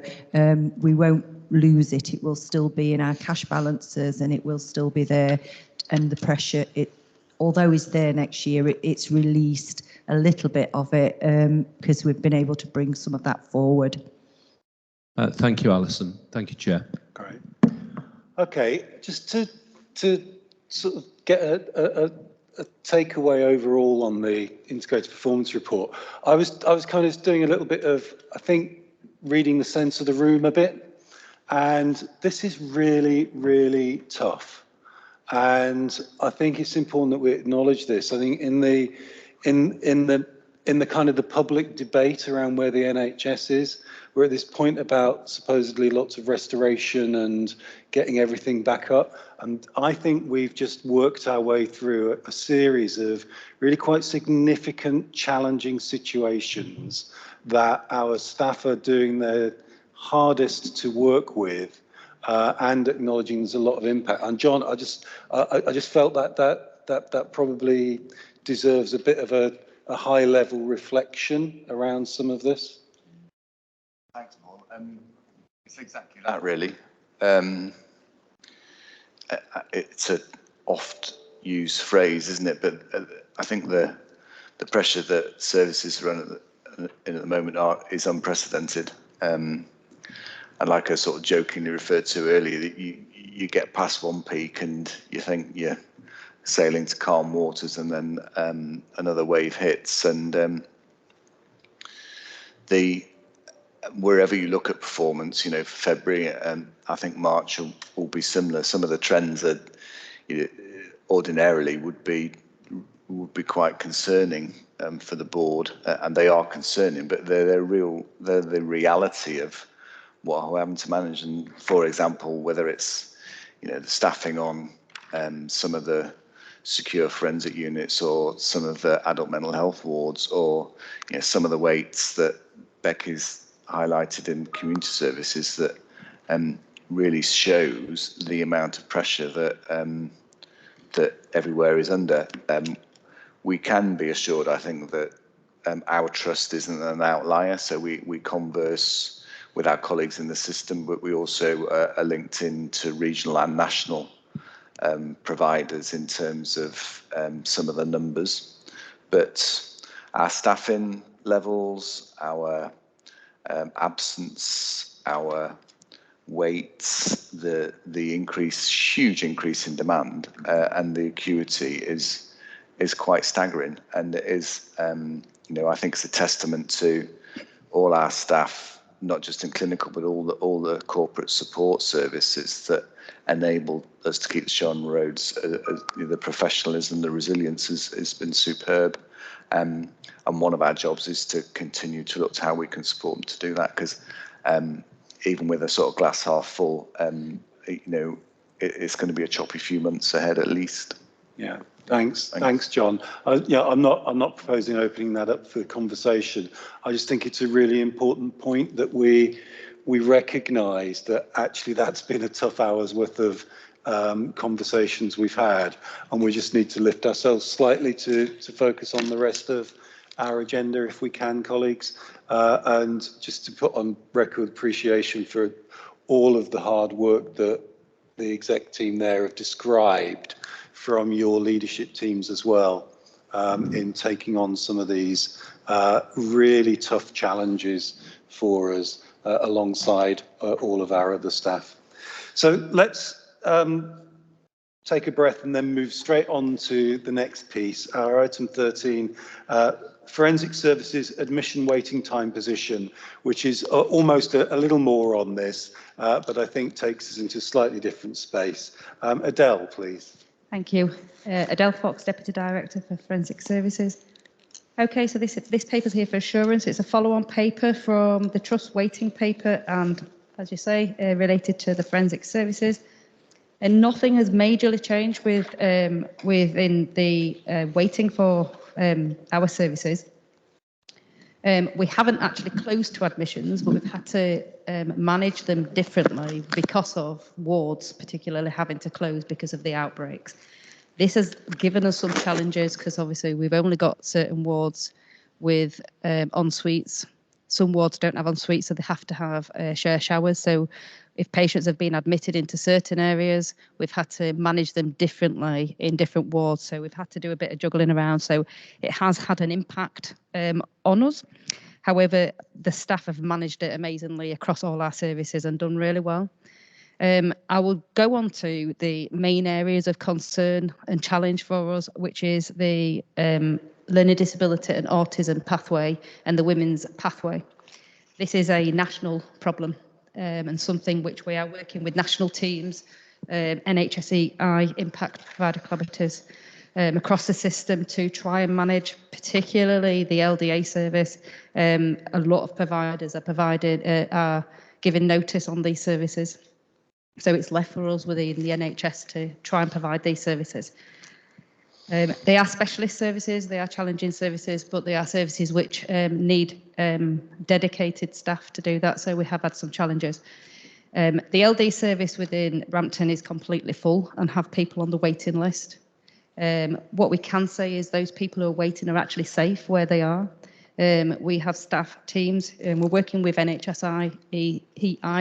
we won't lose it. It will still be in our cash balances and it will still be there. And the pressure, although it's there next year, it's released a little bit of it because we've been able to bring some of that forward. Thank you, Alison. Thank you, Chair. Great. Okay, just to sort of get a takeaway overall on the integrated performance report, I was kind of doing a little bit of, I think, reading the sense of the room a bit, and this is really, really tough. And I think it's important that we acknowledge this. I think in the in the kind of the public debate around where the NHS is. We're at this point about supposedly lots of restoration and getting everything back up. And I think we've just worked our way through a series of really quite significant, challenging situations that our staff are doing their hardest to work with, and acknowledging there's a lot of impact. And John, I just felt that probably deserves a bit of a high level reflection around some of this. Thanks, Paul. It's exactly that, really. It's a oft used phrase, isn't it? But I think the pressure that services run at the moment is unprecedented. And like I sort of jokingly referred to earlier, that you get past one peak and you think you're sailing to calm waters, and then another wave hits, and wherever you look at performance, for February, and I think March will be similar. Some of the trends that ordinarily would be quite concerning for the board, and they are concerning, but they're the reality of what we're having to manage. And for example, whether it's the staffing on some of the secure forensic units, or some of the adult mental health wards, or some of the weights that Becky's highlighted in community services, that really shows the amount of pressure that everywhere is under. We can be assured, I think, that our trust isn't an outlier, so we converse with our colleagues in the system, but we also are linked into regional and national providers in terms of some of the numbers. But our staffing levels, our absence, our weights, the huge increase in demand, and the acuity is quite staggering, and it is, I think it's a testament to all our staff, not just in clinical, but all the corporate support services that enable us to keep the show on the roads. The professionalism, the resilience has been superb. And one of our jobs is to continue to look to how we can support them to do that, because even with a sort of glass half full, it's going to be a choppy few months ahead at least. Yeah, thanks, John. I'm not proposing opening that up for the conversation. I just think it's a really important point that we recognise that actually that's been a tough hour's worth of conversations we've had, and we just need to lift ourselves slightly to focus on the rest of our agenda if we can, colleagues, and just to put on record appreciation for all of the hard work that the exec team there have described from your leadership teams as well, in taking on some of these really tough challenges for us alongside all of our other staff. So let's take a breath and then move straight on to the next piece, our item 13, forensic services admission waiting time position, which is almost a little more on this, but I think takes us into a slightly different space. Adele, please. Thank you. Adele Fox, Deputy Director for Forensic Services. Okay, so this paper's here for assurance. It's a follow-on paper from the Trust waiting paper, and as you say, related to the forensic services. And nothing has majorly changed within the waiting for our services. We haven't actually closed to admissions, but we've had to manage them differently because of wards particularly having to close because of the outbreaks. This has given us some challenges because obviously we've only got certain wards with en-suites. Some wards don't have en-suites, so they have to have share showers. So if patients have been admitted into certain areas, we've had to manage them differently in different wards. So we've had to do a bit of juggling around. So it has had an impact on us. However, the staff have managed it amazingly across all our services and done really well. I will go on to the main areas of concern and challenge for us, which is the learning disability and autism pathway and the women's pathway. This is a national problem and something which we are working with national teams, NHSE, Impact Provider Collaboratives, across the system to try and manage, particularly the LDA service. A lot of providers are giving notice on these services. So it's left for us within the NHS to try and provide these services. They are specialist services, they are challenging services, but they are services which need dedicated staff to do that. So we have had some challenges. The LD service within Rampton is completely full and have people on the waiting list. What we can say is those people who are waiting are actually safe where they are. We have staff teams and we're working with NHSI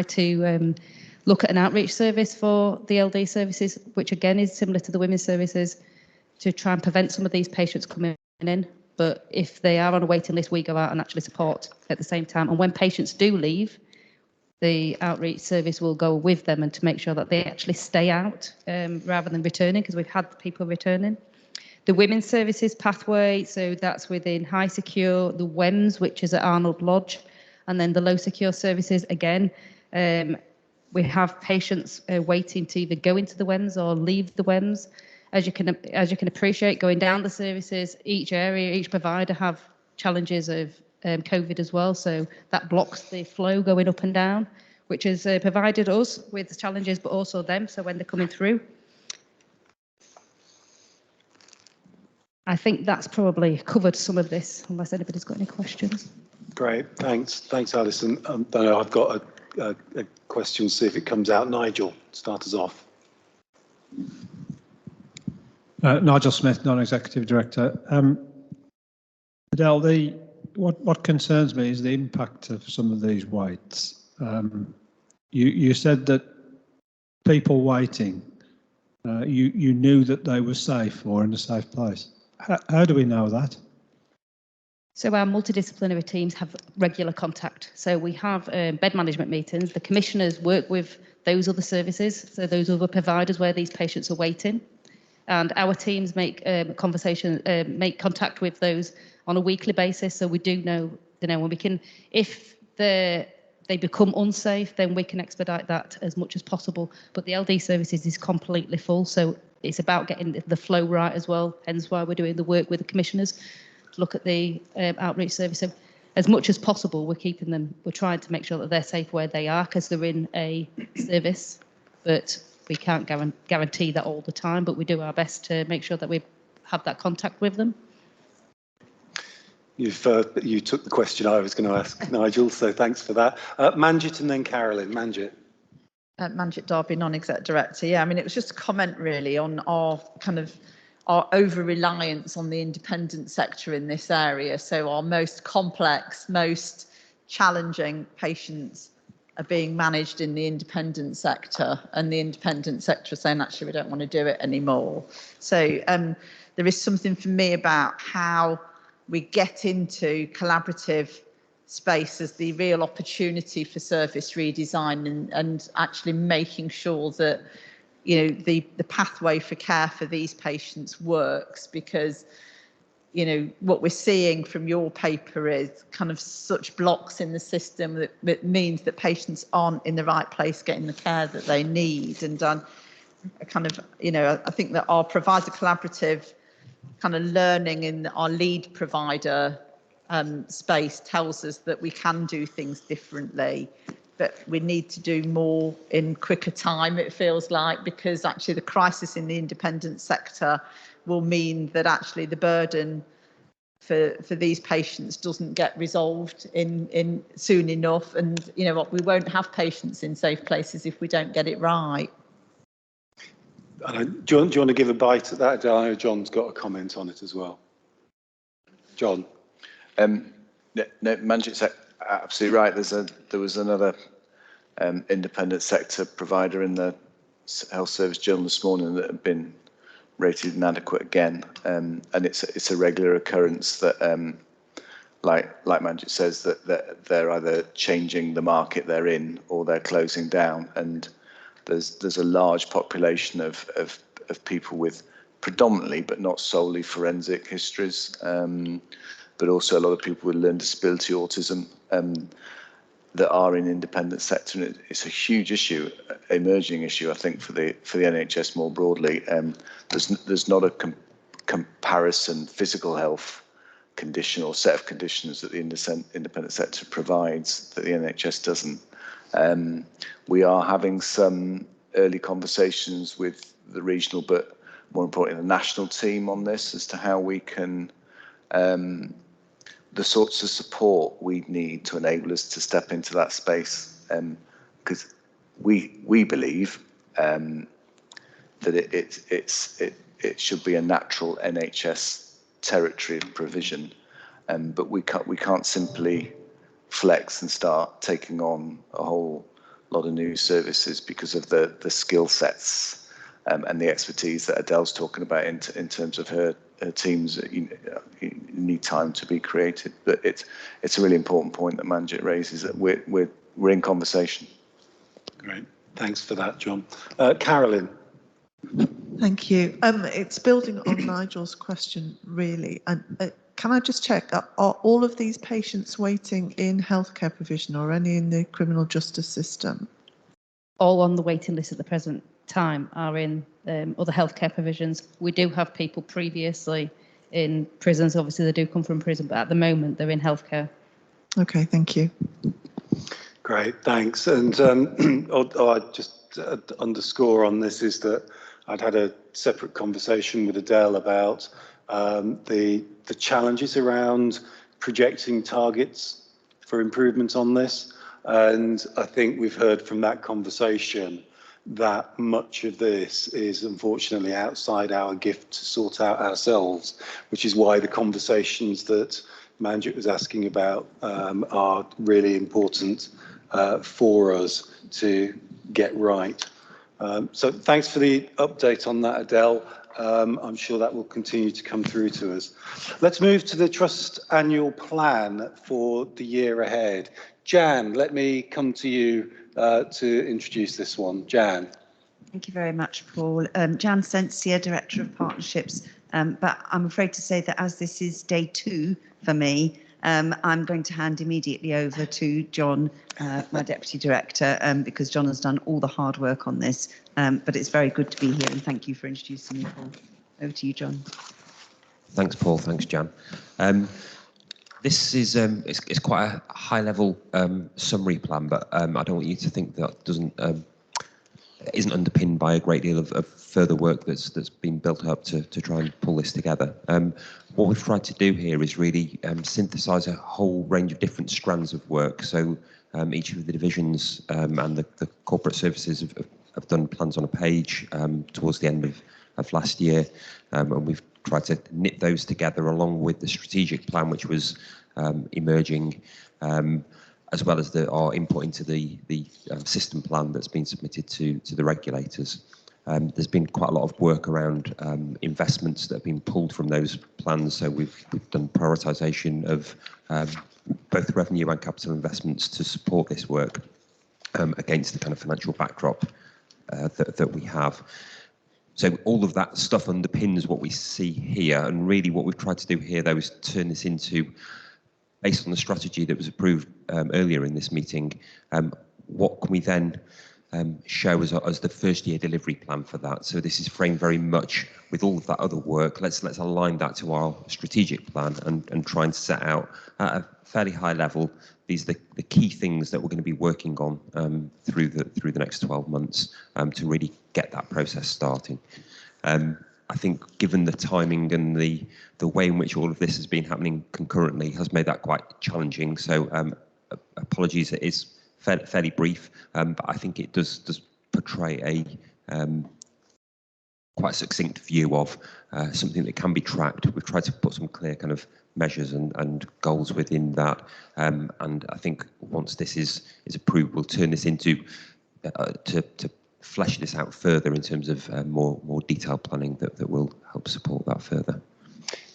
to look at an outreach service for the LD services, which again is similar to the women's services, to try and prevent some of these patients coming in. But if they are on a waiting list, we go out and actually support at the same time. And when patients do leave, the outreach service will go with them and to make sure that they actually stay out rather than returning, because we've had people returning. The women's services pathway, so that's within high secure, the WEMS, which is at Arnold Lodge, and then the low secure services again. We have patients waiting to either go into the WEMS or leave the WEMS. As you can appreciate, going down the services, each area, each provider have challenges of COVID as well, so that blocks the flow going up and down, which has provided us with challenges, but also them, so when they're coming through. I think that's probably covered some of this, unless anybody's got any questions. Great, thanks, Alison. I've got a question, see if it comes out. Nigel, start us off. Nigel Smith, Non-Executive Director. Adele, what concerns me is the impact of some of these waits. You said that people waiting, you knew that they were safe or in a safe place. How do we know that? So our multidisciplinary teams have regular contact. So we have bed management meetings. The commissioners work with those other services, so those other providers where these patients are waiting. And our teams make make contact with those on a weekly basis. So we do know, when we can, if they become unsafe, then we can expedite that as much as possible. But the LD services is completely full, so it's about getting the flow right as well. Hence why we're doing the work with the commissioners to look at the outreach service. So as much as possible, we're trying to make sure that they're safe where they are because they're in a service, but we can't guarantee that all the time, but we do our best to make sure that we have that contact with them. You took the question I was going to ask, Nigel, so thanks for that. Manjit and then Carolyn. Manjit. Manjit Darby, Non-Exec Director. Yeah, I mean, it was just a comment really on our over-reliance on the independent sector in this area. So our most complex, most challenging patients are being managed in the independent sector, and the independent sector is saying, actually, we don't want to do it anymore. So there is something for me about how we get into collaborative space as the real opportunity for service redesign and actually making sure that, the pathway for care for these patients works, because what we're seeing from your paper is kind of such blocks in the system that means that patients aren't in the right place getting the care that they need. And I think that our provider collaborative kind of learning in our lead provider space tells us that we can do things differently, but we need to do more in quicker time, it feels like, because actually the crisis in the independent sector will mean that actually the burden for these patients doesn't get resolved in soon enough. And we won't have patients in safe places if we don't get it right. Do you want to give a bite at that? I know John's got a comment on it as well. John. No, Manjit's absolutely right. There was another independent sector provider in the Health Service Journal this morning that had been rated inadequate again, and it's a regular occurrence that, like Manjit says, that they're either changing the market they're in or they're closing down, and there's a large population of people with predominantly but not solely forensic histories, but also a lot of people with learning disability, autism, that are in independent sector, and it's a huge issue, emerging issue, I think, for the NHS more broadly. There's not a comparison physical health condition or set of conditions that the independent sector provides that the NHS doesn't. We are having some early conversations with the regional, but more importantly, the national team on this as to how we can, the sorts of support we need to enable us to step into that space. Because we believe that it should be a natural NHS territory of provision, but we can't simply flex and start taking on a whole lot of new services because of the skill sets and the expertise that Adele's talking about in terms of her teams. You need time to be created, but it's a really important point that Manjit raises, that we're in conversation. Great, thanks for that, John. Carolyn. Thank you. It's building on Nigel's question, really. And can I just check, are all of these patients waiting in healthcare provision or any in the criminal justice system? All on the waiting list at the present time are in other healthcare provisions. We do have people previously in prisons. Obviously, they do come from prison, but at the moment they're in healthcare. Okay, thank you. Great, thanks. And I'd just underscore on this is that I'd had a separate conversation with Adele about the challenges around projecting targets for improvement on this. And I think we've heard from that conversation that much of this is unfortunately outside our gift to sort out ourselves, which is why the conversations that Manjit was asking about are really important for us to get right. So thanks for the update on that, Adele. I'm sure that will continue to come through to us. Let's move to the Trust annual plan for the year ahead. Jan, let me come to you to introduce this one. Jan. Thank you very much, Paul. Jan Sensier, Director of Partnerships, but I'm afraid to say that as this is day 2 for me, I'm going to hand immediately over to John, my Deputy Director, because John has done all the hard work on this, but it's very good to be here and thank you for introducing me, Paul. Over to you, John. Thanks, Paul. Thanks, Jan. This is it's quite a high-level summary plan, but I don't want you to think that isn't underpinned by a great deal of further work that's been built up to try and pull this together. What we've tried to do here is really synthesise a whole range of different strands of work. So each of the divisions and the corporate services have done plans on a page towards the end of last year, and we've tried to knit those together along with the strategic plan, which was emerging, as well as our input into the system plan that's been submitted to the regulators. There's been quite a lot of work around investments that have been pulled from those plans, so we've done prioritisation of both revenue and capital investments to support this work against the kind of financial backdrop that we have. So all of that stuff underpins what we see here, and really what we've tried to do here, though, is turn this into, based on the strategy that was approved earlier in this meeting, what can we then show as the first year delivery plan for that? So this is framed very much with all of that other work. Let's align that to our strategic plan and try and set out at a fairly high level these are the key things that we're going to be working on through the next 12 months to really get that process starting. I think given the timing and the way in which all of this has been happening concurrently has made that quite challenging. So apologies, it is fairly brief, but I think it does portray a quite succinct view of something that can be tracked. We've tried to put some clear kind of measures and goals within that, and I think once this is approved, we'll turn this into to flesh this out further in terms of more detailed planning that will help support that further.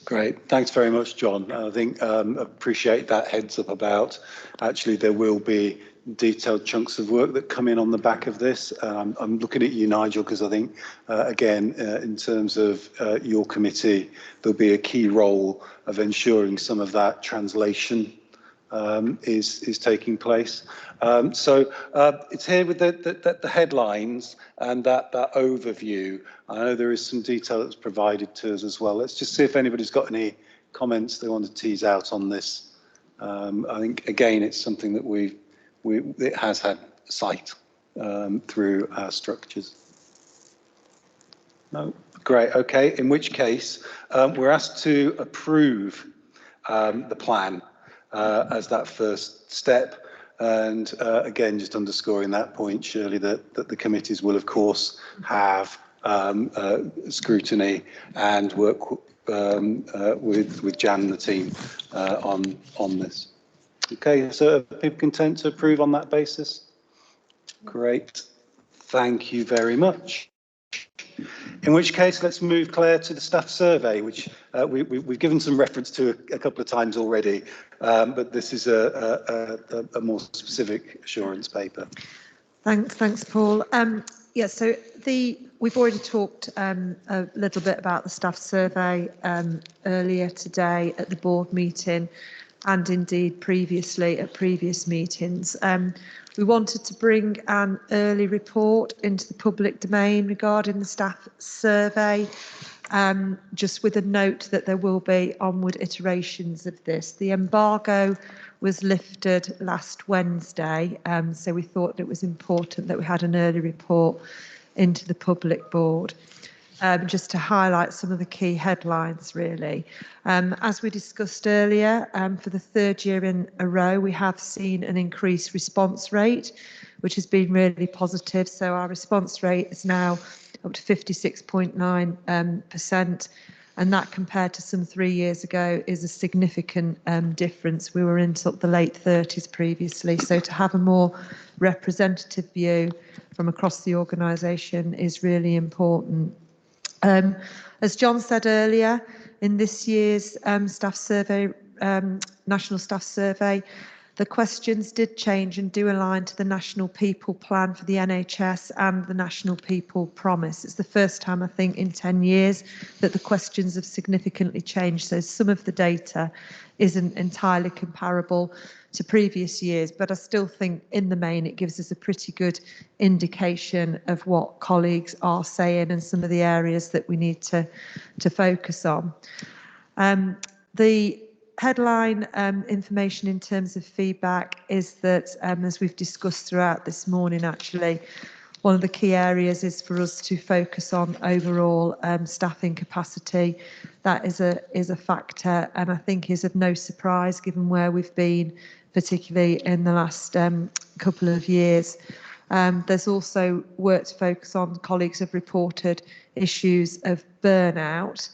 Great, thanks very much, John. I think appreciate that heads up about actually there will be detailed chunks of work that come in on the back of this. I'm looking at you, Nigel, because I think, again, in terms of your committee, there'll be a key role of ensuring some of that translation is taking place. It's here with the headlines and that overview. I know there is some detail that's provided to us as well. Let's just see if anybody's got any comments they want to tease out on this. I think again it's something that it has had sight through our structures. No, great. Okay, in which case we're asked to approve the plan as that first step. And again, just underscoring that point, Shirley, that the committees will, of course, have scrutiny and work with Jan and the team on this. Okay, so are people content to approve on that basis? Great. Thank you very much. In which case, let's move, Claire, to the staff survey, which we've given some reference to a couple of times already, but this is a more specific assurance paper. Thanks, Paul. Yeah, so we've already talked a little bit about the staff survey earlier today at the board meeting, and indeed previously at previous meetings. We wanted to bring an early report into the public domain regarding the staff survey, just with a note that there will be onward iterations of this. The embargo was lifted last Wednesday, so we thought it was important that we had an early report into the public board. Just to highlight some of the key headlines, really. As we discussed earlier, for the third year in a row, we have seen an increased response rate, which has been really positive. So our response rate is now up to 56.9%, and that compared to some 3 years ago is a significant difference. We were in sort of the late 30s previously, so to have a more representative view from across the organisation is really important. As John said earlier, in this year's staff survey, National Staff Survey, the questions did change and do align to the National People Plan for the NHS and the National People Promise. It's the first time, I think, in 10 years that the questions have significantly changed. So some of the data isn't entirely comparable to previous years, but I still think in the main it gives us a pretty good indication of what colleagues are saying and some of the areas that we need to focus on. The headline information in terms of feedback is that, as we've discussed throughout this morning, actually, one of the key areas is for us to focus on overall staffing capacity. That is a factor, and I think is of no surprise given where we've been, particularly in the last couple of years. There's also work to focus on. Colleagues have reported issues of burnout,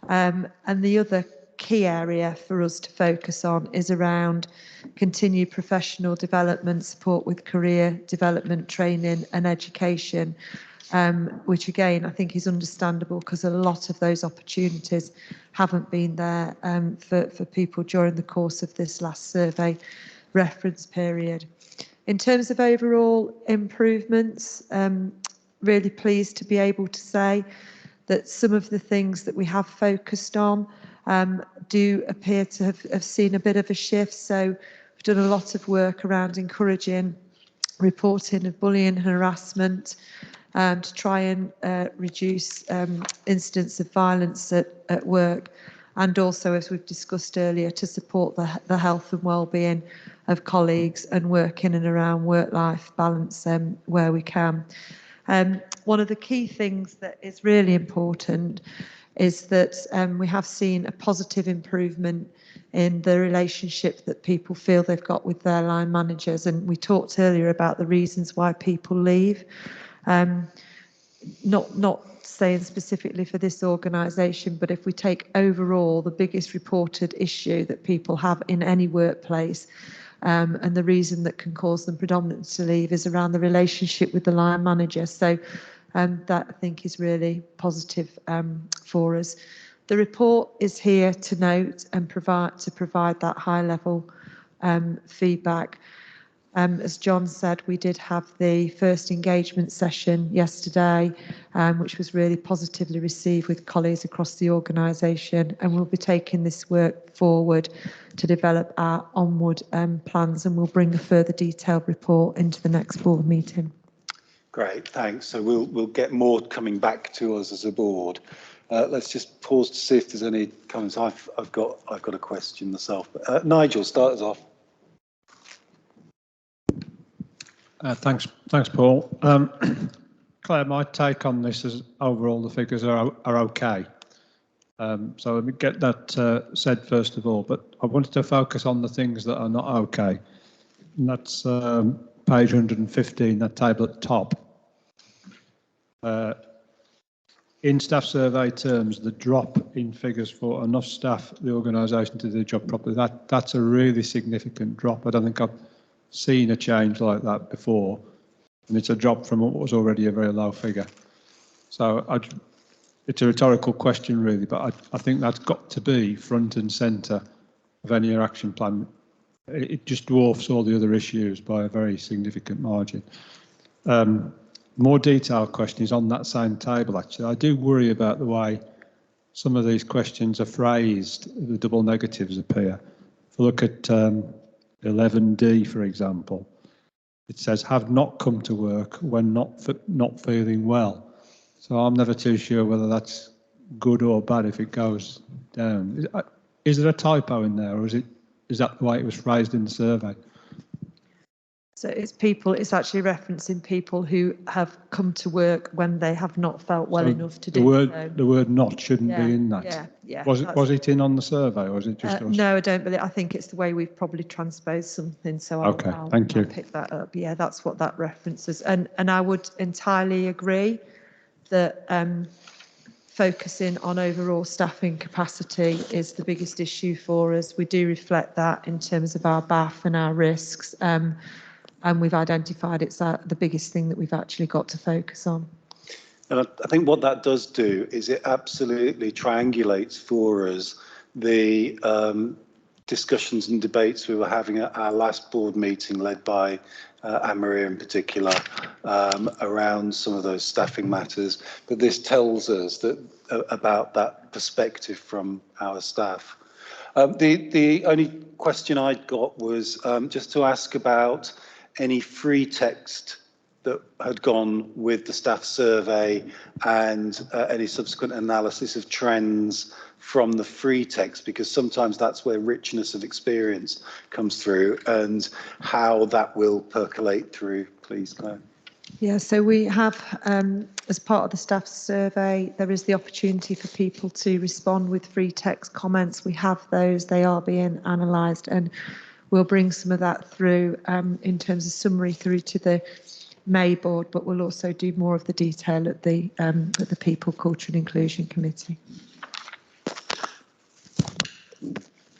and the other key area for us to focus on is around continued professional development, support with career development, training and education, which again I think is understandable because a lot of those opportunities haven't been there for people during the course of this last survey reference period. In terms of overall improvements, really pleased to be able to say that some of the things that we have focused on do appear to have seen a bit of a shift. So we've done a lot of work around encouraging reporting of bullying and harassment to try and reduce incidents of violence at work, and also, as we've discussed earlier, to support the health and well-being of colleagues and work in and around work-life balance where we can. One of the key things that is really important is that we have seen a positive improvement in the relationship that people feel they've got with their line managers. And we talked earlier about the reasons why people leave. Not saying specifically for this organisation, but if we take overall the biggest reported issue that people have in any workplace, and the reason that can cause them predominantly to leave is around the relationship with the line manager. So that I think is really positive for us. The report is here to note and provide that high level feedback. As John said, we did have the first engagement session yesterday, which was really positively received with colleagues across the organisation, and we'll be taking this work forward to develop our onward plans, and we'll bring a further detailed report into the next board meeting. Great, thanks. So we'll get more coming back to us as a board. Let's just pause to see if there's any comments. I've got a question myself. But, Nigel, start us off. Thanks, Paul. Claire, my take on this is overall the figures are okay. So let me get that said first of all, but I wanted to focus on the things that are not okay. And that's page 115, that table at the top. In staff survey terms, the drop in figures for enough staff, the organisation to do the job properly, that's a really significant drop. I don't think I've seen a change like that before, and it's a drop from what was already a very low figure. So it's a rhetorical question really, but I think that's got to be front and centre of any action plan. It just dwarfs all the other issues by a very significant margin. More detailed question is on that same table actually. I do worry about the way some of these questions are phrased, the double negatives appear. If we look at 11D, for example, it says have not come to work when not feeling well. So I'm never too sure whether that's good or bad if it goes down. Is there a typo in there, or is that the way it was phrased in the survey? So it's actually referencing people who have come to work when they have not felt well enough to do so. The word not shouldn't be in that. Yeah. Was it in on the survey, or was it just us? No, I don't believe. I think it's the way we've probably transposed something. So okay, I'll pick that up. Yeah, that's what that references. And I would entirely agree that focusing on overall staffing capacity is the biggest issue for us. We do reflect that in terms of our BAF and our risks. And we've identified it's the biggest thing that we've actually got to focus on. And I think what that does do is it absolutely triangulates for us the discussions and debates we were having at our last board meeting, led by Anne-Marie in particular, around some of those staffing matters. But this tells us that about that perspective from our staff. The only question I'd got was just to ask about any free text that had gone with the staff survey and any subsequent analysis of trends from the free text, because sometimes that's where richness of experience comes through, and how that will percolate through, please, Claire. Yeah, so we have, as part of the staff survey, there is the opportunity for people to respond with free text comments. We have those, they are being analysed, and we'll bring some of that through in terms of summary through to the May board, but we'll also do more of the detail at the People, Culture and Inclusion Committee.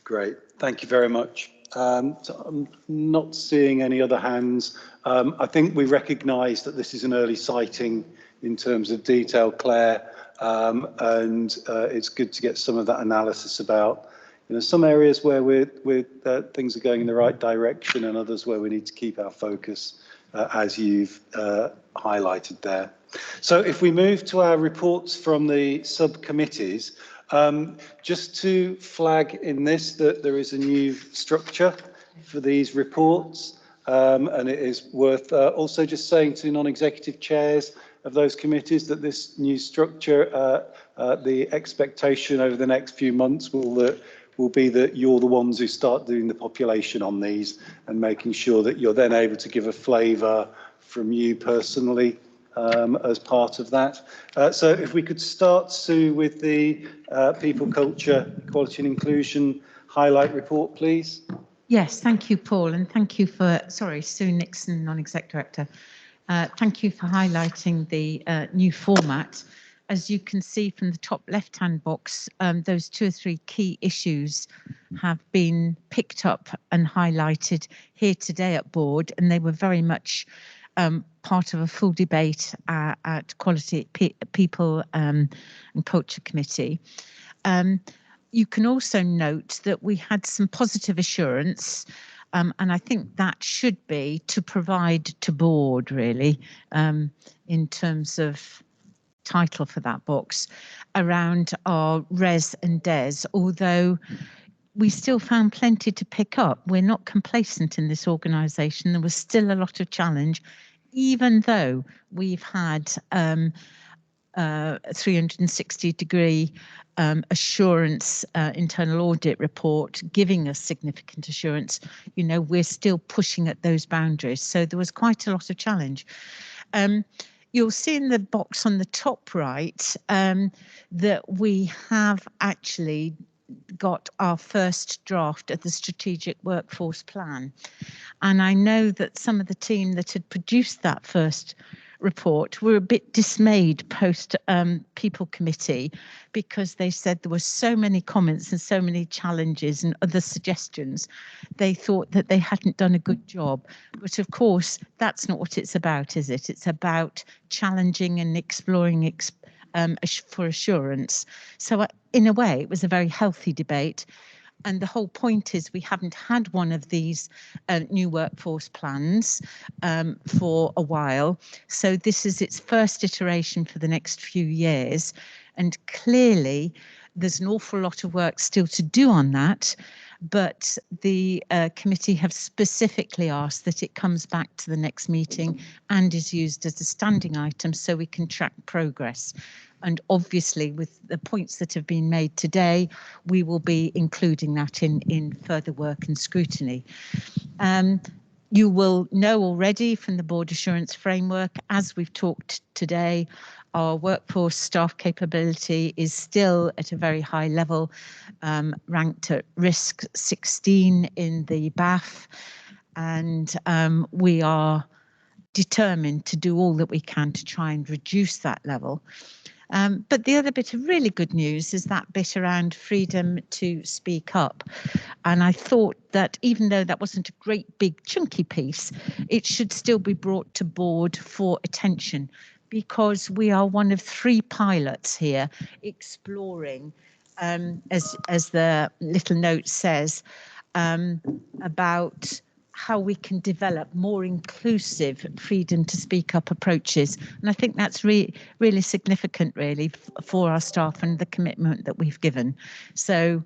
Great, thank you very much. So I'm not seeing any other hands. I think we recognise that this is an early sighting in terms of detail, Claire, and it's good to get some of that analysis about, you know, some areas where things are going in the right direction, and others where we need to keep our focus, as you've highlighted there. So if we move to our reports from the subcommittees, just to flag in this that there is a new structure for these reports, and it is worth also just saying to non-executive chairs of those committees that this new structure, the expectation over the next few months will be that you're the ones who start doing the population on these, and making sure that you're then able to give a flavour from you personally as part of that. So if we could start, Sue, with the People, Culture, Equality and Inclusion highlight report, please. Yes, thank you, Paul, and thank you for, Sue Nixon, Non-Exec Director. Thank you for highlighting the new format. As you can see from the top left-hand box, those 2 or 3 key issues have been picked up and highlighted here today at board, and they were very much part of a full debate at Quality People and Culture Committee. You can also note that we had some positive assurance And I think that should be to provide to board, really, in terms of title for that box, around our res and des, although we still found plenty to pick up. We're not complacent in this organisation. There was still a lot of challenge, even though we've had 360-degree assurance internal audit report giving us significant assurance. You know, we're still pushing at those boundaries. So there was quite a lot of challenge. You'll see in the box on the top right that we have actually got our first draft of the strategic workforce plan. And I know that some of the team that had produced that first report were a bit dismayed post people committee, because they said there were so many comments and so many challenges and other suggestions. They thought that they hadn't done a good job. But of course, that's not what it's about, is it? It's about challenging and exploring for assurance. So in a way, it was a very healthy debate. And the whole point is we haven't had one of these new workforce plans for a while. So this is its first iteration for the next few years. And clearly, there's an awful lot of work still to do on that. But the committee have specifically asked that it comes back to the next meeting and is used as a standing item so we can track progress. And obviously, with the points that have been made today, we will be including that in further work and scrutiny. You will know already from the board assurance framework, as we've talked today, our workforce staff capability is still at a very high level, ranked at risk 16 in the BAF, and we are determined to do all that we can to try and reduce that level. But the other bit of really good news is that bit around freedom to speak up. And I thought that even though that wasn't a great big chunky piece, it should still be brought to board for attention, because we are one of 3 pilots here exploring, as the little note says, about how we can develop more inclusive freedom to speak up approaches. And I think that's really significant, really, for our staff and the commitment that we've given. So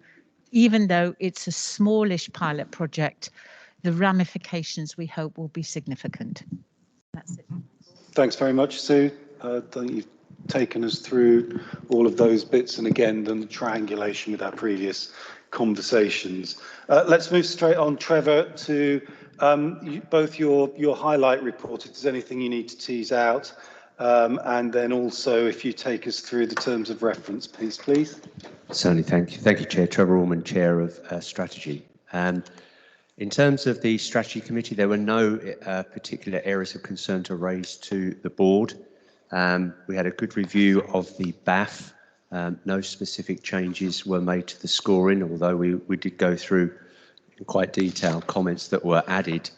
even though it's a smallish pilot project, the ramifications we hope will be significant. That's it. Thanks very much, Sue. I think you've taken us through all of those bits, and again, done the triangulation with our previous conversations. Let's move straight on, Trevor, to both your highlight report, if there's anything you need to tease out, and then also if you take us through the terms of reference, please. Certainly, thank you. Thank you, Chair. Trevor Allman, Chair of Strategy. In terms of the Strategy Committee, there were no particular areas of concern to raise to the board. We had a good review of the BAF. No specific changes were made to the scoring, although we did go through in quite detailed comments that were added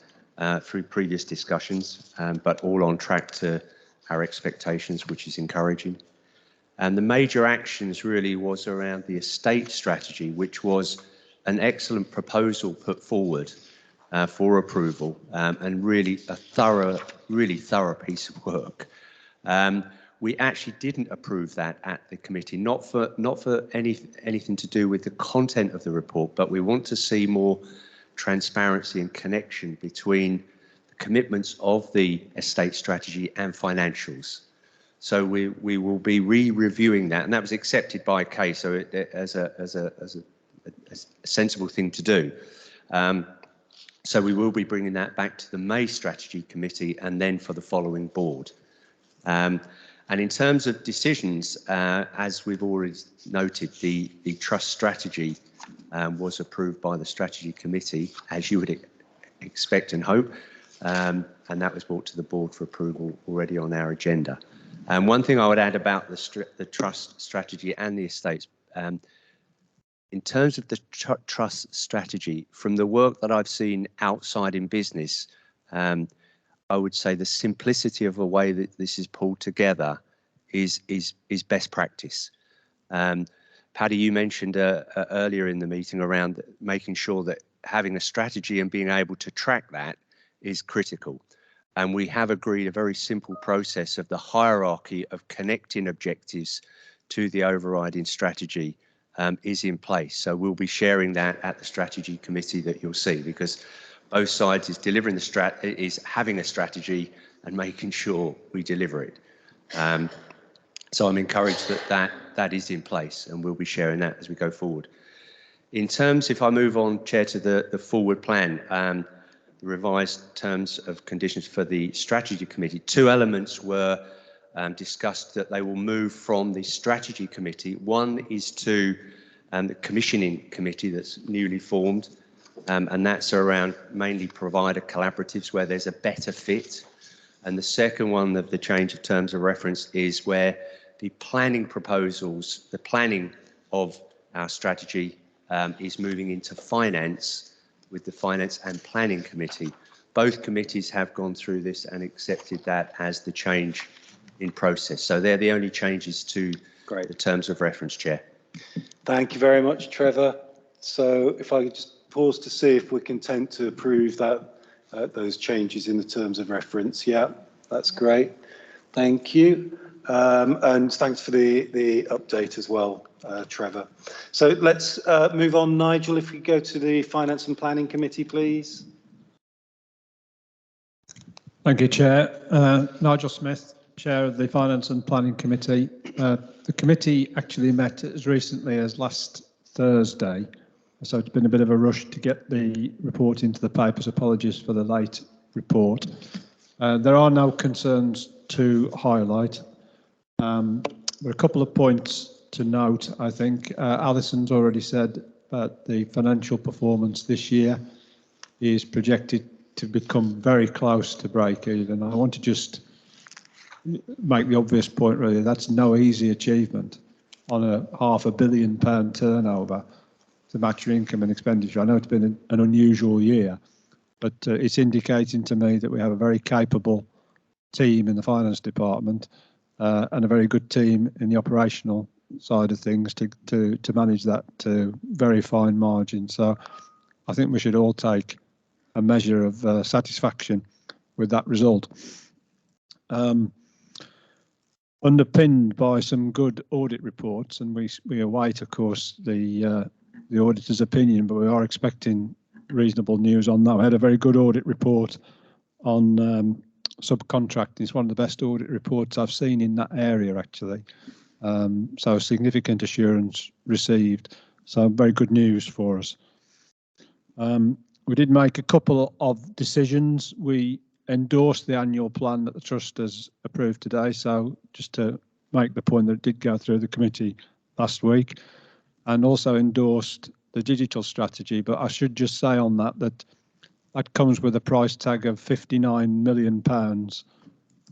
through previous discussions, but all on track to our expectations, which is encouraging. And the major actions really was around the estate strategy, which was an excellent proposal put forward for approval, and really a really thorough piece of work. We actually didn't approve that at the committee, not for anything to do with the content of the report, but we want to see more transparency and connection between the commitments of the estate strategy and financials. So we will be re-reviewing that, and that was accepted by Kay, so as a sensible thing to do. So we will be bringing that back to the May Strategy Committee and then for the following board. And in terms of decisions, as we've already noted, the trust strategy was approved by the Strategy Committee, as you would expect and hope, and that was brought to the board for approval already on our agenda. And one thing I would add about the trust strategy and the estates, in terms of the trust strategy, from the work that I've seen outside in business, I would say the simplicity of the way that this is pulled together is best practice. Paddy, you mentioned earlier in the meeting around making sure that having a strategy and being able to track that is critical. And we have agreed a very simple process of the hierarchy of connecting objectives to the overriding strategy is in place. So we'll be sharing that at the strategy committee that you'll see, because both sides is delivering is having a strategy and making sure we deliver it. So I'm encouraged that is in place, and we'll be sharing that as we go forward. In terms, if I move on, Chair, to the forward plan, the revised terms of conditions for the strategy committee, two elements were discussed that they will move from the strategy committee. One is to the commissioning committee that's newly formed, and that's around mainly provider collaboratives where there's a better fit. And the second one of the change of terms of reference is where the planning proposals, the planning of our strategy is moving into finance with the Finance and Planning Committee. Both committees have gone through this and accepted that as the change in process. So they're the only changes to the terms of reference, Chair. Thank you very much, Trevor. So if I could just pause to see if we're content to approve that those changes in the terms of reference. Yeah, that's great. Thank you. And thanks for the update as well, Trevor. So let's move on. Nigel, if we go to the Finance and Planning Committee, please. Thank you, Chair. Nigel Smith, Chair of the Finance and Planning Committee. The committee actually met as recently as last Thursday, so it's been a bit of a rush to get the report into the papers. Apologies for the late report. There are no concerns to highlight. There are a couple of points to note, I think. Alison's already said that the financial performance this year is projected to become very close to break even. I want to just make the obvious point, really. That's no easy achievement on a £500 million turnover to match your income and expenditure. I know it's been an unusual year, but it's indicating to me that we have a very capable team in the finance department and a very good team in the operational side of things to manage that to very fine margin. So I think we should all take a measure of satisfaction with that result. Underpinned by some good audit reports, and we await, of course, the auditor's opinion, but we are expecting reasonable news on that. We had a very good audit report on subcontracting. It's one of the best audit reports I've seen in that area, actually. So significant assurance received. So very good news for us. We did make a couple of decisions. We endorsed the annual plan that the Trust has approved today. So just to make the point that it did go through the committee last week, and also endorsed the digital strategy. But I should just say on that comes with a price tag of £59 million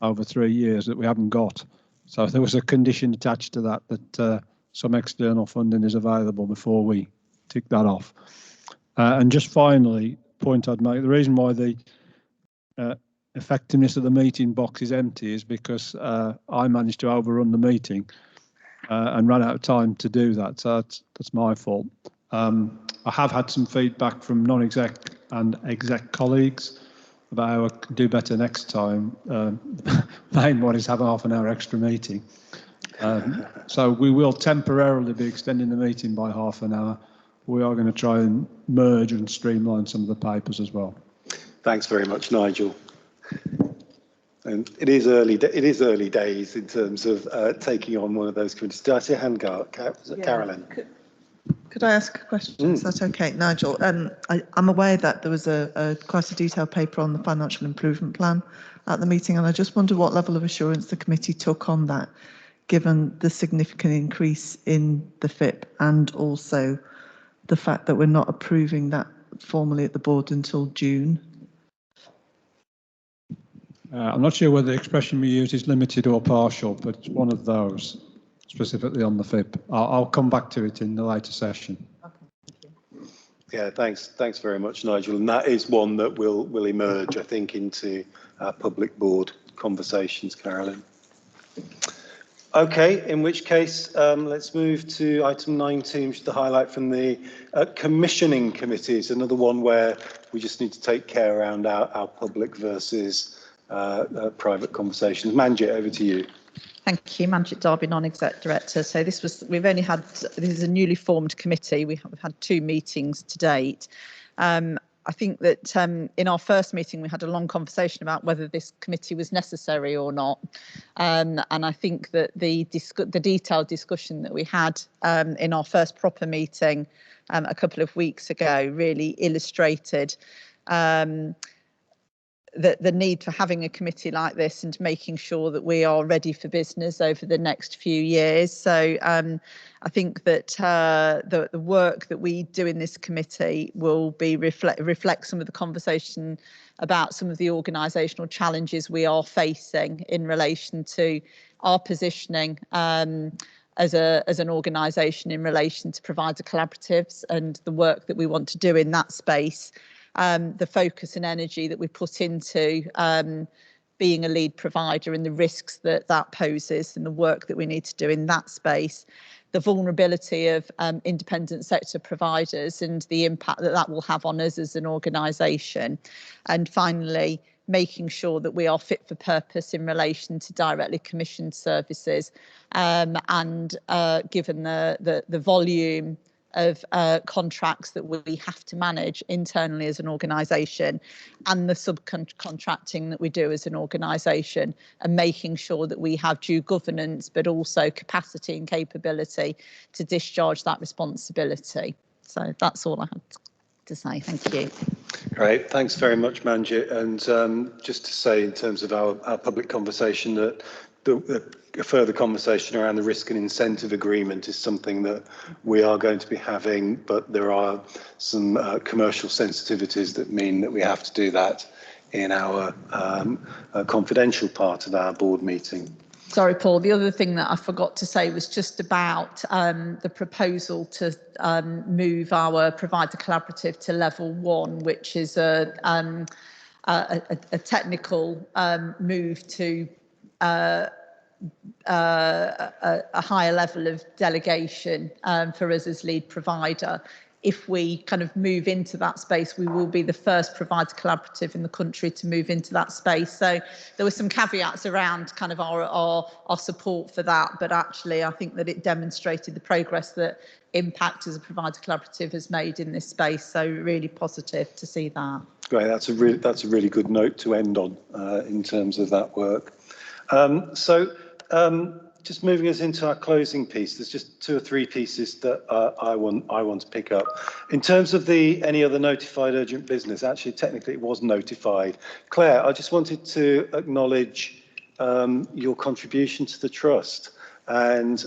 over 3 years that we haven't got. So there was a condition attached to that some external funding is available before we tick that off. And just finally, point I'd make, the reason why the effectiveness of the meeting box is empty is because I managed to overrun the meeting and ran out of time to do that. So that's my fault. I have had some feedback from non-exec and exec colleagues about how I can do better next time. The main one is have a half an hour extra meeting. So we will temporarily be extending the meeting by half an hour. We are going to try and merge and streamline some of the papers as well. Thanks very much, Nigel. And it is early days in terms of taking on one of those committees. Did I see a hand go up? Was it Carolyn? Could I ask a question? Is that okay, Nigel? I'm aware that there was quite a detailed paper on the financial improvement plan at the meeting, and I just wonder what level of assurance the committee took on that, given the significant increase in the FIP and also the fact that we're not approving that formally at the board until June. I'm not sure whether the expression we use is limited or partial, but it's one of those, specifically on the FIP. I'll come back to it in the later session. Okay, thank you. Yeah, thanks very much, Nigel. And that is one that will emerge, I think, into our public board conversations, Carolyn. Okay, in which case, let's move to item 19, which is the highlight from the commissioning committees, another one where we just need to take care around our public versus private conversations. Manjit, over to you. Thank you, Manjit Darby, Non-Exec Director. So this is a newly formed committee. We've had 2 meetings to date. I think that in our first meeting, we had a long conversation about whether this committee was necessary or not. And I think that the detailed discussion that we had in our first proper meeting a couple of weeks ago really illustrated the need for having a committee like this and making sure that we are ready for business over the next few years. So I think that the work that we do in this committee will be reflect some of the conversation about some of the organisational challenges we are facing in relation to our positioning as an organisation in relation to provider collaboratives and the work that we want to do in that space. The focus and energy that we put into being a lead provider and the risks that poses and the work that we need to do in that space, the vulnerability of independent sector providers and the impact that will have on us as an organisation, and finally making sure that we are fit for purpose in relation to directly commissioned services, and given the volume of contracts that we have to manage internally as an organisation and the subcontracting that we do as an organisation, and making sure that we have due governance but also capacity and capability to discharge that responsibility. So that's all I had to say. Thank you. Great, thanks very much, Manjit. And just to say, in terms of our public conversation, that a further conversation around the risk and incentive agreement is something that we are going to be having, but there are some commercial sensitivities that mean that we have to do that in our confidential part of our board meeting. Sorry, Paul, the other thing that I forgot to say was just about the proposal to move our provider collaborative to level 1, which is a technical move to a higher level of delegation for us as lead provider. If we kind of move into that space, we will be the first provider collaborative in the country to move into that space. So there were some caveats around kind of our support for that, but actually I think that it demonstrated the progress that Impact as a provider collaborative has made in this space. So really positive to see that. Great, that's a really good note to end on in terms of that work. Just moving us into our closing piece, there's just 2 or 3 pieces that I want to pick up. In terms of any other notified urgent business, actually technically it was notified. Claire, I just wanted to acknowledge your contribution to the trust, and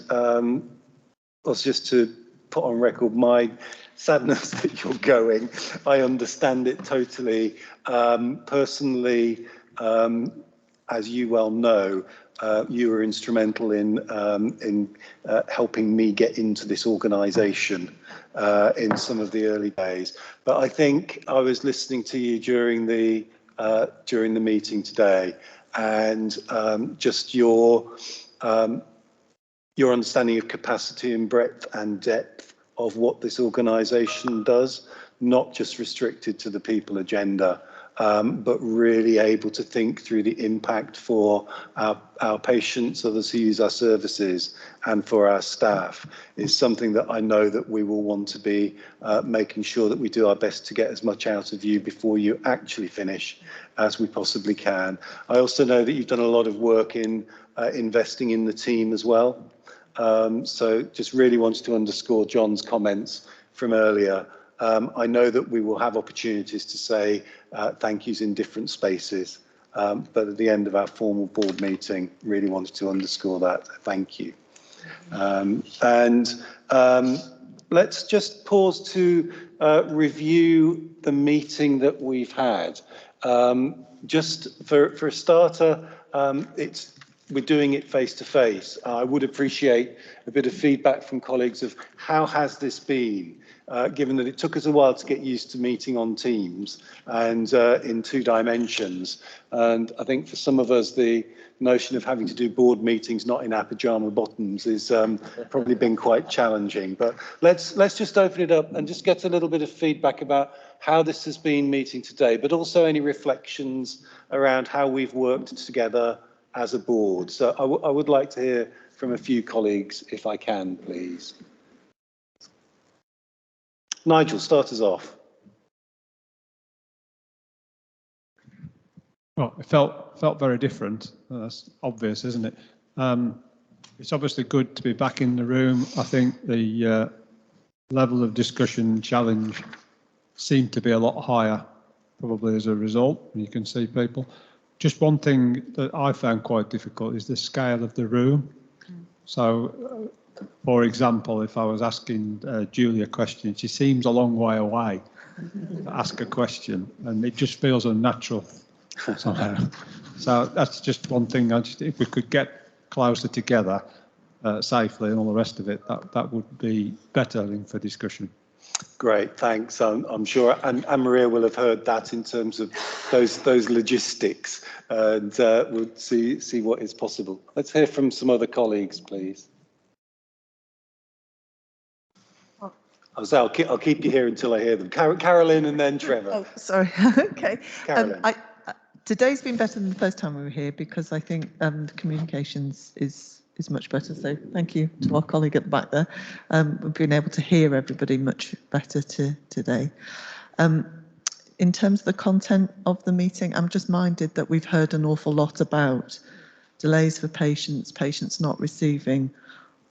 was just to put on record my sadness that you're going. I understand it totally. Personally, as you well know, you were instrumental in helping me get into this organisation in some of the early days. But I think I was listening to you during the meeting today, and just your understanding of capacity and breadth and depth of what this organisation does, not just restricted to the people agenda. But really able to think through the impact for our patients, others who use our services, and for our staff, is something that I know that we will want to be making sure that we do our best to get as much out of you before you actually finish as we possibly can. I also know that you've done a lot of work in investing in the team as well. So just really wanted to underscore John's comments from earlier. I know that we will have opportunities to say thank yous in different spaces, but at the end of our formal board meeting, really wanted to underscore that. Thank you. Let's just pause to review the meeting that we've had. Just for a starter, we're doing it face to face. I would appreciate a bit of feedback from colleagues of how has this been? given that it took us a while to get used to meeting on Teams and in 2 dimensions. And I think for some of us, the notion of having to do board meetings not in our pyjama bottoms is probably been quite challenging. But let's just open it up and just get a little bit of feedback about how this has been meeting today, but also any reflections around how we've worked together as a board. So I would like to hear from a few colleagues, if I can, please. Nigel, start us off. Well, it felt very different. That's obvious, isn't it? It's obviously good to be back in the room. I think the level of discussion and challenge seemed to be a lot higher, probably as a result, and you can see people. Just one thing that I found quite difficult is the scale of the room. So, for example, if I was asking Julie a question, she seems a long way away to ask a question, and it just feels unnatural somehow. So that's just one thing. If we could get closer together safely and all the rest of it, that would be better for discussion. Great, thanks. I'm sure Anne-Maria will have heard that in terms of those logistics, and we'll see what is possible. Let's hear from some other colleagues, please. I'll keep you here until I hear them. Carolyn and then Trevor. Oh, sorry. Okay. Carolyn. Today's been better than the first time we were here because I think the communications is much better. So thank you to our colleague at the back there. We've been able to hear everybody much better today. In terms of the content of the meeting, I'm just minded that we've heard an awful lot about delays for patients not receiving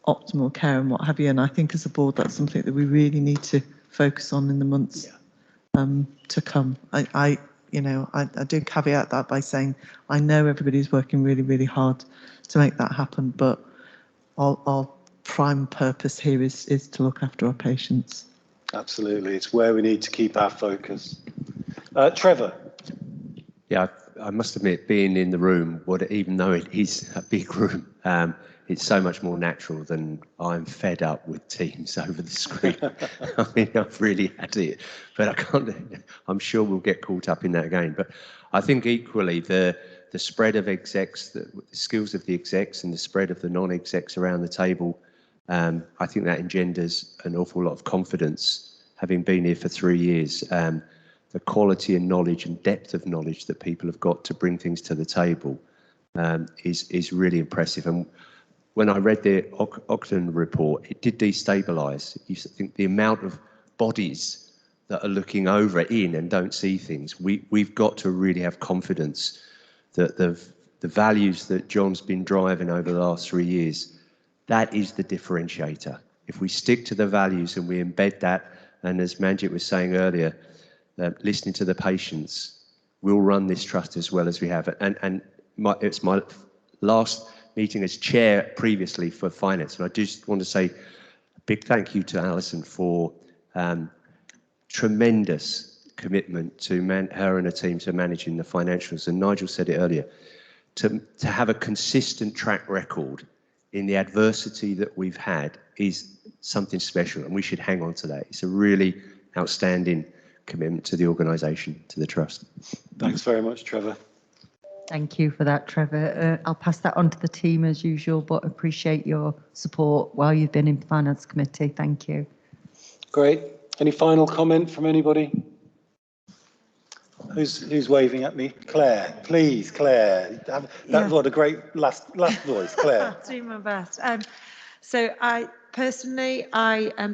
optimal care and what have you. And I think as a board, that's something that we really need to focus on in the months to come. I do caveat that by saying I know everybody's working really, really hard to make that happen, but our prime purpose here is to look after our patients. Absolutely, it's where we need to keep our focus. Trevor. Yeah, I must admit, being in the room, even though it is a big room, it's so much more natural than I'm fed up with Teams over the screen. I mean, I've really had it, but I can't. I'm sure we'll get caught up in that again. But I think equally the spread of execs, the skills of the execs, and the spread of the non-execs around the table, I think that engenders an awful lot of confidence. Having been here for 3 years, the quality and knowledge and depth of knowledge that people have got to bring things to the table is really impressive. And when I read the Ocandon report, it did destabilise. You think the amount of bodies that are looking over it and don't see things. We've got to really have confidence that the values that John's been driving over the last 3 years, that is the differentiator. If we stick to the values and we embed that, and as Manjit was saying earlier, listening to the patients, we'll run this trust as well as we have. And it's my last meeting as chair previously for finance, and I just want to say a big thank you to Alison for tremendous commitment to her and her team to managing the financials. And Nigel said it earlier, to have a consistent track record in the adversity that we've had is something special, and we should hang on to that. It's a really outstanding commitment to the organisation, to the trust. Thanks very much, Trevor. Thank you for that, Trevor. I'll pass that on to the team as usual, but appreciate your support while you've been in Finance Committee. Thank you. Great. Any final comment from anybody? Who's waving at me? Claire, please, Claire. That's what a great last voice, Claire. I'll do my best. So I personally,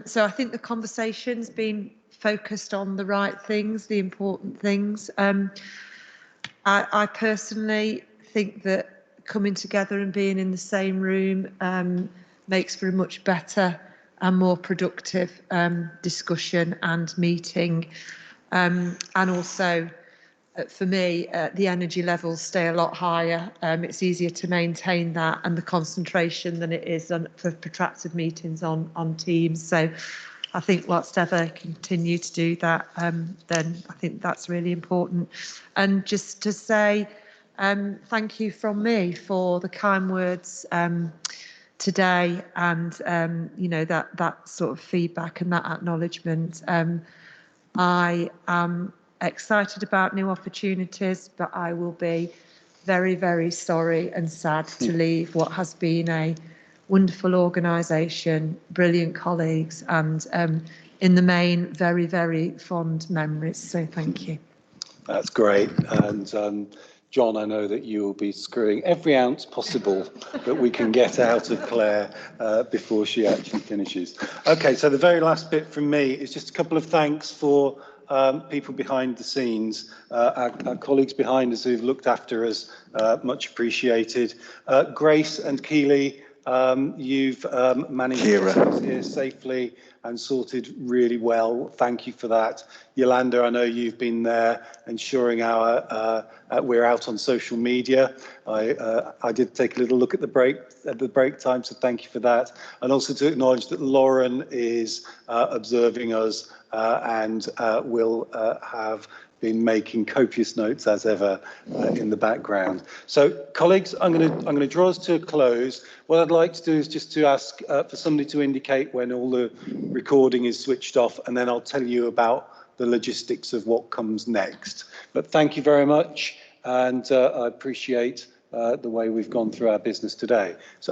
so I think the conversation's been focused on the right things, the important things. I personally think that coming together and being in the same room makes for a much better and more productive discussion and meeting. And also, for me, the energy levels stay a lot higher. It's easier to maintain that and the concentration than it is for protracted meetings on Teams. So I think whilst ever continue to do that, then I think that's really important. And just to say thank you from me for the kind words today, and you know, that sort of feedback and that acknowledgement. I am excited about new opportunities, but I will be very, very sorry and sad to leave what has been a wonderful organisation, brilliant colleagues, and in the main, very, very fond memories. So thank you. That's great. And John, I know that you will be screwing every ounce possible that we can get out of Claire before she actually finishes. Okay, so the very last bit from me is just a couple of thanks for people behind the scenes, our colleagues behind us who've looked after us, much appreciated. Grace and Keely, you've managed to get us here safely and sorted really well. Thank you for that. Yolanda, I know you've been there ensuring we're out on social media. I did take a little look at the break time, so thank you for that. And also to acknowledge that Lauren is observing us and will have been making copious notes as ever in the background. So, colleagues, I'm going to draw us to a close. What I'd like to do is just to ask for somebody to indicate when all the recording is switched off, and then I'll tell you about the logistics of what comes next. But thank you very much, and I appreciate the way we've gone through our business today. So